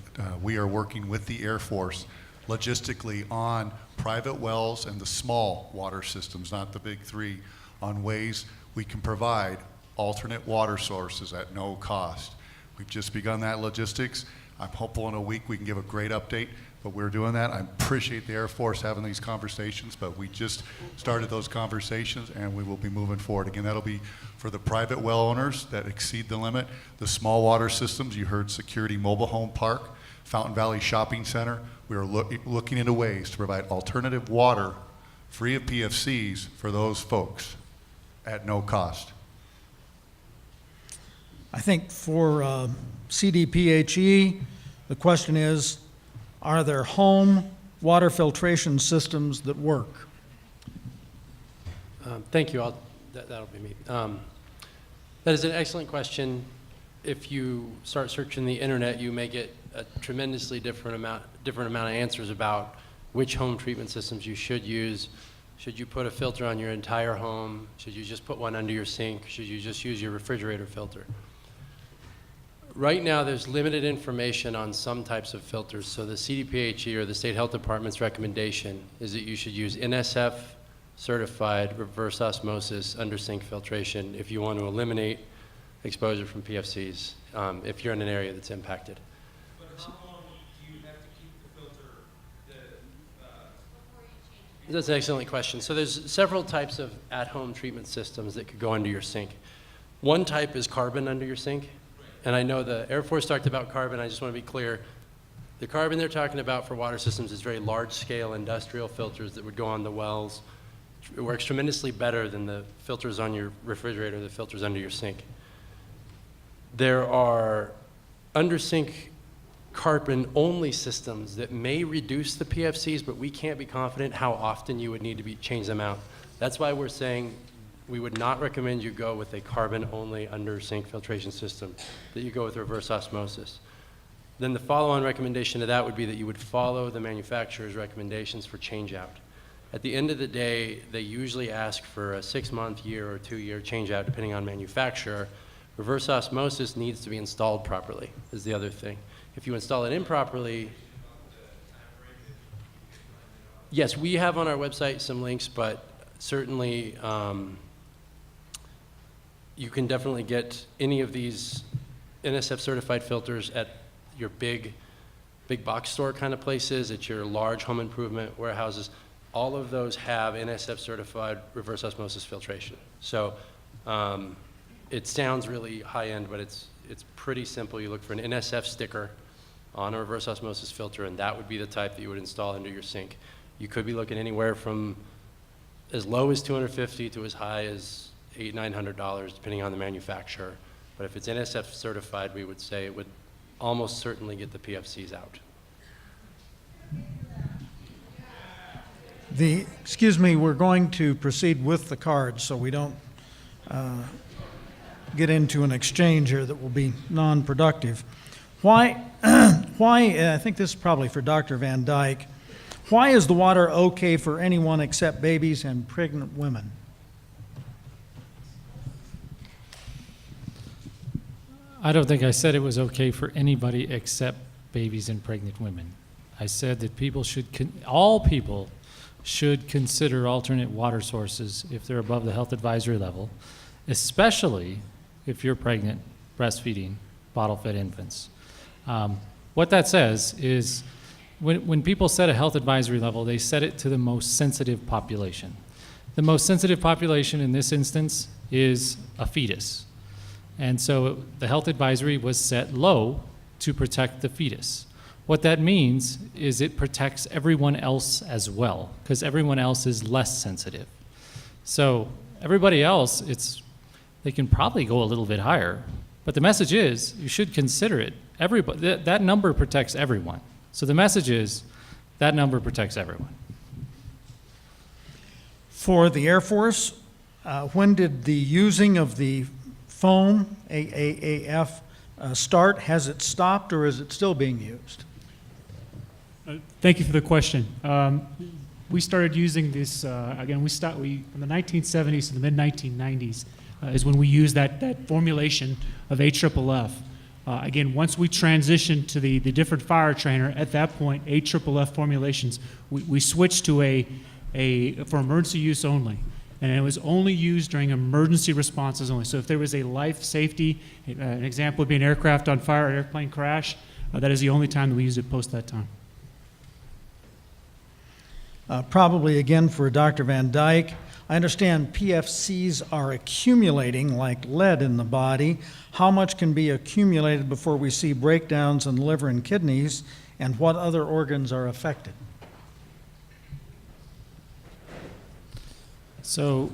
We are working with the Air Force logistically on private wells and the small water systems, not the big three, on ways we can provide alternate water sources at no cost. We've just begun that logistics. I'm hopeful in a week we can give a great update, but we're doing that. I appreciate the Air Force having these conversations, but we just started those conversations and we will be moving forward. Again, that'll be for the private well owners that exceed the limit, the small water systems. You heard Security Mobile Home Park, Fountain Valley Shopping Center. We are looking into ways to provide alternative water free of PFCs for those folks at no cost. I think for CDPHE, the question is, are there home water filtration systems that work? Thank you. That'll be me. That is an excellent question. If you start searching the internet, you may get a tremendously different amount of answers about which home treatment systems you should use. Should you put a filter on your entire home? Should you just put one under your sink? Should you just use your refrigerator filter? Right now, there's limited information on some types of filters, so the CDPHE or the State Health Department's recommendation is that you should use NSF certified reverse osmosis under sink filtration if you want to eliminate exposure from PFCs if you're in an area that's impacted. But how long do you have to keep the filter? That's an excellent question. So there's several types of at-home treatment systems that could go under your sink. One type is carbon under your sink. And I know the Air Force talked about carbon. I just want to be clear. The carbon they're talking about for water systems is very large-scale industrial filters that would go on the wells. It works tremendously better than the filters on your refrigerator, the filters under your sink. There are under-sink carbon-only systems that may reduce the PFCs, but we can't be confident how often you would need to change them out. That's why we're saying we would not recommend you go with a carbon-only under-sink filtration system, that you go with reverse osmosis. Then the follow-on recommendation to that would be that you would follow the manufacturer's recommendations for change-out. At the end of the day, they usually ask for a 6-month, year, or 2-year change-out, depending on manufacturer. Reverse osmosis needs to be installed properly, is the other thing. If you install it improperly, yes, we have on our website some links, but certainly you can definitely get any of these NSF certified filters at your big box store kind of places, at your large home improvement warehouses. All of those have NSF certified reverse osmosis filtration. So it sounds really high end, but it's pretty simple. You look for an NSF sticker on a reverse osmosis filter, and that would be the type that you would install under your sink. You could be looking anywhere from as low as $250 to as high as $800–900, depending on the manufacturer. But if it's NSF certified, we would say it would almost certainly get the PFCs out. Excuse me, we're going to proceed with the cards so we don't get into an exchange here that will be non-productive. Why, I think this is probably for Dr. Van Dyke, why is the water okay for anyone except babies and pregnant women? I don't think I said it was okay for anybody except babies and pregnant women. I said that all people should consider alternate water sources if they're above the health advisory level, especially if you're pregnant, breastfeeding, bottle-fed infants. What that says is when people set a health advisory level, they set it to the most sensitive population. The most sensitive population in this instance is a fetus. And so the health advisory was set low to protect the fetus. What that means is it protects everyone else as well, because everyone else is less sensitive. So everybody else, they can probably go a little bit higher, but the message is you should consider it. Everybody, that number protects everyone. So the message is that number protects everyone. For the Air Force, when did the using of the foam, AAAF, start? Has it stopped or is it still being used? Thank you for the question. We started using this, again, from the 1970s to the mid-1990s is when we used that formulation of AFFF. Again, once we transitioned to the different fire trainer, at that point, AFFF formulations, we switched to for emergency use only. And it was only used during emergency responses only. So if there was a life safety, an example would be an aircraft on fire, an airplane crash, that is the only time that we used it post that time. Probably again for Dr. Van Dyke. I understand PFCs are accumulating like lead in the body. How much can be accumulated before we see breakdowns in liver and kidneys, and what other organs are affected? So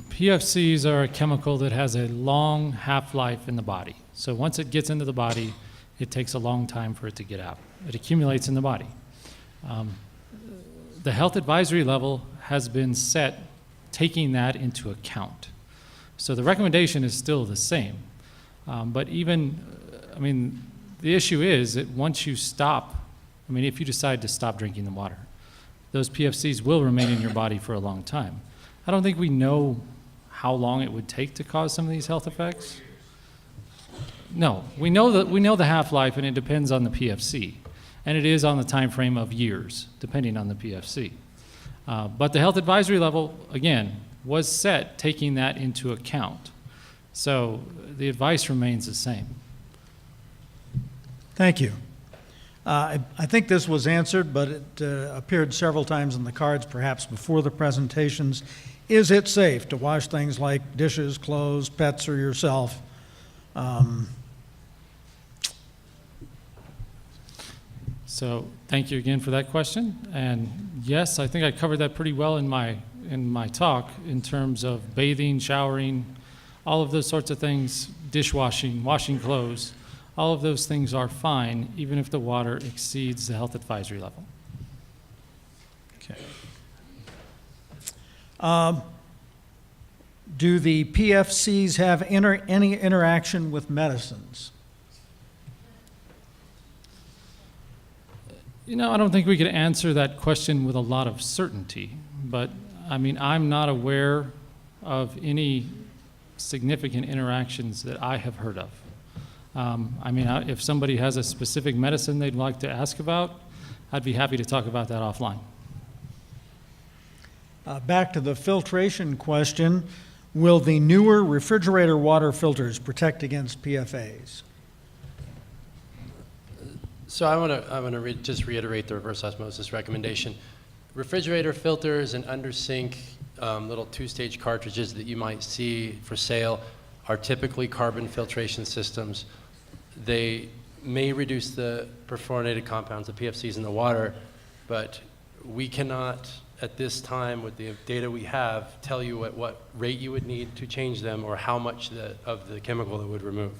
PFCs are a chemical that has a long half-life in the body. So once it gets into the body, it takes a long time for it to get out. It accumulates in the body. The health advisory level has been set taking that into account. So the recommendation is still the same. But the issue is that once you stop, if you decide to stop drinking the water, those PFCs will remain in your body for a long time. I don't think we know how long it would take to cause some of these health effects. No, we know the half-life, and it depends on the PFC. And it is on the time frame of years, depending on the PFC. But the health advisory level, again, was set taking that into account. So the advice remains the same. Thank you. I think this was answered, but it appeared several times in the cards, perhaps before the presentations. Is it safe to wash things like dishes, clothes, pets, or yourself? So thank you again for that question. And yes, I think I covered that pretty well in my talk in terms of bathing, showering, all of those sorts of things, dishwashing, washing clothes. All of those things are fine, even if the water exceeds the health advisory level. Okay. Do the PFCs have any interaction with medicines? I don't think we could answer that question with a lot of certainty, but I'm not aware of any significant interactions that I have heard of. If somebody has a specific medicine they'd like to ask about, I'd be happy to talk about that offline. Back to the filtration question, will the newer refrigerator water filters protect against PFAs? So I want to just reiterate the reverse osmosis recommendation. Refrigerator filters and under sink little two-stage cartridges that you might see for sale are typically carbon filtration systems. They may reduce the perfluorinated compounds, the PFCs in the water, but we cannot, at this time, with the data we have, tell you at what rate you would need to change them or how much of the chemical that would remove.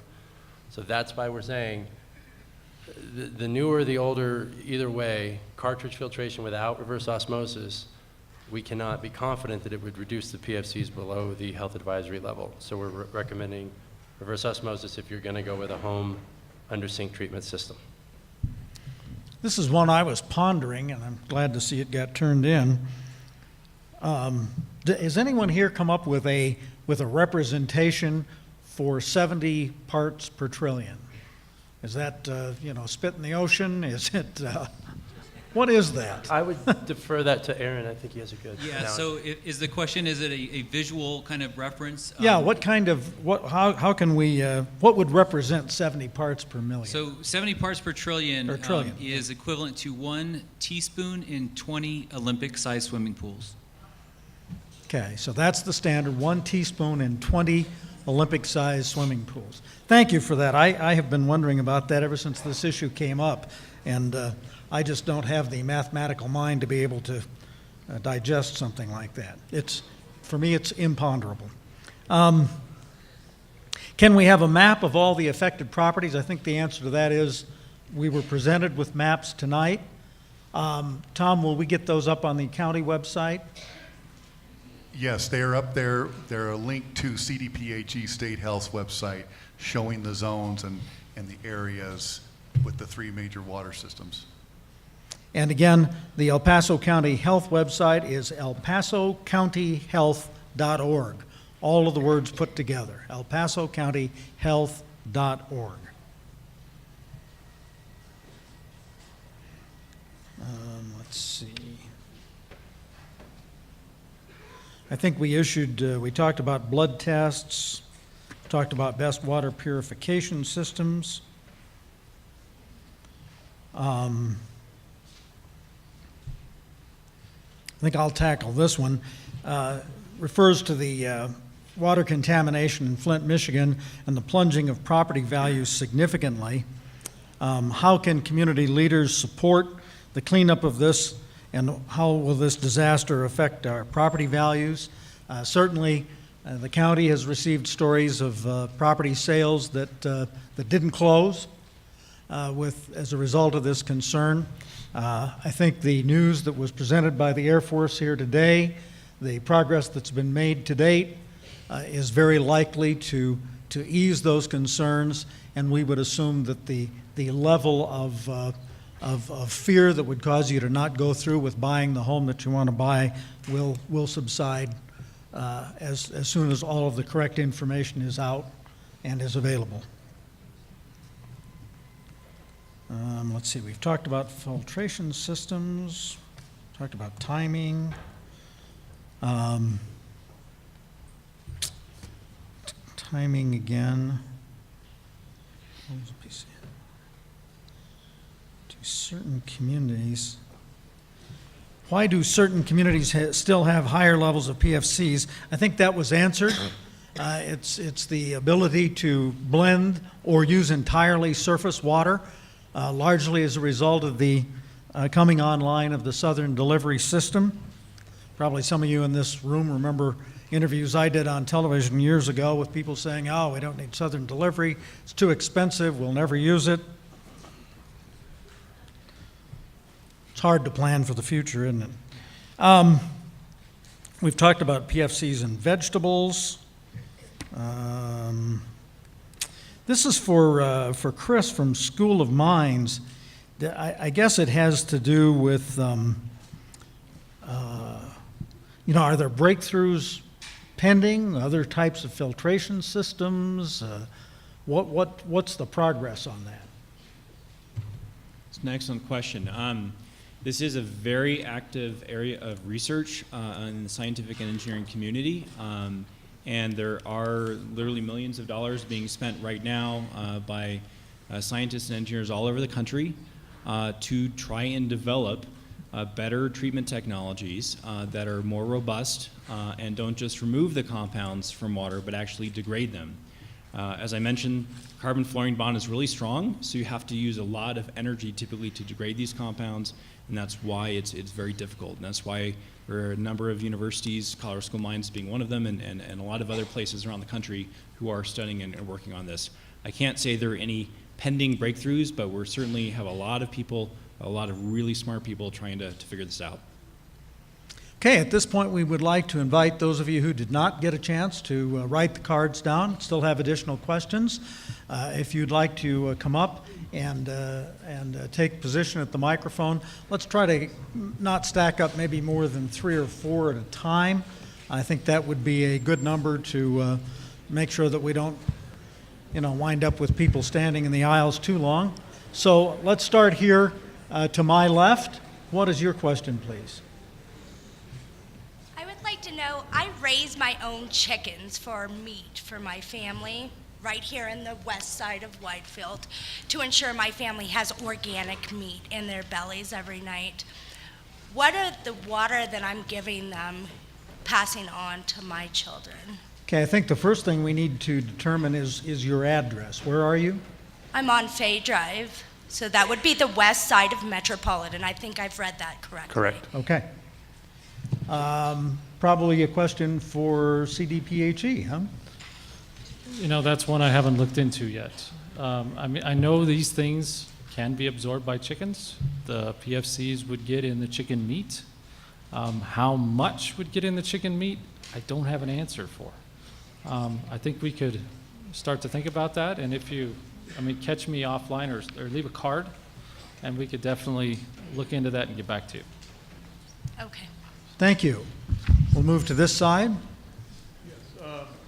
So that's why we're saying the newer, the older, either way, cartridge filtration without reverse osmosis, we cannot be confident that it would reduce the PFCs below the health advisory level. So we're recommending reverse osmosis if you're going to go with a home under sink treatment system. This is one I was pondering, and I'm glad to see it got turned in. Has anyone here come up with a representation for 70 parts per trillion. Is that, spit in the ocean? Is it, what is that? I would defer that to Aaron. I think he has a good Yeah, analogy. so is the question, is it a visual kind of reference? Yeah, what kind of, how can we, what would represent 70 parts per million? So 70 parts per trillion, Or trillion. Is equivalent to 1 teaspoon in 20 Olympic-sized swimming pools. Okay, so that's the standard, 1 teaspoon in 20 Olympic-sized swimming pools. Thank you for that. I have been wondering about that ever since this issue came up, and I just don't have the mathematical mind to be able to digest something like that. For me, it's imponderable. Can we have a map of all the affected properties? I think the answer to that is we were presented with maps tonight. Tom, will we get those up on the county website? Yes, they are up there. They're a link to CDPHE State Health's website showing the zones and the areas with the 3 major water systems. And again, the El Paso County Health website is elpasocountyhealth.org. All of the words put together, elpasocountyhealth.org. Let's see. I think we talked about blood tests, talked about best water purification systems. I think I'll tackle this one. Refers to the water contamination in Flint, Michigan, and the plunging of property values significantly. How can community leaders support the cleanup of this, and how will this disaster affect our property values? Certainly, the county has received stories of property sales that didn't close as a result of this concern. I think the news that was presented by the Air Force here today, the progress that's been made to date, is very likely to ease those concerns, and we would assume that the level of fear that would cause you to not go through with buying the home that you want to buy will subside as soon as all of the correct information is out and is available. Let's see, we've talked about filtration systems, talked about timing. Timing again. To certain communities. Why do certain communities still have higher levels of PFCs? I think that was answered. It's the ability to blend or use entirely surface water, largely as a result of the coming online of the Southern Delivery System. Probably some of you in this room remember interviews I did on television years ago with people saying, oh, we don't need Southern Delivery, it's too expensive, we'll never use it. It's hard to plan for the future, isn't it? We've talked about PFCs in vegetables. This is for Chris from School of Mines. I guess it has to do with, are there breakthroughs pending, other types of filtration systems? What's the progress on that? It's an excellent question. This is a very active area of research in the scientific and engineering community. And there are literally millions of dollars being spent right now by scientists and engineers all over the country to try and develop better treatment technologies that are more robust and don't just remove the compounds from water, but actually degrade them. As I mentioned, carbon-fluorine bond is really strong, so you have to use a lot of energy typically to degrade these compounds, and that's why it's very difficult. And that's why there are a number of universities, Colorado School of Mines being one of them, and a lot of other places around the country who are studying and working on this. I can't say there are any pending breakthroughs, but we certainly have a lot of people, a lot of really smart people trying to figure this out. Okay, at this point, we would like to invite those of you who did not get a chance to write the cards down, still have additional questions. If you'd like to come up and take position at the microphone, let's try to not stack up maybe more than 3 or 4 at a time. I think that would be a good number to make sure that we don't wind up with people standing in the aisles too long. So let's start here to my left. What is your question, please? I would like to know, I raise my own chickens for meat for my family right here in the west side of Whitefield to ensure my family has organic meat in their bellies every night. What are the water that I'm giving them passing on to my children? Okay, I think the first thing we need to determine is your address. Where are you? I'm on Fay Drive, so that would be the west side of Metropolitan. I think I've read that correctly. Correct. Okay. Probably a question for CDPHE, huh? That's one I haven't looked into yet. I know these things can be absorbed by chickens. The PFCs would get in the chicken meat. How much would get in the chicken meat, I don't have an answer for. I think we could start to think about that, and if you, catch me offline or leave a card, and we could definitely look into that and get back to you. Okay. Thank you. We'll move to this side.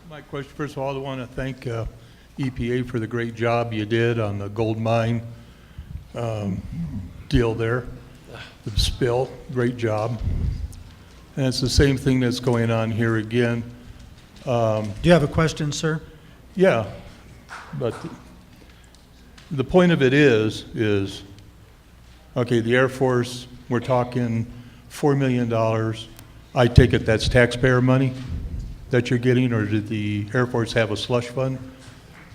My question, first of all, I want to thank EPA for the great job you did on the gold mine deal there, the spill. Great job. And it's the same thing that's going on here again. Do you have a question, sir? Yeah, but the point of it is, okay, the Air Force, we're talking $4 million. I take it that's taxpayer money that you're getting, or did the Air Force have a slush fund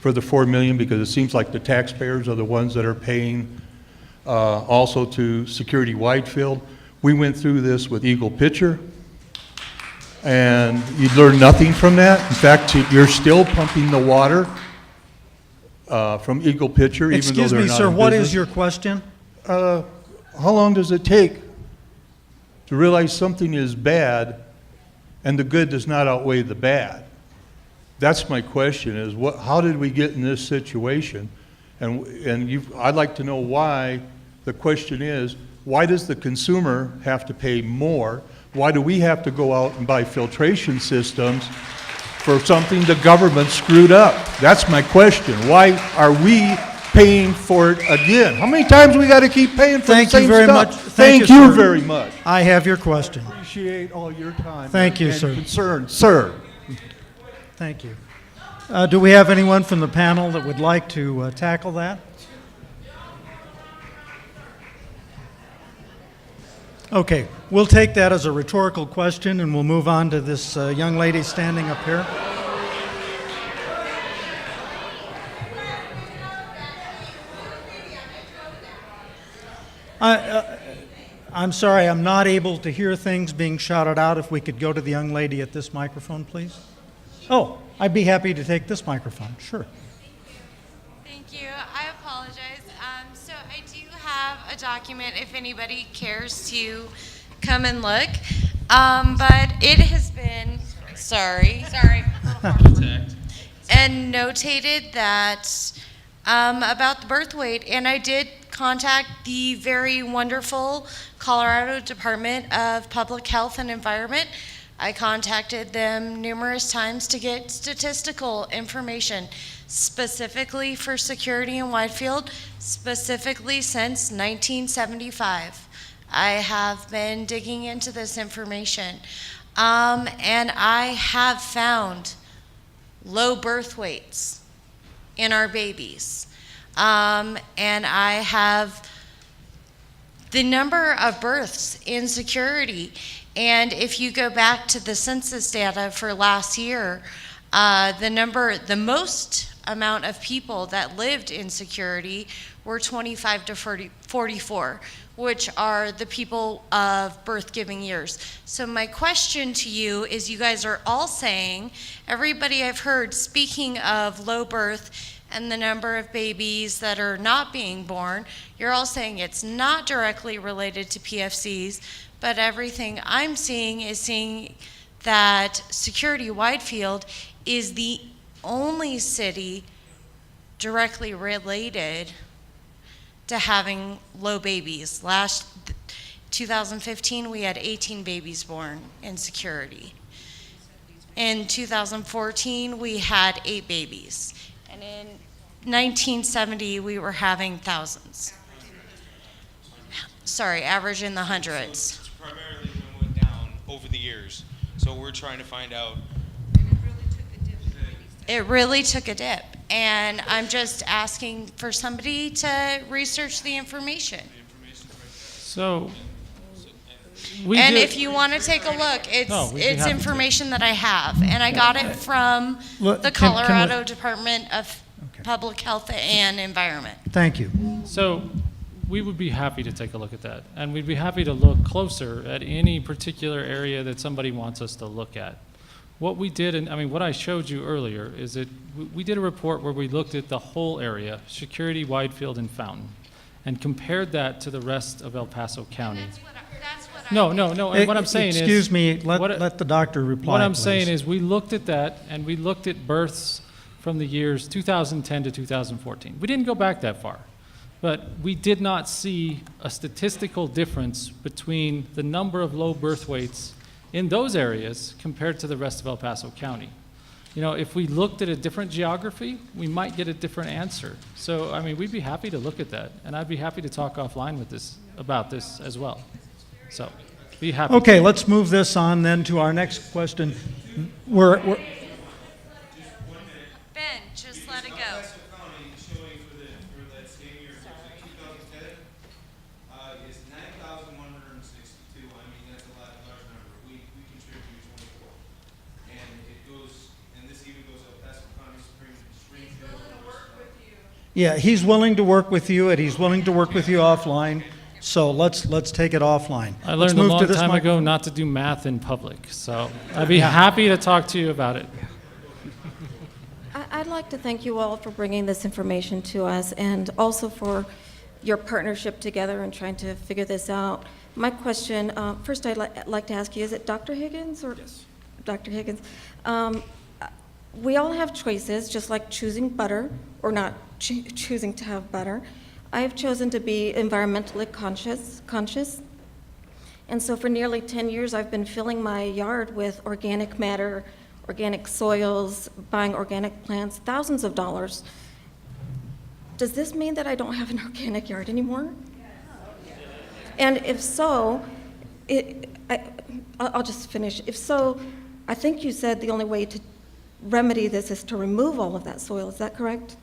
for the $4 million? Because it seems like the taxpayers are the ones that are paying also to Security Whitefield. We went through this with Eagle Pitcher, and you learn nothing from that. In fact, you're still pumping the water from Eagle Pitcher, even though Excuse they're me, not sir, in what business. is your question? How long does it take to realize something is bad and the good does not outweigh the bad? That's my question, is how did we get in this situation? And I'd like to know why. The question is, why does the consumer have to pay more? Why do we have to go out and buy filtration systems for something the government screwed up? That's my question. Why are we paying for it again? How many times we got to keep paying for the same stuff? Thank you very much. Thank you, you sir. very much. I have your question. Appreciate all your time. Thank you, and sir. concern, sir. Thank you. Do we have anyone from the panel that would like to tackle that? Okay, we'll take that as a rhetorical question, and we'll move on to this young lady standing up here. I'm sorry, I'm not able to hear things being shouted out. If we could go to the young lady at this microphone, please. Oh, I'd be happy to take this microphone, sure. Thank you. I apologize. So I do have a document if anybody cares to come and look. But it has been, sorry, and notated that about the birth weight, and I did contact the very wonderful Colorado Department of Public Health and Environment. I contacted them numerous times to get statistical information, specifically for security in Whitefield, specifically since 1975. I have been digging into this information, and I have found low birth weights in our babies. And I have the number of births in security. And if you go back to the census data for last year, the most amount of people that lived in security were 25 to 44, which are the people of birth-giving years. So my question to you is, you guys are all saying, everybody I've heard speaking of low birth and the number of babies that are not being born, you're all saying it's not directly related to PFCs, but everything I'm seeing is seeing that Security Whitefield is the only city directly related to having low babies. 2015, we had 18 babies born in security. In 2014, we had 8 babies. And And in 1970, we were having thousands. Sorry, average in the hundreds. It's primarily when it went down over the years. So we're trying to find out. It really took a dip. And I'm just asking for somebody to research the information. So, And if you want to take a look, No, we'd be it's happy to. information that I have. And I got it from Look, the can we- Colorado Department of Public Health and Environment. Thank you. So we would be happy to take a look at that. And we'd be happy to look closer at any particular area that somebody wants us to look at. What we did, and I mean, what I showed you earlier is that we did a report where we looked at the whole area, Security, Widefield, and Fountain, and compared that to the rest of El Paso County. No. And what I'm saying is. Excuse me, what- let the doctor reply, What I'm please. saying is, we looked at that, and we looked at births from the years 2010 to 2014. We didn't go back that far, but we did not see a statistical difference between the number of low birth weights in those areas compared to the rest of El Paso County. You know, if we looked at a different geography, we might get a different answer. So, I mean, we'd be happy to look at that, and I'd be happy to talk offline with this, about this as well. So, be happy. Okay, let's move this on then to our next question. We're Ben, just let it go. Is 9,162. I mean, that's a large number. We contribute 24. And it goes, and this even goes up past County Springfield. Yeah, he's willing to work with you, and he's willing to work with you offline, so let's take it offline. I Let's learned a move to long this time mic- ago not to do math in public, so I'd be happy to talk to you about it. I'd like to thank you all for bringing this information to us and also for your partnership together and trying to figure this out. My question, first I'd like to ask you, is it Dr. Higgins or? Yes. Dr. Higgins. We all have choices, just like choosing butter or not choosing to have butter. I have chosen to be environmentally conscious. And so for nearly 10 years, I've been filling my yard with organic matter, organic soils, buying organic plants, thousands of dollars. Does this mean that I don't have an organic yard anymore? And if so, I'll just finish. If so, I think you said the only way to remedy this is to remove all of that soil. Is that correct?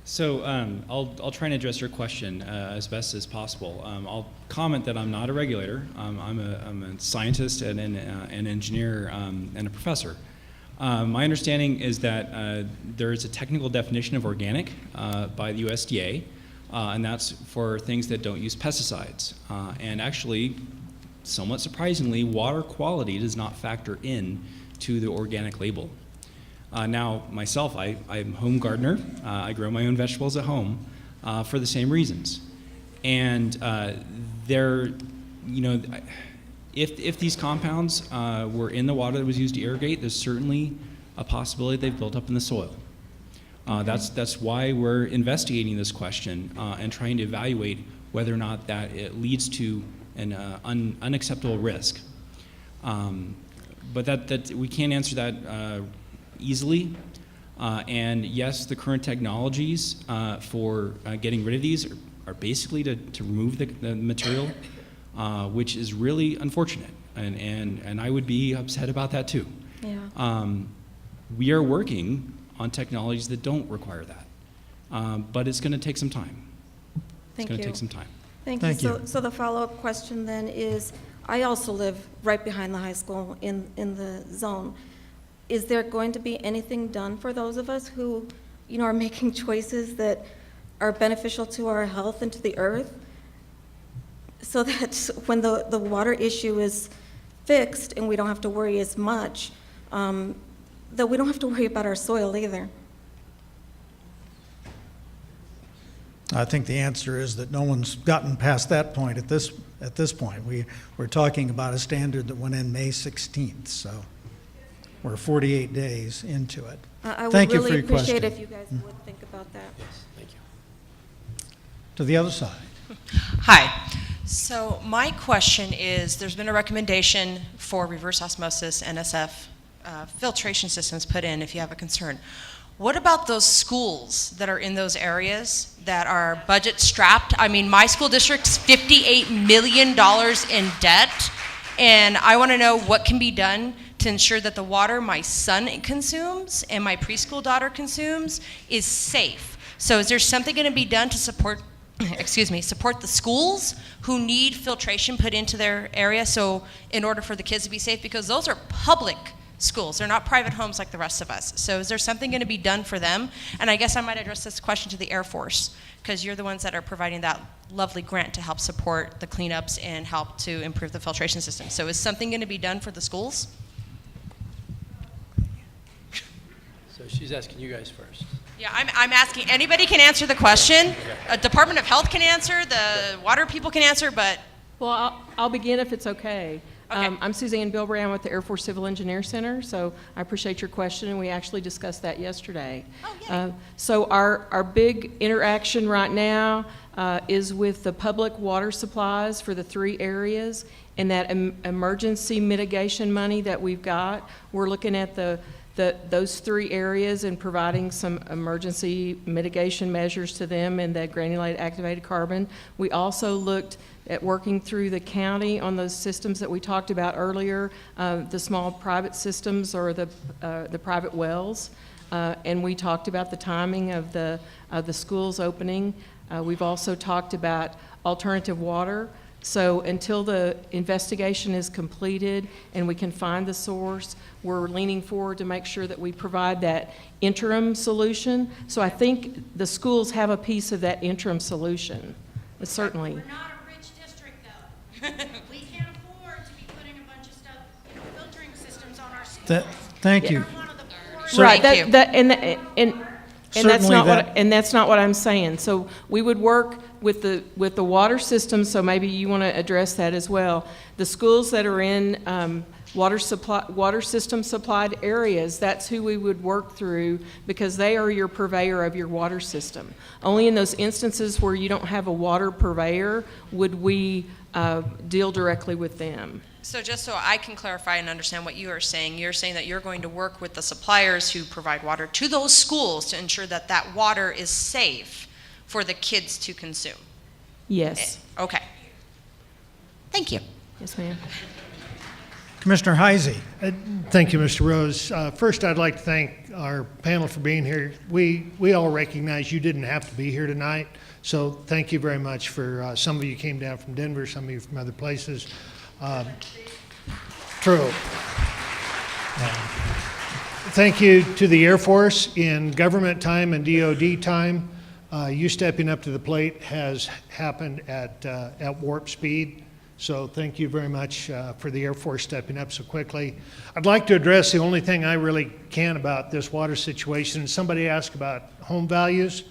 So I'll try and address your question as best as possible. I'll comment that I'm not a regulator. I'm a scientist and an engineer and a professor. My understanding is that there is a technical definition of organic by the USDA, and that's for things that don't use pesticides. And actually, somewhat surprisingly, water quality does not factor in to the organic label. Now, myself, I'm a home gardener. I grow my own vegetables at home for the same reasons. And if these compounds were in the water that was used to irrigate, there's certainly a possibility they've built up in the soil. That's why we're investigating this question and trying to evaluate whether or not that it leads to an unacceptable risk. But that we can't answer that easily. And yes, the current technologies for getting rid of these are basically to remove the material, which is really unfortunate. And I would be upset about that too. Yeah. We are working on technologies that don't require that. But it's going to take some time. Thank It's going you. to take some time. Thank you. So the follow-up question then is, I also live right behind the high school in the zone. Is there going to be anything done for those of us who, are making choices that are beneficial to our health and to the earth, so that when the water issue is fixed and we don't have to worry as much, that we don't have to worry about our soil either? I think the answer is that no one's gotten past that point at this point. We're talking about a standard that went in May 16th, so we're 48 days into it. I would Thank you for really your appreciate question. if you guys would think about that. Thank you. To the other side. Hi. So my question is, there's been a recommendation for reverse osmosis NSF filtration systems put in if you have a concern. What about those schools that are in those areas that are budget strapped? I mean, my school district's $58 million in debt, and I want to know what can be done to ensure that the water my son consumes and my preschool daughter consumes is safe. So is there something going to be done to support support the schools who need filtration put into their area, so in order for the kids to be safe, because those are public schools. They're not private homes like the rest of us. So is there something going to be done for them? And I guess I might address this question to the Air Force, because you're the ones that are providing that lovely grant to help support the cleanups and help to improve the filtration system. So is something going to be done for the schools? So she's asking you guys first. Yeah, I'm asking, anybody can answer the question. Department of Health can answer, the water people can answer, but. Well, I'll begin if it's okay. I'm Suzanne Bilbrand with the Air Force Civil Engineer Center, so I appreciate your question, and we actually discussed that yesterday. So our big interaction right now is with the public water supplies for the 3 areas, and that emergency mitigation money that we've got. We're looking at those 3 areas and providing some emergency mitigation measures to them and the granulated activated carbon. We also looked at working through the county on those systems that we talked about earlier, the small private systems or the private wells, and we talked about the timing of the schools opening. We've also talked about alternative water. So until the investigation is completed and we can find the source, we're leaning forward to make sure that we provide that interim solution. So I think the schools have a piece of that interim solution, certainly. We're not a rich district, though. We can't afford to be putting a bunch of stuff, filtering systems on our schools. Thank you. Right, and that's not what I'm saying. So we would work with the water system. So maybe you want to address that as well. The schools that are in water system supplied areas, that's who we would work through, because they are your purveyor of your water system. Only in those instances where you don't have a water purveyor would we deal directly with them. So just so I can clarify and understand what you are saying, you're saying that you're going to work with the suppliers who provide water to those schools to ensure that that water is safe for the kids to consume? Yes. Okay. Thank you. Yes, ma'am. Commissioner Heisey. Thank you, Mr. Rose. First, I'd like to thank our panel for being here. We all recognize you didn't have to be here tonight, so thank you very much for, some of you came down from Denver, some of you from other places. True. Thank you to the Air Force in government time and DOD time. You stepping up to the plate has happened at warp speed. So thank you very much for the Air Force stepping up so quickly. I'd like to address the only thing I really can about this water situation. Somebody asked about home values.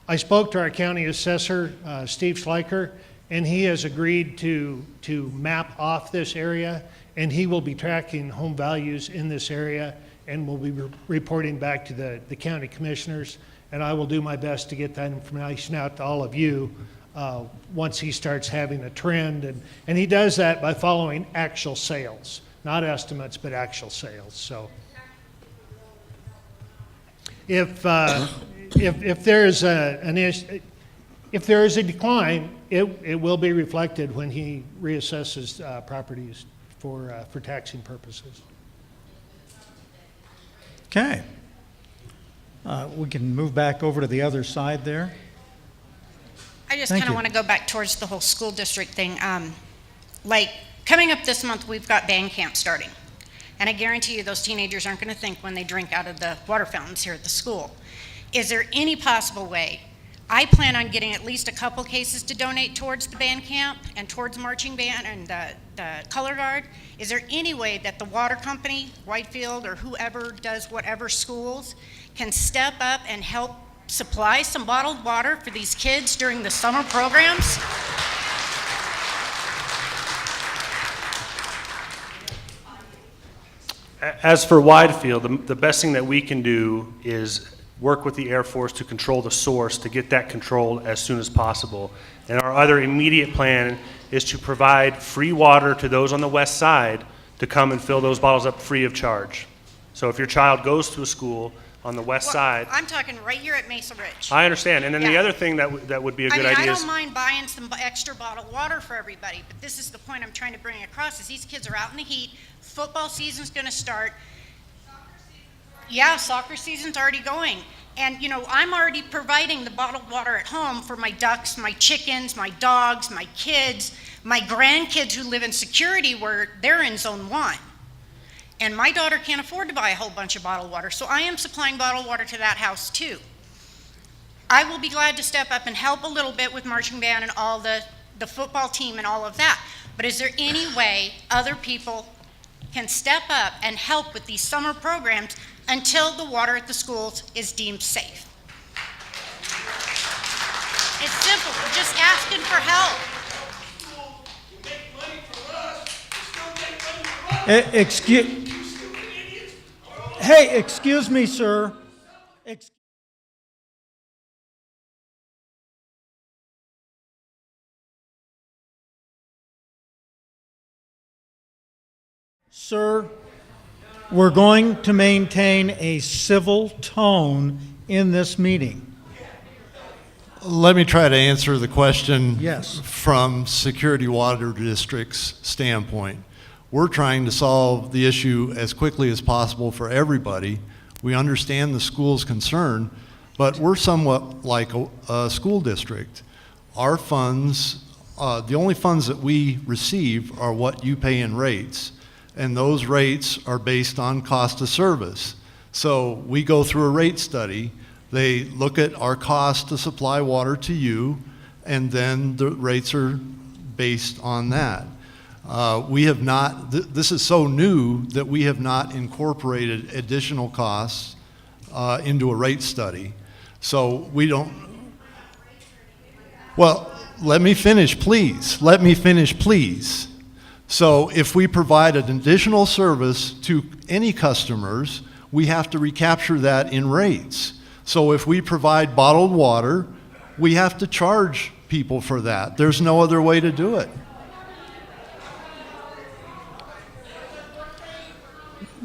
I spoke to our county assessor, Steve Schleicher, and he has agreed to map off this area, and he will be tracking home values in this area and will be reporting back to the county commissioners, and I will do my best to get that information out to all of you once he starts having a trend, and he does that by following actual sales, not estimates, but actual sales. So if there is if there is a decline, it will be reflected when he reassesses properties for taxing purposes. Okay. We can move back over to the other side there. I just Thank kind of you. want to go back towards the whole school district thing. Like, coming up this month, we've got band camp starting. And I guarantee you those teenagers aren't going to think when they drink out of the water fountains here at the school. Is there any possible way? I plan on getting at least a couple cases to donate towards the band camp and towards marching band and the color guard. Is there any way that the water company, Whitefield, or whoever does whatever schools, can step up and help supply some bottled water for these kids during the summer programs? As for Widefield, the best thing that we can do is work with the Air Force to control the source, to get that controlled as soon as possible. And our other immediate plan is to provide free water to those on the west side to come and fill those bottles up free of charge. So if your child goes to a school on the west side, I'm talking right here at Mesa Ridge. I understand. And then the Yeah. other thing that would be a good I idea is, don't mind buying some extra bottled water for everybody, but this is the point I'm trying to bring across, is these kids are out in the heat, football season's gonna start. Yeah, soccer season's already going. And, you know, I'm already providing the bottled water at home for my ducks, my chickens, my dogs, my kids, my grandkids who live in security where they're in zone 1. And my daughter can't afford to buy a whole bunch of bottled water, so I am supplying bottled water to that house too. I will be glad to step up and help a little bit with marching band and all the football team and all of that. But is there any way other people can step up and help with these summer programs until the water at the schools is deemed safe? It's simple. We're just asking for help. Excuse me, sir. Sir, we're going to maintain a civil tone in this meeting. Let me try to answer the question Yes. from Security Water District's standpoint. We're trying to solve the issue as quickly as possible for everybody. We understand the school's concern, but we're somewhat like a school district. Our funds, the only funds that we receive are what you pay in rates, and those rates are based on cost of service. So we go through a rate study. They look at our cost to supply water to you, and then the rates are based on that. We have not, this is so new that we have not incorporated additional costs into a rate study. So we don't, well, let me finish, please. Let me finish, please. So if we provide an additional service to any customers, we have to recapture that in rates. So if we provide bottled water, we have to charge people for that. There's no other way to do it.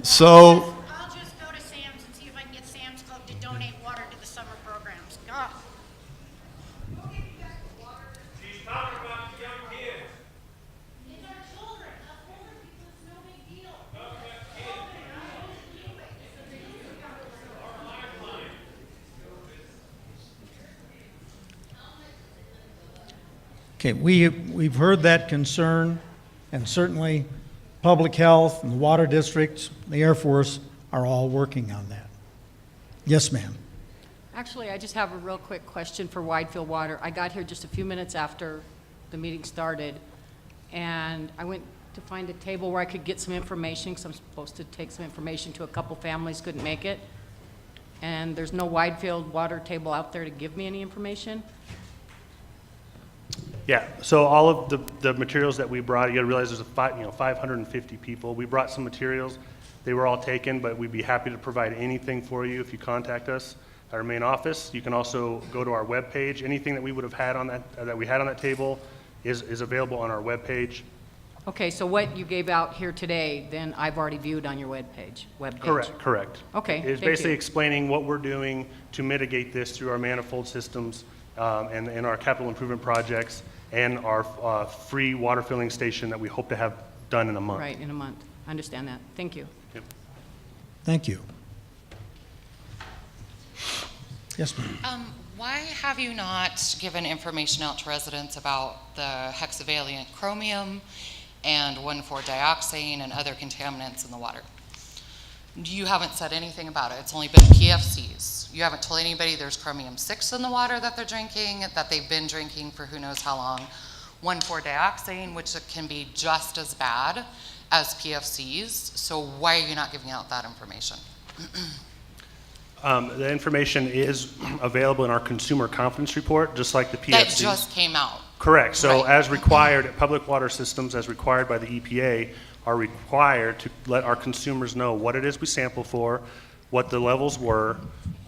So I'll just go to Sam's and see if I can get Sam's Club to donate water to the summer programs. God. She's talking about the young kids. It's our children. Us older people, it's no big deal. Okay, we've heard that concern, and certainly Public Health and the Water Districts, the Air Force are all working on that. Yes, ma'am. Actually, I just have a real quick question for Widefield Water. I got here just a few minutes after the meeting started, and I went to find a table where I could get some information, because I'm supposed to take some information to a couple families, couldn't make it. And there's no Widefield Water table out there to give me any information. yeah, so all of the materials that we brought, you gotta realize there's 550 people. We brought some materials. They were all taken, but we'd be happy to provide anything for you if you contact us at our main office. You can also go to our webpage. Anything that we would have had on that we had on that table is available on our webpage. Okay, so what you gave out here today, then I've already viewed on your webpage. Correct. Okay, It's thank basically you. explaining what we're doing to mitigate this through our manifold systems and our capital improvement projects and our free water filling station that we hope to have done in a month. Right, in a month. I understand that. Thank you. Yep. Thank you. Yes, ma'am. Why have you not given information out to residents about the hexavalent chromium and 1,4-dioxane and other contaminants in the water? You haven't said anything about it. It's only been PFCs. You haven't told anybody there's chromium-6 in the water that they're drinking, that they've been drinking for who knows how long. 1,4-dioxane, which can be just as bad as PFCs. So why are you not giving out that information? The information is available in our consumer confidence report, just like the PFCs. That just came out. Correct. So Right. as required, public water systems, as required by the EPA, are required to let our consumers know what it is we sample for, what the levels were,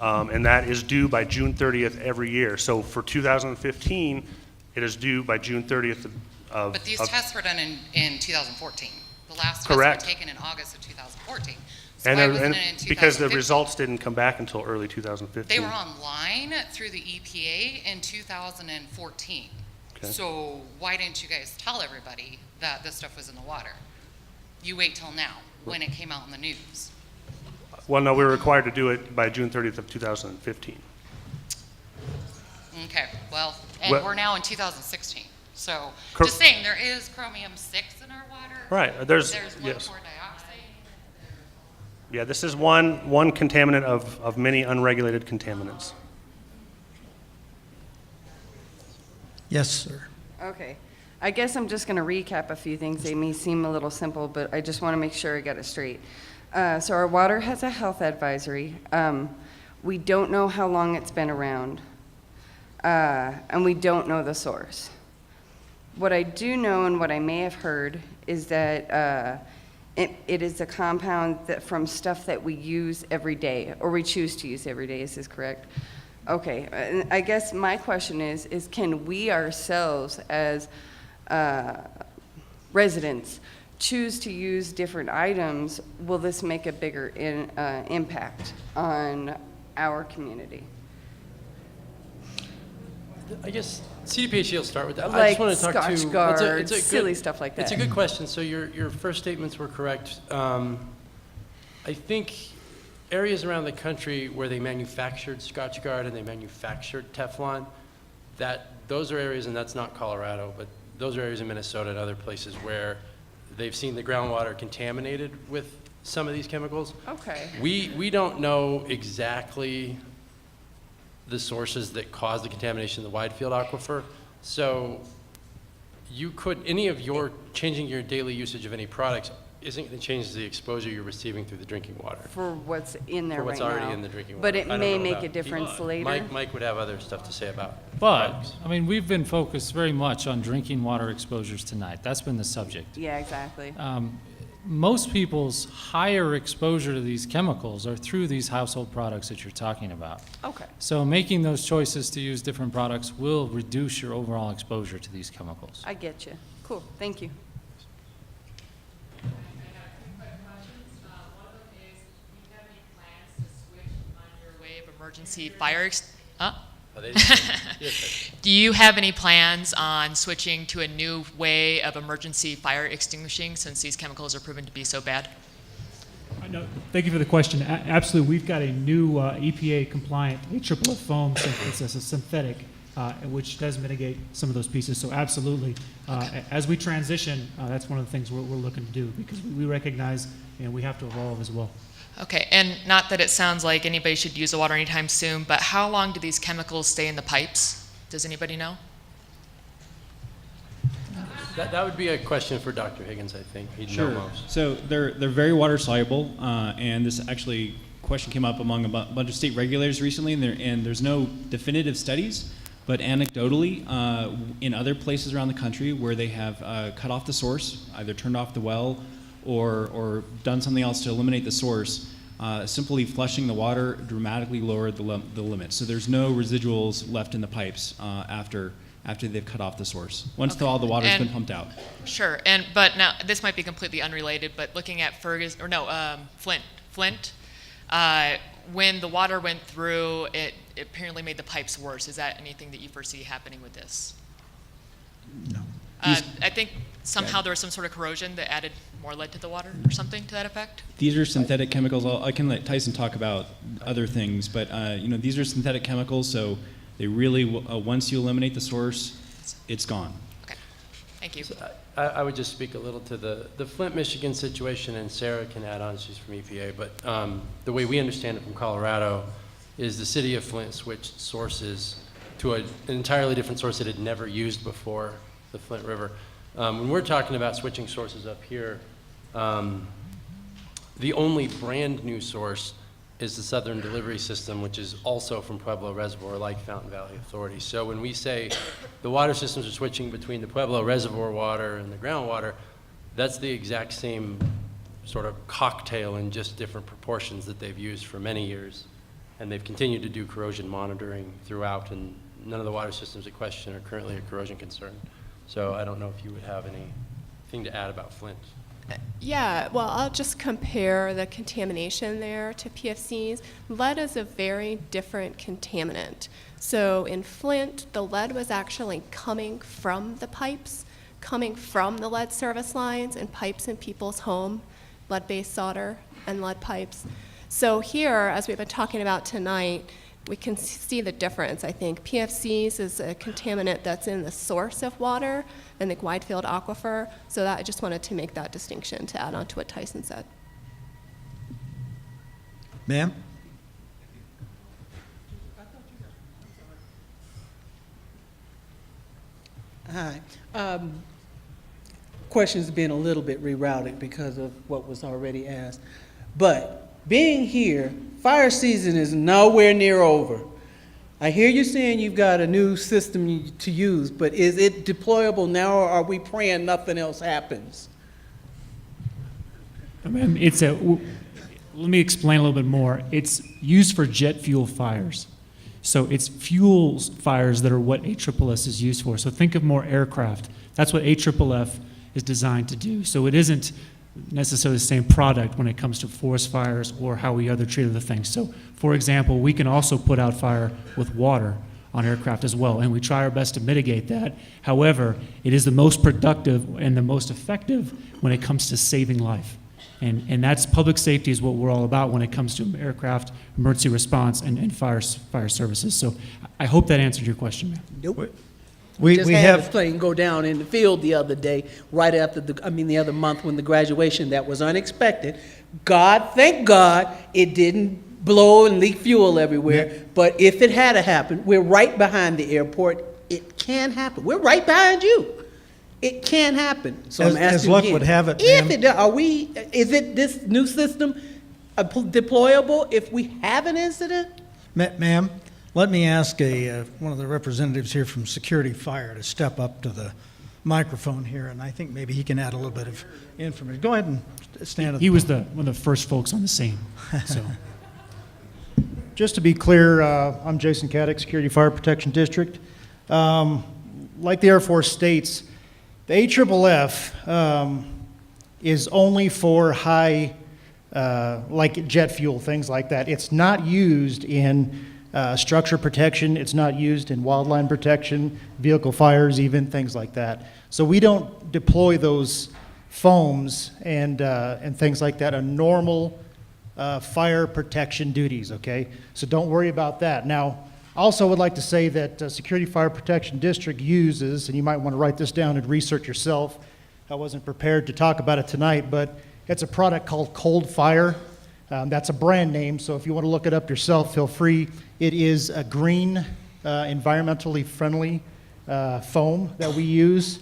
and that is due by June 30th every year. So for 2015, it is due by June 30th of... But these tests were done in 2014. The last Correct. tests were taken in August of 2014. So why wasn't it in because the 2015? results didn't come back until early 2015. They were online through the EPA in 2014. Okay. So why didn't you guys tell everybody that this stuff was in the water? You wait till now, when it came out in the news. Well, no, we were required to do it by June 30th of 2015. Okay, well, and Well- we're now in 2016. So Cor- just saying, there is chromium-6 in our water. Right, there's There's yes. 1,4-dioxane. Yeah, this is one contaminant of many unregulated contaminants. Yes, sir. Okay. I guess I'm just going to recap a few things. They may seem a little simple, but I just want to make sure I got it straight. So our water has a health advisory. We don't know how long it's been around, and we don't know the source. What I do know and what I may have heard is that it is a compound that from stuff that we use every day, or we choose to use every day. Is this correct? Okay. And I guess my question is can we ourselves as residents choose to use different items? Will this make a bigger impact on our community? I guess CDPHE will start with that. I Like just want to talk to Scotch Guard, silly stuff like It's a that. good question. So your first statements were correct. I think areas around the country where they manufactured Scotch Guard and they manufactured Teflon, those are areas, and that's not Colorado, but those are areas in Minnesota and other places where they've seen the groundwater contaminated with some of these chemicals. Okay. We don't know exactly the sources that cause the contamination in the wide field aquifer. So any of your changing your daily usage of any products isn't going to change the exposure you're receiving through the drinking water. For what's in there For what's right already now. in the drinking water. But it I don't may know make about- a difference later. Mike would have other stuff to say about. But, I mean, we've been focused very much on drinking water exposures tonight. That's been the subject. Yeah, exactly. Most people's higher exposure to these chemicals are through these household products that you're talking about. Okay. So making those choices to use different products will reduce your overall exposure to these chemicals. I get you. Cool. Thank you. Emergency fire Do you have any plans on switching to a new way of emergency fire extinguishing since these chemicals are proven to be so bad? No, thank you for the question. Absolutely, we've got a new EPA compliant AFFF foam. It's a synthetic, which does mitigate some of those pieces. So absolutely, as we transition, that's one of the things we're looking to do because we recognize we have to evolve as well. Okay, and not that it sounds like anybody should use the water anytime soon, but how long do these chemicals stay in the pipes? Does anybody know? That would be a question for Dr. Higgins, I think. He'd know most. So they're very water soluble, and this actually question came up among a bunch of state regulators recently, and there's no definitive studies, but anecdotally, in other places around the country where they have cut off the source, either turned off the well or done something else to eliminate the source, simply flushing the water dramatically lowered the limit. So there's no residuals left in the pipes after they've cut off the source, once all the water's been pumped out. Sure, but now this might be completely unrelated, but looking at Flint, when the water went through, it apparently made the pipes worse. Is that anything that you foresee happening with this? No. I think somehow there was some sort of corrosion that added more lead to the water or something to that effect? These are synthetic chemicals. I can let Tyson talk about other things, but these are synthetic chemicals, so they really, once you eliminate the source, it's gone. Okay, thank you. So I would just speak a little to the Flint, Michigan situation, and Sarah can add on, she's from EPA, but the way we understand it from Colorado is the city of Flint switched sources to an entirely different source it had never used before, the Flint River. When we're talking about switching sources up here, the only brand new source is the Southern Delivery System, which is also from Pueblo Reservoir, like Fountain Valley Authority. So when we say the water systems are switching between the Pueblo Reservoir water and the groundwater, that's the exact same sort of cocktail in just different proportions that they've used for many years. And they've continued to do corrosion monitoring throughout, and none of the water systems in question are currently a corrosion concern. So I don't know if you would have anything to add about Flint. Yeah, well, I'll just compare the contamination there to PFCs. Lead is a very different contaminant. So in Flint, the lead was actually coming from the pipes, coming from the lead service lines and pipes in people's home, lead-based solder and lead pipes. So here, as we've been talking about tonight, we can see the difference. I think PFCs is a contaminant that's in the source of water in the Widefield aquifer. So that I just wanted to make that distinction to add on to what Tyson said. Ma'am? Hi. Questions being a little bit rerouted because of what was already asked. But being here, fire season is nowhere near over. I hear you saying you've got a new system to use, but is it deployable now, or are we praying nothing else happens? Let me explain a little bit more. It's used for jet fuel fires. So it's fuels fires that are what AFFF is used for. So think of more aircraft. That's what AFFF is designed to do. So it isn't necessarily the same product when it comes to forest fires or how we other treat other things. So, for example, we can also put out fire with water on aircraft as well, and we try our best to mitigate that. However, it is the most productive and the most effective when it comes to saving life. And that's public safety is what we're all about when it comes to aircraft, emergency response, and fire services. So I hope that answered your question, ma'am. Nope. We had have a plane go down in the field the other day, right after the other month when the graduation. That was unexpected. Thank God, it didn't blow and leak fuel everywhere. Yeah. But if it had happened, we're right behind the airport. It can happen. We're right behind you. It can happen. So I'm asking as luck again, would have it, is it this new system deployable if we have an incident? Ma'am, let me ask one of the representatives here from Security Fire to step up to the microphone here, and I think maybe he can add a little bit of information. Go ahead and stand up. He was one of the first folks on the scene. So. Just to be clear, I'm Jason Caddick, Security Fire Protection District. Like the Air Force states, the AFFF is only for high, like jet fuel, things like that. It's not used in structure protection. It's not used in wildland protection, vehicle fires, even things like that. So we don't deploy those foams and things like that on normal fire protection duties, okay? So don't worry about that. Now, also would like to say that Security Fire Protection District uses, and you might want to write this down and research yourself. I wasn't prepared to talk about it tonight, but it's a product called Cold Fire. That's a brand name, so if you want to look it up yourself, feel free. It is a green, environmentally friendly foam that we use.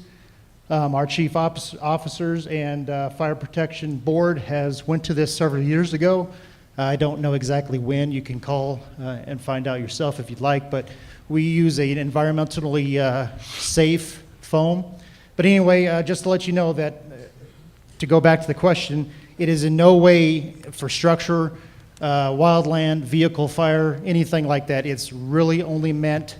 Our chief officers and Fire Protection Board went to this several years ago. I don't know exactly when. You can call and find out yourself if you'd like, but we use an environmentally safe foam. But anyway, just to let you know that, to go back to the question, it is in no way for structure, wildland, vehicle fire, anything like that. It's really only meant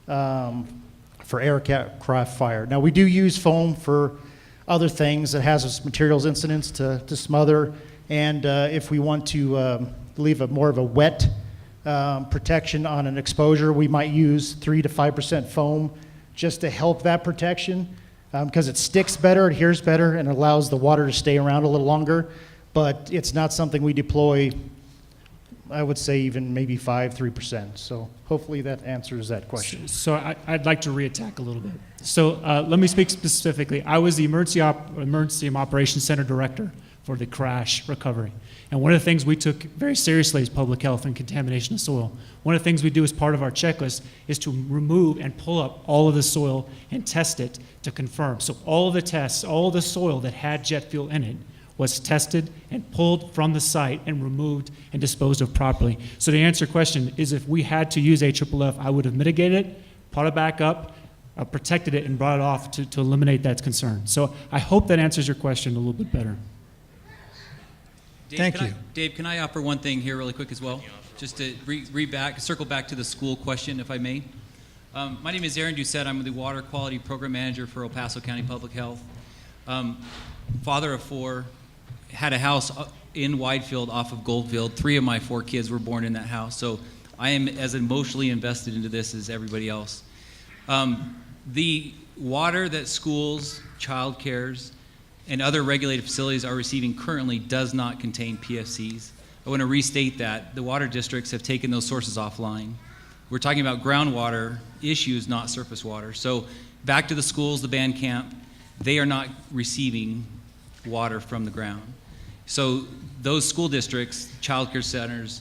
for aircraft fire. Now, we do use foam for other things, that hazardous materials incidents to smother, and if we want to leave more of a wet protection on an exposure, we might use 3 to 5% foam just to help that protection, because it sticks better, adheres better, and allows the water to stay around a little longer. But it's not something we deploy, I would say even maybe 3%. So hopefully that answers that question. So I'd like to reattack a little bit. So let me speak specifically. I was the Emergency Operations Center Director for the crash recovery. And one of the things we took very seriously is public health and contamination of soil. One of the things we do as part of our checklist is to remove and pull up all of the soil and test it to confirm. So all of the tests, all of the soil that had jet fuel in it was tested and pulled from the site and removed and disposed of properly. So to answer your question is, if we had to use AFFF, I would have mitigated it, brought it back up, protected it, and brought it off to eliminate that concern. So I hope that answers your question a little bit better. Dave, Thank you. Dave, can I offer one thing here really quick as well? Just to circle back to the school question, if I may. My name is Aaron Doucette. I'm the Water Quality Program Manager for El Paso County Public Health. father of 4, had a house in Widefield off of Goldfield. 3 of my 4 kids were born in that house, so I am as emotionally invested into this as everybody else. The water that schools, child cares, and other regulated facilities are receiving currently does not contain PFCs. I want to restate that. The water districts have taken those sources offline. We're talking about groundwater issues, not surface water. So back to the schools, the band camp, they are not receiving water from the ground. So those school districts, child care centers,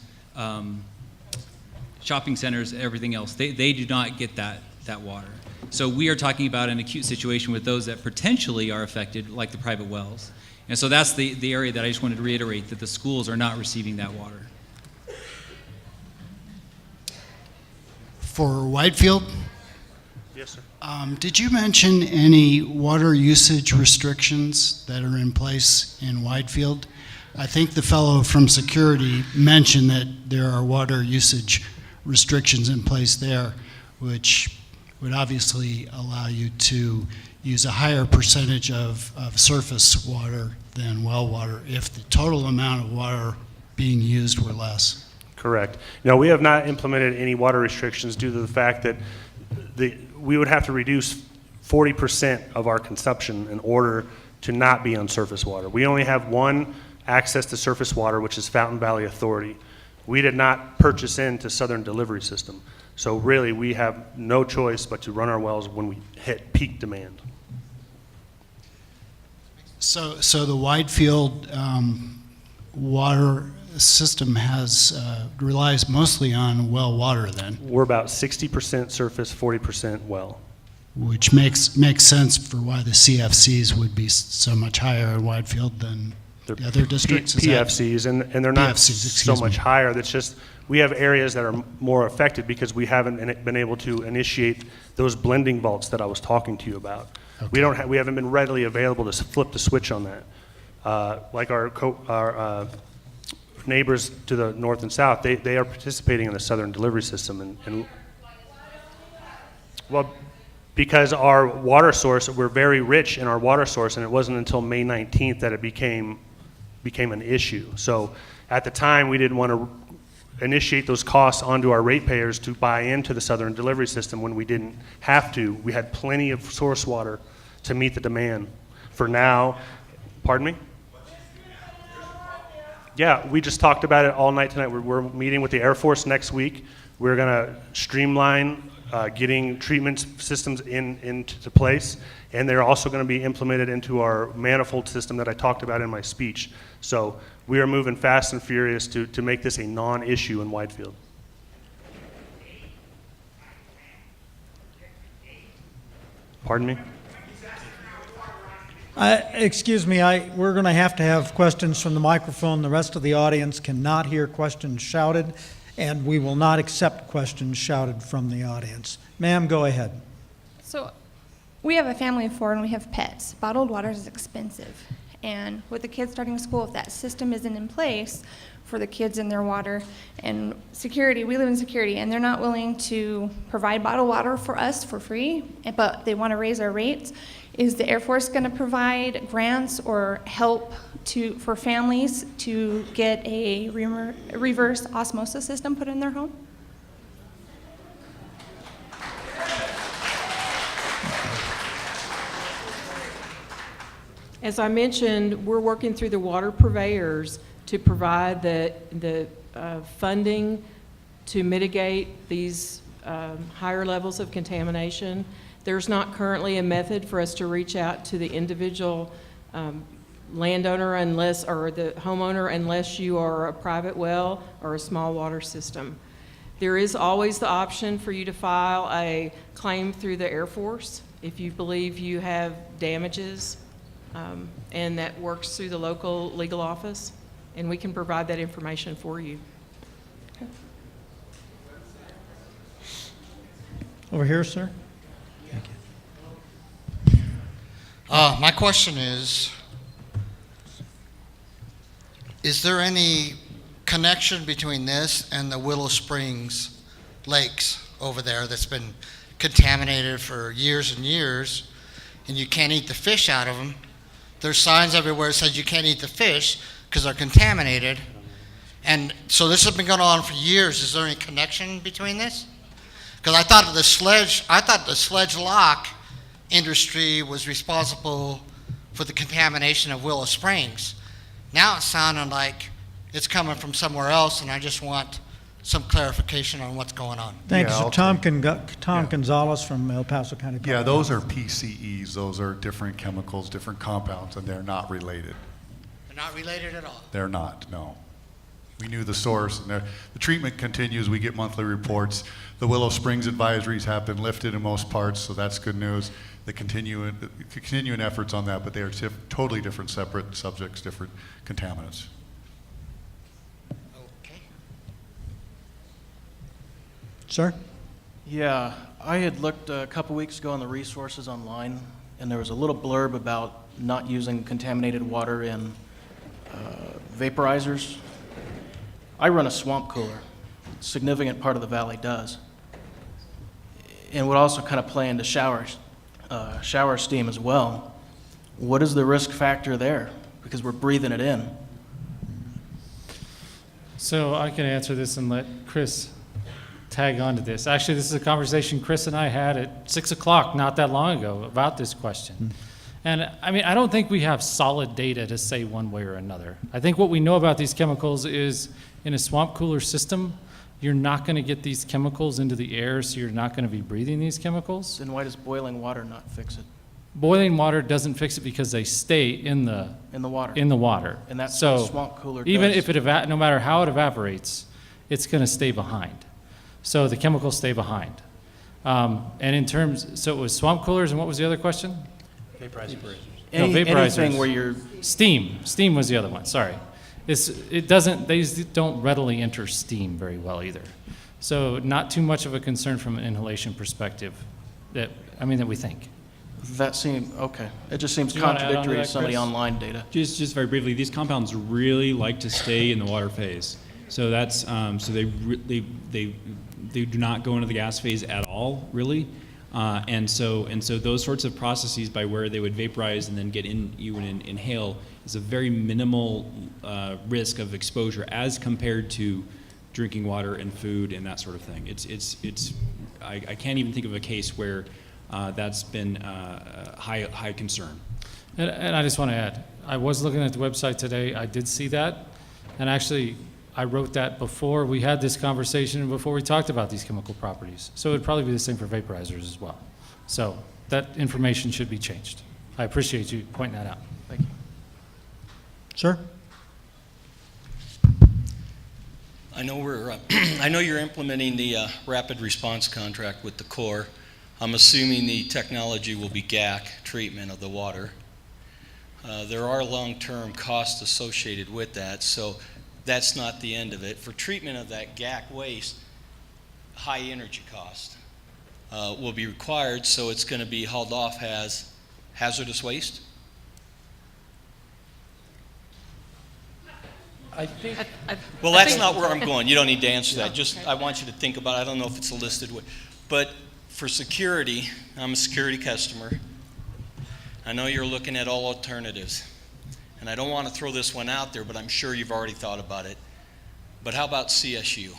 shopping centers, everything else, they do not get that water. So we are talking about an acute situation with those that potentially are affected, like the private wells. And so that's the area that I just wanted to reiterate, that the schools are not receiving that water. For Whitefield, Yes, sir. did you mention any water usage restrictions that are in place in Whitefield? I think the fellow from security mentioned that there are water usage restrictions in place there, which would obviously allow you to use a higher percentage of surface water than well water if the total amount of water being used were less. Correct. No, we have not implemented any water restrictions due to the fact that we would have to reduce 40% of our consumption in order to not be on surface water. We only have one access to surface water, which is Fountain Valley Authority. We did not purchase into Southern Delivery System. So really, we have no choice but to run our wells when we hit peak demand. So the Whitefield water system relies mostly on well water then? We're about 60% surface, 40% well. Which makes sense for why the CFCs would be so much higher in Whitefield than the other districts? PFCs, and they're not PFCs, so much higher. That's just, we have areas that are more affected because we haven't been able to initiate those blending vaults that I was talking to you about. Okay. We haven't been readily available to flip the switch on that. Like our neighbors to the north and south, they are participating in the Southern Delivery System, and well, because our water source, we're very rich in our water source, and it wasn't until May 19th that it became an issue. So at the time, we didn't want to initiate those costs onto our ratepayers to buy into the Southern Delivery System when we didn't have to. We had plenty of source water to meet the demand. For now, pardon me? Yeah, we just talked about it all night tonight. We're meeting with the Air Force next week. We're going to streamline getting treatment systems into place, and they're also going to be implemented into our manifold system that I talked about in my speech. So we are moving fast and furious to make this a non-issue in Whitefield. Pardon me? Excuse me, we're going to have questions from the microphone. The rest of the audience cannot hear questions shouted, and we will not accept questions shouted from the audience. Ma'am, go ahead. So we have a family of 4 and we have pets. Bottled water is expensive. And with the kids starting school, if that system isn't in place for the kids and their water and security, we live in security, and they're not willing to provide bottled water for us for free, but they want to raise our rates. Is the Air Force going to provide grants or help for families to get a reverse osmosis system put in their home? As I mentioned, we're working through the water purveyors to provide the funding to mitigate these higher levels of contamination. There's not currently a method for us to reach out to the individual landowner or the homeowner unless you are a private well or a small water system. There is always the option for you to file a claim through the Air Force if you believe you have damages, and that works through the local legal office, and we can provide that information for you. Over here, sir. My question is there any connection between this and the Willow Springs lakes over there that's been contaminated for years and years, and you can't eat the fish out of them, there's signs everywhere that says you can't eat the fish because they're contaminated. And so this has been going on for years. Is there any connection between this? Because I thought the sledge lock industry was responsible for the contamination of Willow Springs. Now it's sounding like it's coming from somewhere else, and I just want some clarification on what's going on. Thanks. Yeah, Tom Gonzalez from El Paso County. Yeah, those are PCEs. Those are different chemicals, different compounds, and they're not related. They're not related at all. They're not, no. We knew the source, and the treatment continues. We get monthly reports. The Willow Springs advisories have been lifted in most parts, so that's good news. The continuing efforts on that, but they are totally different, separate subjects, different contaminants. Sir? Yeah, I had looked a couple weeks ago on the resources online, and there was a little blurb about not using contaminated water in vaporizers. I run a swamp cooler. A significant part of the valley does. And would also kind of play into shower steam as well. What is the risk factor there? Because we're breathing it in. So I can answer this and let Chris tag on to this. Actually, this is a conversation Chris and I had at 6 o'clock not that long ago about this question. And I mean, I don't think we have solid data to say one way or another. I think what we know about these chemicals is in a swamp cooler system, you're not going to get these chemicals into the air, so you're not going to be breathing these chemicals. Then why does boiling water not fix it? Boiling water doesn't fix it because they stay in the water. In the water. And that's so what a swamp cooler even does. if no matter how it evaporates, it's going to stay behind. So the chemicals stay behind. And in terms, so it was swamp coolers, and what was the other question? Vaporizers. No, vaporizers. Anything where you're... Steam was the other one, sorry. They don't readily enter steam very well either. So not too much of a concern from an inhalation perspective that we think. That seems, okay. It just seems Do you wanna add on to contradictory to that, some of the Chris? online data. Just very briefly, these compounds really like to stay in the water phase. So that's so they do not go into the gas phase at all, really. And so those sorts of processes by where they would vaporize and then get in you and inhale is a very minimal risk of exposure as compared to drinking water and food and that sort of thing. I can't even think of a case where that's been high concern. And I just want to add, I was looking at the website today. I did see that, and actually, I wrote that before we had this conversation and before we talked about these chemical properties. So it would probably be the same for vaporizers as well. So that information should be changed. I appreciate you pointing that out. Thank you. Sir? I know you're implementing the rapid response contract with the Corps. I'm assuming the technology will be GAC treatment of the water. There are long-term costs associated with that, so that's not the end of it. For treatment of that GAC waste, high energy cost will be required, so it's going to be hauled off as hazardous waste? I think. Well, that's not where I'm going. You don't need to answer that. Just, I want you to think about it. I don't know if it's a listed way. But for security, I'm a security customer. I know you're looking at all alternatives. And I don't want to throw this one out there, but I'm sure you've already thought about it. But how about CSU?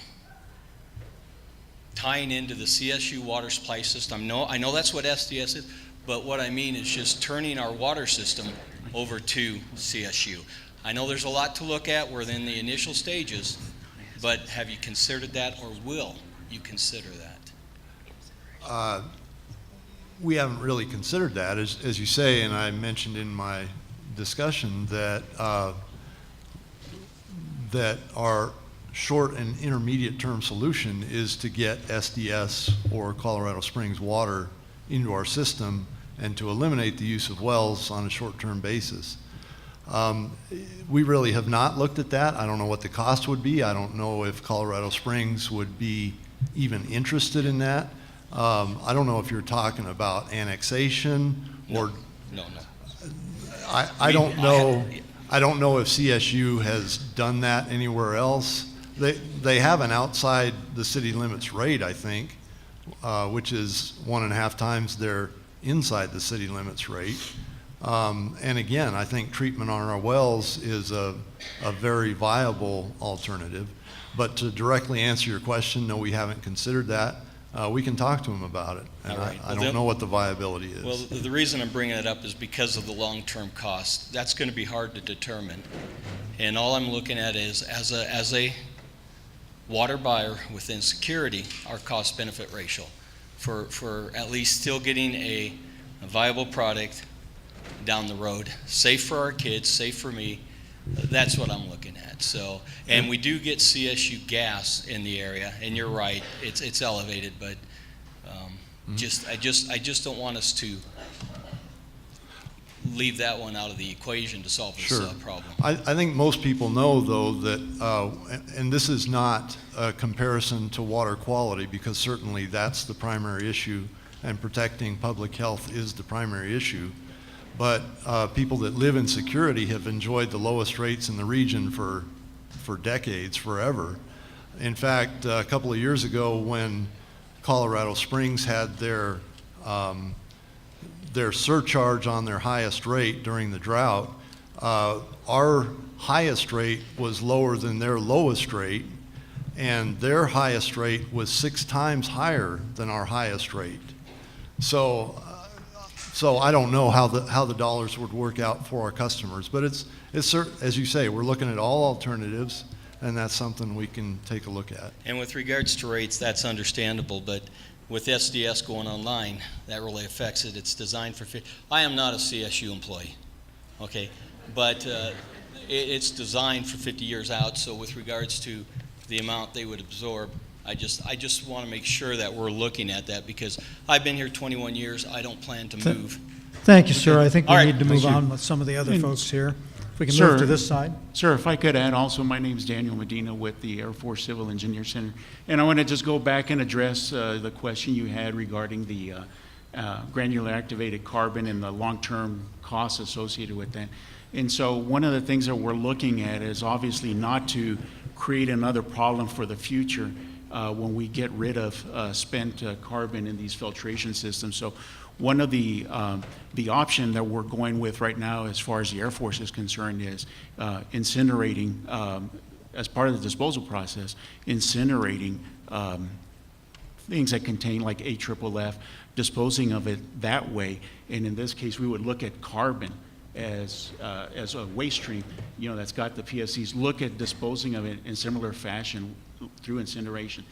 Tying into the CSU water supply system. I know that's what SDS is, but what I mean is just turning our water system over to CSU. I know there's a lot to look at. We're in the initial stages, but have you considered that, or will you consider that? We haven't really considered that, as you say, and I mentioned in my discussion that that our short and intermediate term solution is to get SDS or Colorado Springs water into our system and to eliminate the use of wells on a short-term basis. We really have not looked at that. I don't know what the cost would be. I don't know if Colorado Springs would be even interested in that. I don't know if you're talking about annexation or. No. I don't know. I don't know if CSU has done that anywhere else. They have an outside the city limits rate, I think, which is 1.5 times their inside the city limits rate. And again, I think treatment on our wells is a very viable alternative. But to directly answer your question, no, we haven't considered that. We can talk to them about it. And All right. I don't know what the viability is. Well, the reason I'm bringing it up is because of the long-term cost. That's going to be hard to determine. And all I'm looking at is, as a water buyer within security, our cost-benefit ratio for at least still getting a viable product down the road, safe for our kids, safe for me. That's what I'm looking at. So, and we do get CSU gas in the area, and you're right, it's elevated, but I just don't want us to leave that one out of the equation to solve this problem. I think most people know, though, that, and this is not a comparison to water quality, because certainly that's the primary issue, and protecting public health is the primary issue. But people that live in security have enjoyed the lowest rates in the region for decades, forever. In fact, a couple of years ago, when Colorado Springs had their surcharge on their highest rate during the drought, our highest rate was lower than their lowest rate, and their highest rate was 6 times higher than our highest rate. So I don't know how the dollars would work out for our customers, but it's as you say, we're looking at all alternatives, and that's something we can take a look at. And with regards to rates, that's understandable, but with SDS going online, that really affects it. It's designed for I am not a CSU employee, okay? But it's designed for 50 years out, so with regards to the amount they would absorb, I just want to make sure that we're looking at that, because I've been here 21 years. I don't plan to move. Thank you, sir. I think we All right. need to move Thank you. on with some of the other folks here. If we can Sir. move to this side. Sir, if I could add also, my name is Daniel Medina with the Air Force Civil Engineer Center. And I want to just go back and address the question you had regarding the granular activated carbon and the long-term costs associated with that. And so one of the things that we're looking at is obviously not to create another problem for the future when we get rid of spent carbon in these filtration systems. So one of the option that we're going with right now, as far as the Air Force is concerned, is incinerating, as part of the disposal process, incinerating things that contain like AFFF, disposing of it that way. And in this case, we would look at carbon as a waste stream, that's got the PFCs, look at disposing of it in similar fashion through incineration.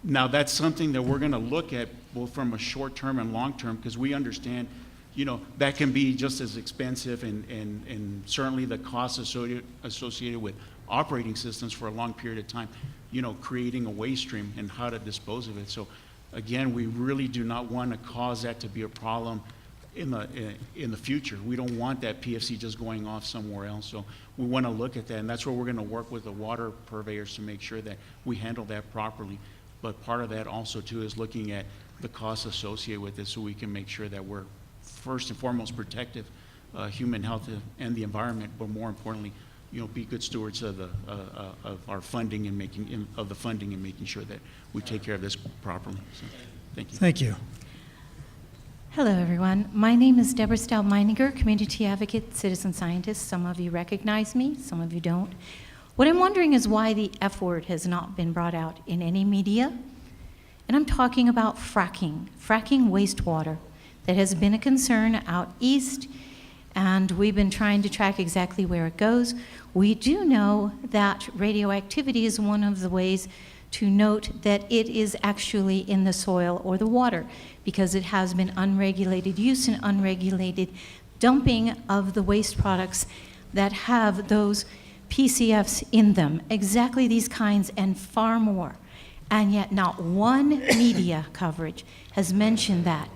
Now, that's something that we're going to look at both from a short-term and long-term, because we understand, that can be just as expensive, and certainly the costs associated with operating systems for a long period of time, creating a waste stream and how to dispose of it. So, again, we really do not want to cause that to be a problem in the future. We don't want that PFC just going off somewhere else. So we want to look at that, and that's where we're going to work with the water purveyors to make sure that we handle that properly. But part of that also too is looking at the costs associated with it, so we can make sure that we're first and foremost protective human health and the environment, but more importantly, be good stewards of our funding and making sure that we take care of this properly. So, thank you. Thank you. Hello, everyone. My name is Deborah Stout-Meininger, community advocate, citizen scientist. Some of you recognize me, some of you don't. What I'm wondering is why the F word has not been brought out in any media. And I'm talking about fracking wastewater that has been a concern out east, and we've been trying to track exactly where it goes. We do know that radioactivity is one of the ways to note that it is actually in the soil or the water, because it has been unregulated use and unregulated dumping of the waste products that have those PCFs in them, exactly these kinds and far more. And yet not one media coverage has mentioned that.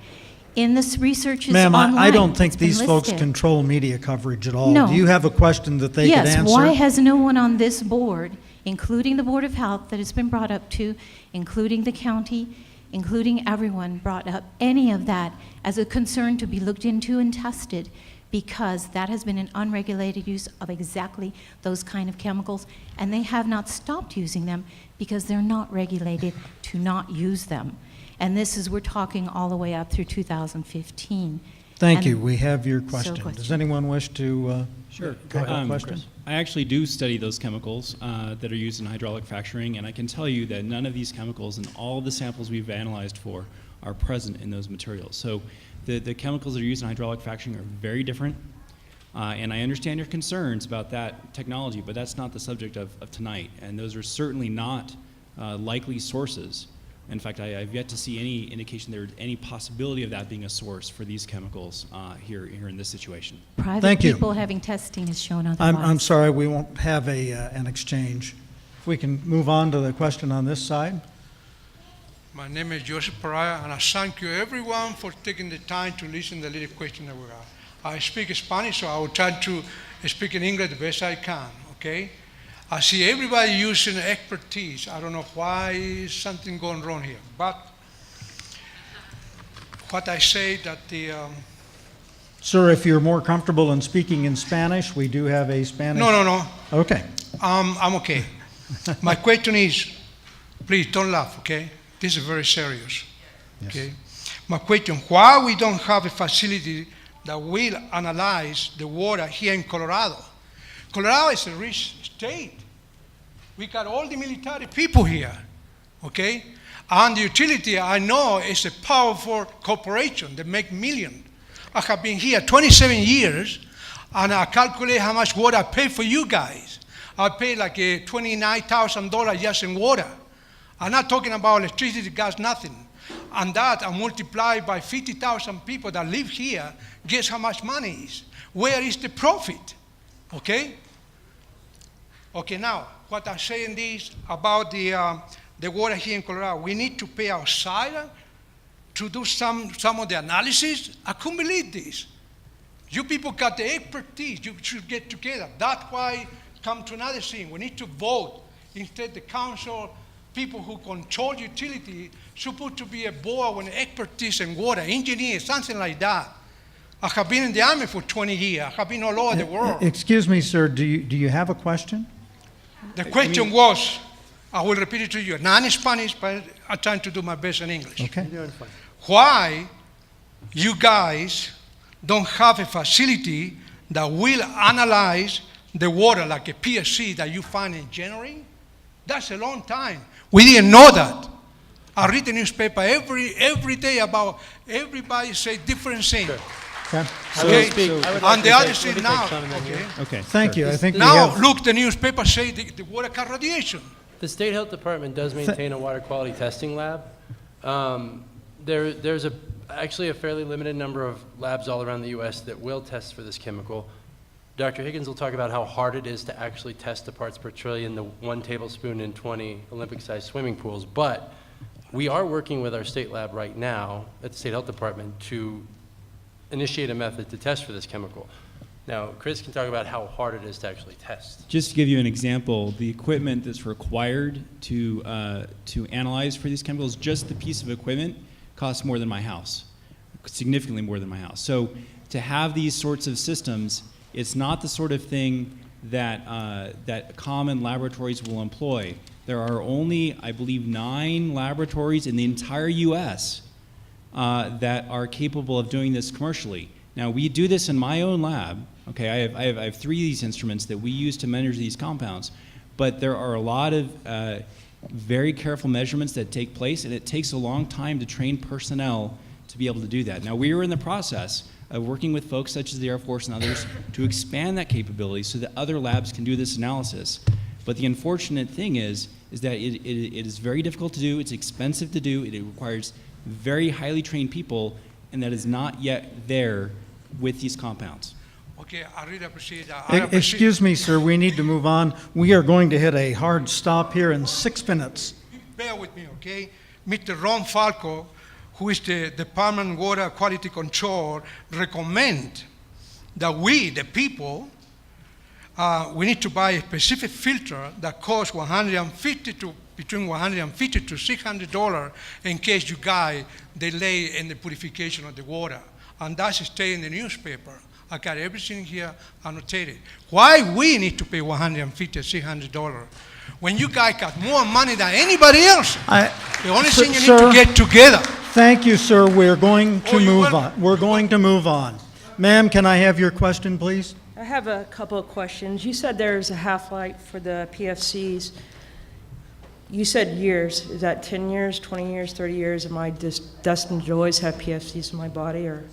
In this research is Ma'am, online. I don't think It's been these folks listed. control media coverage at all. No. Do you have a question that they could answer? Yes, why has no one on this board, including the Board of Health that it's been brought up to, including the county, including everyone, brought up any of that as a concern to be looked into and tested? Because that has been an unregulated use of exactly those kind of chemicals, and they have not stopped using them because they're not regulated to not use them. And this is, we're talking all the way up through 2015. Thank And you. We have your so question. Does question. anyone wish to Sure. have a question? Chris. I actually do study those chemicals that are used in hydraulic fracturing, and I can tell you that none of these chemicals in all the samples we've analyzed for are present in those materials. So the chemicals that are used in hydraulic fracturing are very different, and I understand your concerns about that technology, but that's not the subject of tonight, and those are certainly not likely sources. In fact, I've yet to see any indication there's any possibility of that being a source for these chemicals here in this situation. Private Thank you. people having testing has shown otherwise. I'm sorry, we won't have an exchange. If we can move on to the question on this side. My name is Joseph Paraya, and I thank you everyone for taking the time to listen to the little question that we got. I speak Spanish, so I will try to speak in English the best I can, okay? I see everybody using expertise. I don't know why is something going wrong here, but what I say that the... Sir, if you're more comfortable in speaking in Spanish, we do have a Spanish... No. Okay. I'm okay. My question is, please don't laugh, okay? This is very serious, okay? My question, why we don't have a facility that will analyze the water here in Colorado? Colorado is a rich state. We got all the military people here, okay? And the utility, I know, is a powerful corporation that make millions. I have been here 27 years, and I calculate how much water I pay for you guys. I pay like $29,000 just in water. I'm not talking about electricity, gas, nothing. And that I multiply by 50,000 people that live here, guess how much money is? Where is the profit? Okay? Okay, now, what I'm saying is about the water here in Colorado. We need to pay outside to do some of the analysis. I couldn't believe this. You people got the expertise. You should get together. That's why come to another thing. We need to vote. Instead, the council, people who control utility, supposed to be a board with expertise in water, engineers, something like that. I have been in the Army for 20 years. I have been all over the world. Excuse me, sir, do you have a question? The question was, I will repeat it to you, not in Spanish, but I'm trying to do my best in English. Okay. Why you guys don't have a facility that will analyze the water like a PFC that you find in January? That's a long time. We didn't know that. I read the newspaper every day about everybody say different things. Okay. Okay. And the other thing now. Okay. Thank you. I think we Now, have... look, the newspaper say the water got radiation. The State Health Department does maintain a water quality testing lab. There's actually a fairly limited number of labs all around the U.S. that will test for this chemical. Dr. Higgins will talk about how hard it is to actually test the parts per trillion, the 1 tablespoon in 20 Olympic-sized swimming pools. But we are working with our state lab right now at the State Health Department to initiate a method to test for this chemical. Now, Chris can talk about how hard it is to actually test. Just to give you an example, the equipment that's required to analyze for these chemicals, just the piece of equipment costs more than my house, significantly more than my house. So to have these sorts of systems, it's not the sort of thing that common laboratories will employ. There are only, I believe, 9 laboratories in the entire U.S. That are capable of doing this commercially. Now, we do this in my own lab. Okay, I have 3 of these instruments that we use to measure these compounds, but there are a lot of very careful measurements that take place, and it takes a long time to train personnel to be able to do that. Now, we are in the process of working with folks such as the Air Force and others to expand that capability so that other labs can do this analysis. But the unfortunate thing is that it is very difficult to do, it's expensive to do, it requires very highly trained people, and that is not yet there with these compounds. Okay, I really appreciate that. Excuse me, sir, we need to move on. We are going to hit a hard stop here in 6 minutes. Bear with me, okay? Mr. Ron Falco, who is the Department of Water Quality Control, recommend that we, the people, we need to buy a specific filter that costs between $150 to $600 in case you guys delay in the purification of the water. And that's stay in the newspaper. I got everything here annotated. Why we need to pay $150 to $600 when you guys got more money than anybody else? The only thing you need to get together. Thank you, sir. We're going to Oh, you move will? on. We're going to move on. Ma'am, can I have your question, please? I have a couple of questions. You said there's a half-life for the PFCs. You said years. Is that 10 years, 20 years, 30 years? Am I just destined to always have PFCs in my body? Or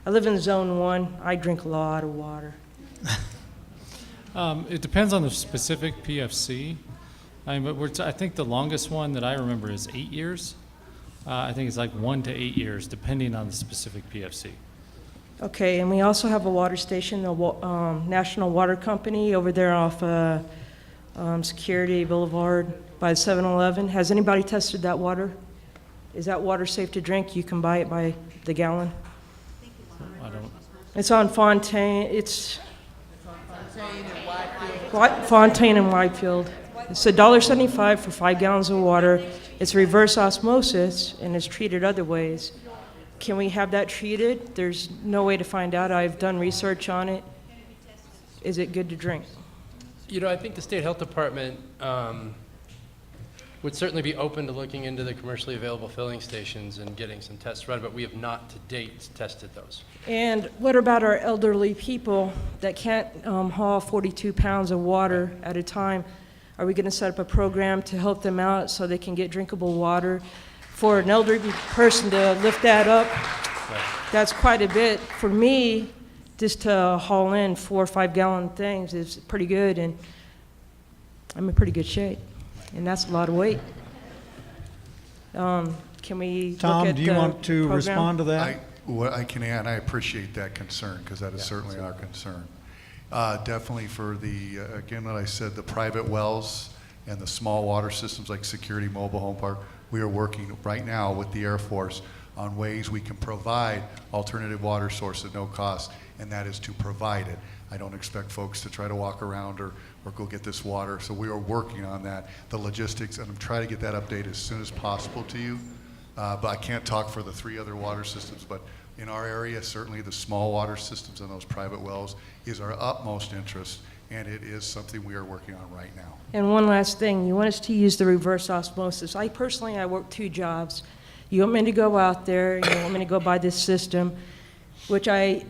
I live in zone 1. I drink a lot of water. It depends on the specific PFC. I mean, but I think the longest one that I remember is 8 years. I think it's like 1 to 8 years, depending on the specific PFC. Okay, and we also have a water station, the National Water Company over there off Security Boulevard by 7-Eleven. Has anybody tested that water? Is that water safe to drink? You can buy it by the gallon. I don't. It's on Fontaine. It's Fontaine and Whitefield. It's $1.75 for 5 gallons of water. It's reverse osmosis and it's treated other ways. Can we have that treated? There's no way to find out. I've done research on it. Is it good to drink? You know, I think the State Health Department would certainly be open to looking into the commercially available filling stations and getting some tests run, but we have not to date tested those. And what about our elderly people that can't haul 42 pounds of water at a time? Are we going to set up a program to help them out so they can get drinkable water? For an elderly person to lift that up, that's quite a bit. For me, just to haul in 4 or 5 gallon things is pretty good, and I'm in pretty good shape, and that's a lot of weight. Can we Tom, look at do you the want to program? respond to that? What I can add, I appreciate that concern, because that is certainly our concern. Definitely for the, again, what I said, the private wells and the small water systems like Security Mobile Home Park, we are working right now with the Air Force on ways we can provide alternative water source at no cost, and that is to provide it. I don't expect folks to try to walk around or go get this water, so we are working on that, the logistics, and I'm trying to get that update as soon as possible to you. But I can't talk for the 3 other water systems, but in our area, certainly the small water systems and those private wells is our utmost interest, and it is something we are working on right now. And one last thing, you want us to use the reverse osmosis. I work 2 jobs. You want me to go out there, you want me to go buy this system, which I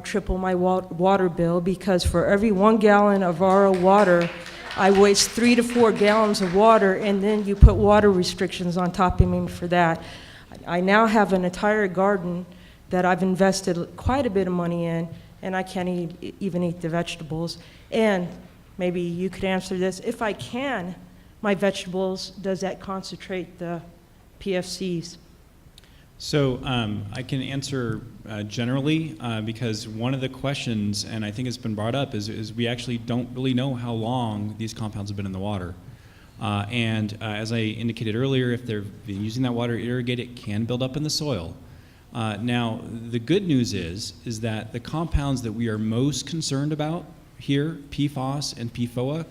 triple my water bill, because for every 1 gallon of RO water, I waste 3 to 4 gallons of water, and then you put water restrictions on top of me for that. I now have an entire garden that I've invested quite a bit of money in, and I can't even eat the vegetables. And maybe you could answer this. If I can, my vegetables, does that concentrate the PFCs? So I can answer generally because one of the questions, and I think it's been brought up, is we actually don't really know how long these compounds have been in the water. As I indicated earlier, if they've been using that water to irrigate, it can build up in the soil. Now, the good news is that the compounds that we are most concerned about here, PFOS and PFOA,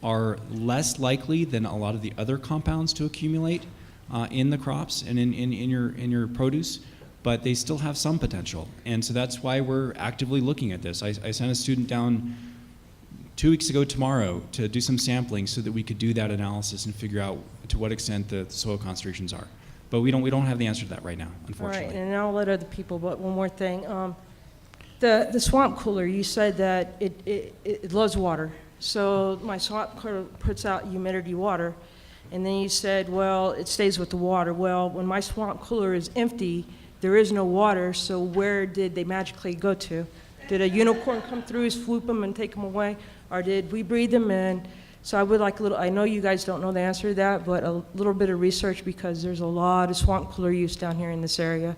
are less likely than a lot of the other compounds to accumulate in the crops and in your produce, but they still have some potential. And so that's why we're actively looking at this. I sent a student down 2 weeks ago tomorrow to do some sampling so that we could do that analysis and figure out to what extent the soil concentrations are. But we don't have the answer to that right now, unfortunately. All right, and I'll let other people, but one more thing. The swamp cooler, you said that it loves water. So my swamp cooler puts out humidity water, and then you said, well, it stays with the water. Well, when my swamp cooler is empty, there is no water, so where did they magically go to? Did a unicorn come through, swoop them, and take them away? Or did we breathe them in? So I would like I know you guys don't know the answer to that, but a little bit of research, because there's a lot of swamp cooler use down here in this area.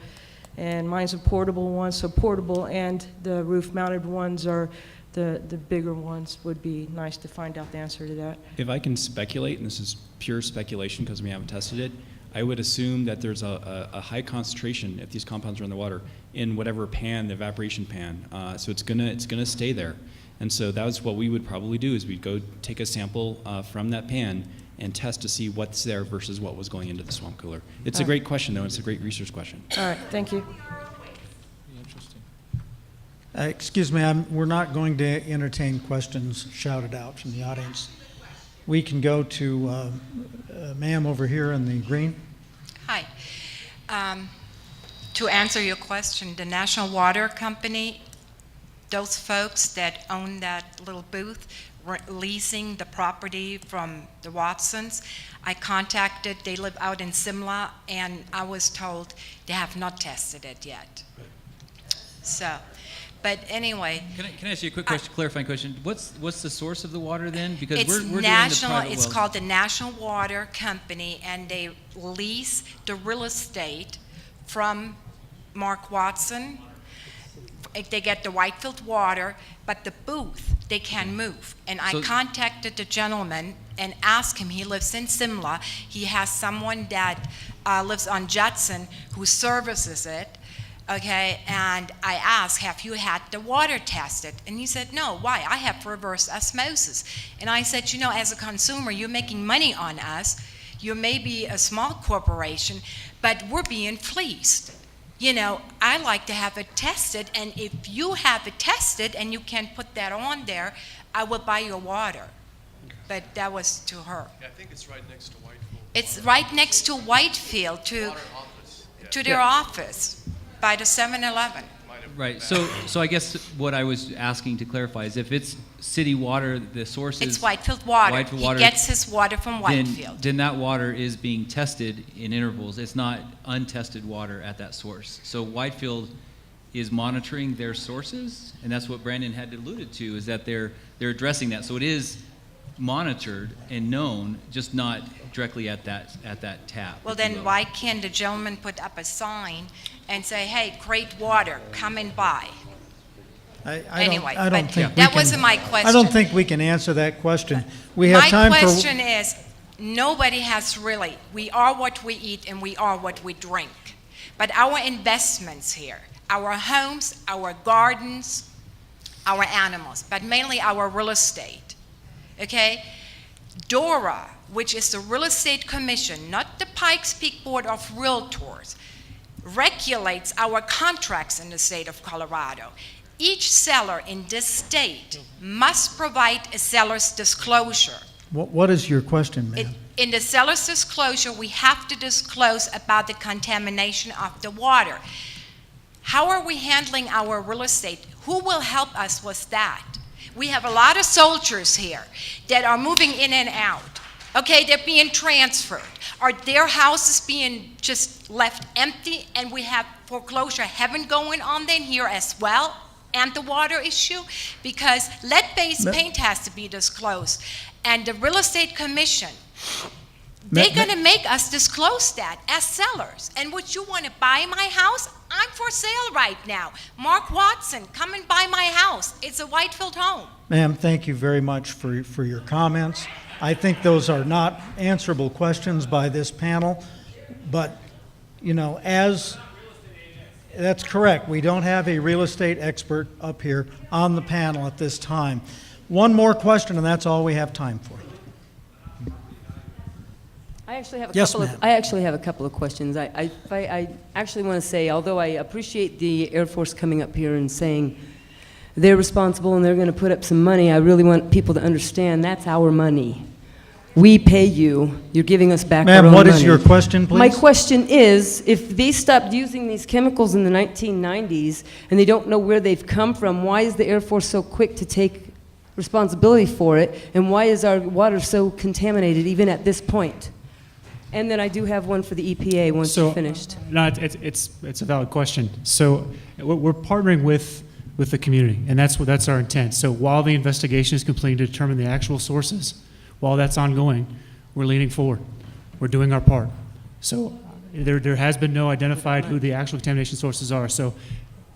And mine's a portable one, so portable and the roof-mounted ones are the bigger ones. Would be nice to find out the answer to that. If I can speculate, and this is pure speculation because we haven't tested it, I would assume that there's a high concentration, if these compounds are in the water, in whatever pan, the evaporation pan. So it's gonna stay there. And so that's what we would probably do, is we'd go take a sample from that pan and test to see what's there versus what was going into the swamp cooler. It's a great question, though. It's a great research question. All right, thank you. Excuse me, we're not going to entertain questions shouted out from the audience. We can go to ma'am over here in the green. Hi. To answer your question, the National Water Company, those folks that own that little booth, leasing the property from the Watsons, I contacted, they live out in Simla, and I was told they have not tested it yet. So, but anyway. Can I ask you a quick question, clarifying question? What's the source of the water then? Because It's we're national, doing the private it's wells. called the National Water Company, and they lease the real estate from Mark Watson. They get the Whitefield water, but the booth, they can move. And I So- contacted the gentleman and asked him, he lives in Simla, he has someone that lives on Judson who services it, okay, and I asked, have you had the water tested? And he said, no, why? I have reverse osmosis. And I said, you know, as a consumer, you're making money on us. You may be a small corporation, but we're being fleeced. You know, I like to have it tested, and if you have it tested and you can put that on there, I will buy your water. But that was to her. Yeah, I think it's right next to Whitefield. It's right next to Whitefield, to their office, by the 7-Eleven. Right. So I guess what I was asking to clarify is if it's city water, the source is It's Whitefield water. Whitefield He water, gets his water from Whitefield. Then that water is being tested in intervals. It's not untested water at that source. So Whitefield is monitoring their sources, and that's what Brandon had alluded to, is that they're addressing that. So it is monitored and known, just not directly at that tap. Well, if you then will. why can't the gentleman put up a sign and say, hey, great water, come and buy? Anyway, I don't but think that we can- wasn't my question. I don't think we can answer that question. We have My time for. question is, nobody has really, we are what we eat and we are what we drink. But our investments here, our homes, our gardens, our animals, but mainly our real estate, okay? DORA, which is the Real Estate Commission, not the Pikes Peak Board of Realtors, regulates our contracts in the state of Colorado. Each seller in this state must provide a seller's disclosure. What is your question, ma'am? In the seller's disclosure, we have to disclose about the contamination of the water. How are we handling our real estate? Who will help us with that? We have a lot of soldiers here that are moving in and out. Okay, they're being transferred. Are their houses being just left empty, and we have foreclosure heaven going on then here as well? And the water issue, because lead-based paint has to be disclosed. And the Real Estate Commission, they're going to make us disclose that as sellers. And would you want to buy my house? I'm for sale right now. Mark Watson, come and buy my house. It's a Whitefield home. Ma'am, thank you very much for your comments. I think those are not answerable questions by this panel, but, you know, that's correct. We don't have a real estate expert up here on the panel at this time. One more question, and that's all we have time for. I actually have a Yes, couple ma'am. I actually have a couple of questions. I actually want to say, although I appreciate the Air Force coming up here and saying they're responsible and they're going to put up some money, I really want people to understand that's our money. We pay you. You're giving us back our own Ma'am, money. what is your question, please? My question is, if they stopped using these chemicals in the 1990s and they don't know where they've come from, why is the Air Force so quick to take responsibility for it, and why is our water so contaminated even at this point? And then I do have one for the EPA once you're finished. No, it's a valid question. So we're partnering with the community, and that's our intent. So while the investigation is completed to determine the actual sources, while that's ongoing, we're leaning forward. We're doing our part. So there has been no identified who the actual contamination sources are. So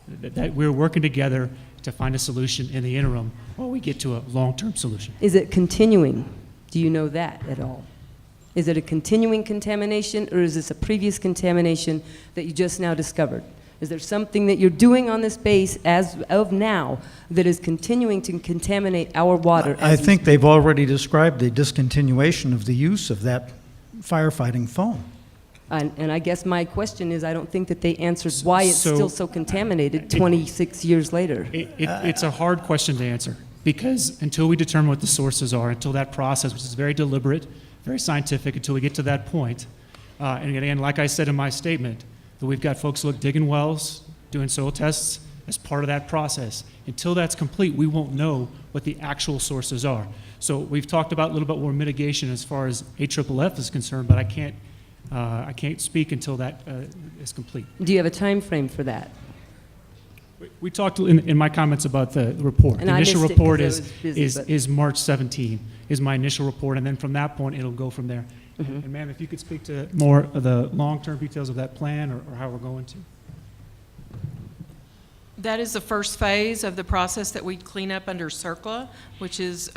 that we're working together to find a solution in the interim while we get to a long-term solution. Is it continuing? Do you know that at all? Is it a continuing contamination, or is this a previous contamination that you just now discovered? Is there something that you're doing on this base as of now that is continuing to contaminate our water? I think they've already described the discontinuation of the use of that firefighting foam. And I guess my question is, I don't think that they answered why it's still so contaminated 26 years later. It's a hard question to answer, because until we determine what the sources are, until that process, which is very deliberate, very scientific, until we get to that point, and again, like I said in my statement, that we've got folks digging wells, doing soil tests as part of that process. Until that's complete, we won't know what the actual sources are. So we've talked about a little bit more mitigation as far as AFFF is concerned, but I can't speak until that is complete. Do you have a time frame for that? We talked in my comments about the report. And the I initial missed it report 'cause I was busy, but- is March 17 is my initial report, and then from that point it'll go from there. Mhm. And ma'am, if you could speak to more of the long-term details of that plan or how we're going to. That is the first phase of the process that we clean up under CERCLA, which is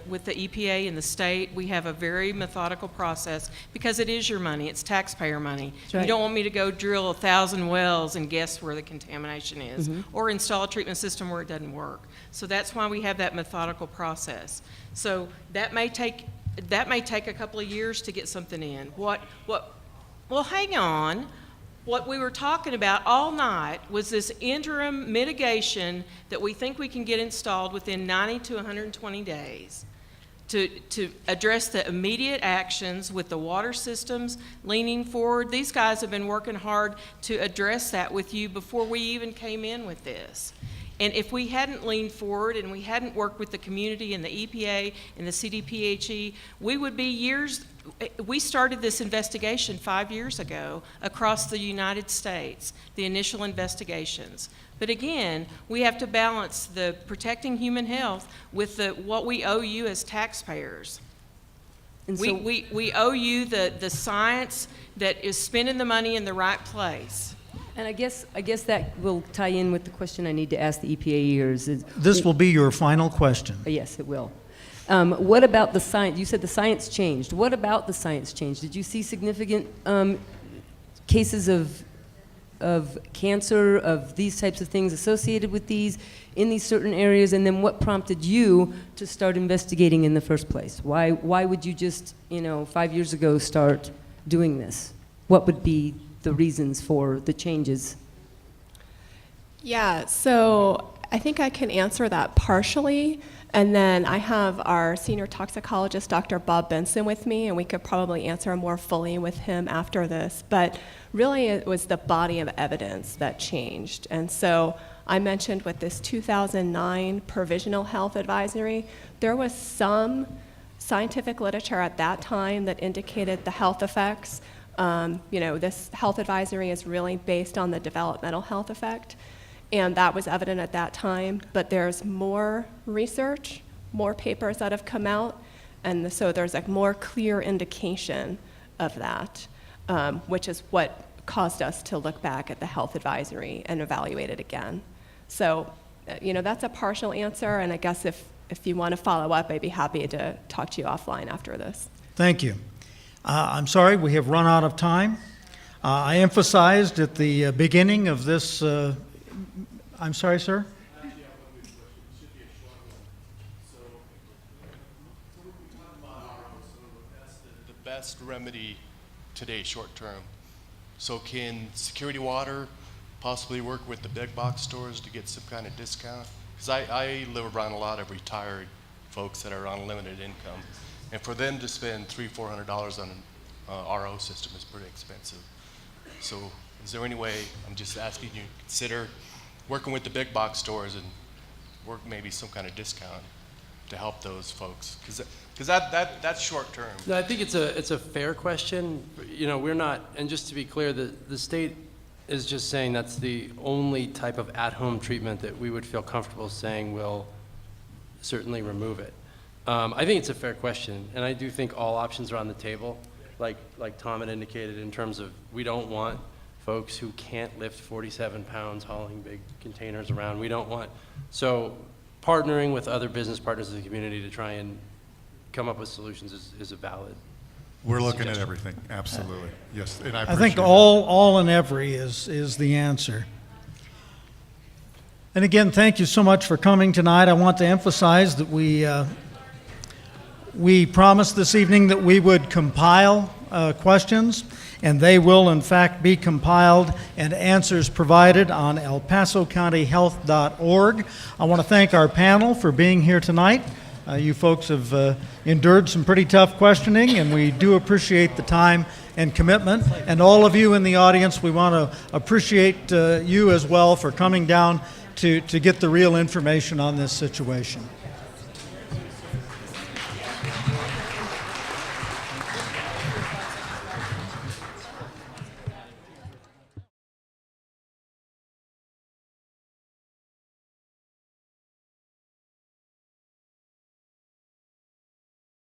with the EPA and the state. We have a very methodical process because it is your money. It's taxpayer money. That's right. You don't want me to go drill 1,000 wells and guess where the contamination is, or install a treatment system where it doesn't work. So that's why we have that methodical process. So that may take a couple of years to get something in. Well, hang on. What we were talking about all night was this interim mitigation that we think we can get installed within 90 to 120 days to address the immediate actions with the water systems leaning forward. These guys have been working hard to address that with you before we even came in with this. And if we hadn't leaned forward and we hadn't worked with the community and the EPA and the CDPHE, we would be years. We started this investigation 5 years ago across the United States, the initial investigations. But again, we have to balance the protecting human health with what we owe you as taxpayers. And so, We owe you the science that is spending the money in the right place. and I guess that will tie in with the question I need to ask the EPA years. This will be your final question. Yes, it will. What about the science? You said the science changed. What about the science changed? Did you see significant cases of cancer, of these types of things associated with these in these certain areas? And then what prompted you to start investigating in the first place? Why would you just, 5 years ago start doing this? What would be the reasons for the changes? Yeah, so I think I can answer that partially. And then I have our senior toxicologist, Dr. Bob Benson, with me, and we could probably answer more fully with him after this. But really, it was the body of evidence that changed. And so I mentioned with this 2009 Provisional Health Advisory, there was some scientific literature at that time that indicated the health effects. This health advisory is really based on the developmental health effect. And that was evident at that time, but there's more research, more papers that have come out, and so there's a more clear indication of that, which is what caused us to look back at the health advisory and evaluate it again. So, that's a partial answer, and I guess if you want to follow up, I'd be happy to talk to you offline after this. Thank you. I'm sorry, we have run out of time. I emphasized at the beginning of this I'm sorry, sir? The best remedy today, short term. So can Security Water possibly work with the big box stores to get some kind of discount? Because I live around a lot of retired folks that are on limited income. And for them to spend $300-400 on an RO system is pretty expensive. So is there any way, I'm just asking you, consider working with the big box stores and work maybe some kind of discount to help those folks? Because that's short term. No, I think it's a fair question. We're not, and just to be clear, the state is just saying that's the only type of at-home treatment that we would feel comfortable saying will certainly remove it. I think it's a fair question, and I do think all options are on the table, like Tom had indicated, in terms of we don't want folks who can't lift 47 pounds hauling big containers around. We don't want, so partnering with other business partners in the community to try and come up with solutions is a valid We're looking suggestion. at everything, absolutely. Yes, and I I think appreciate that. all and every is the answer. And again, thank you so much for coming tonight. I want to emphasize that we promised this evening that we would compile questions, and they will in fact be compiled and answers provided on ElPasoCountyHealth.org. I want to thank our panel for being here tonight. You folks have endured some pretty tough questioning, and we do appreciate the time and commitment. And all of you in the audience, we want to appreciate you as well for coming down to get the real information on this situation.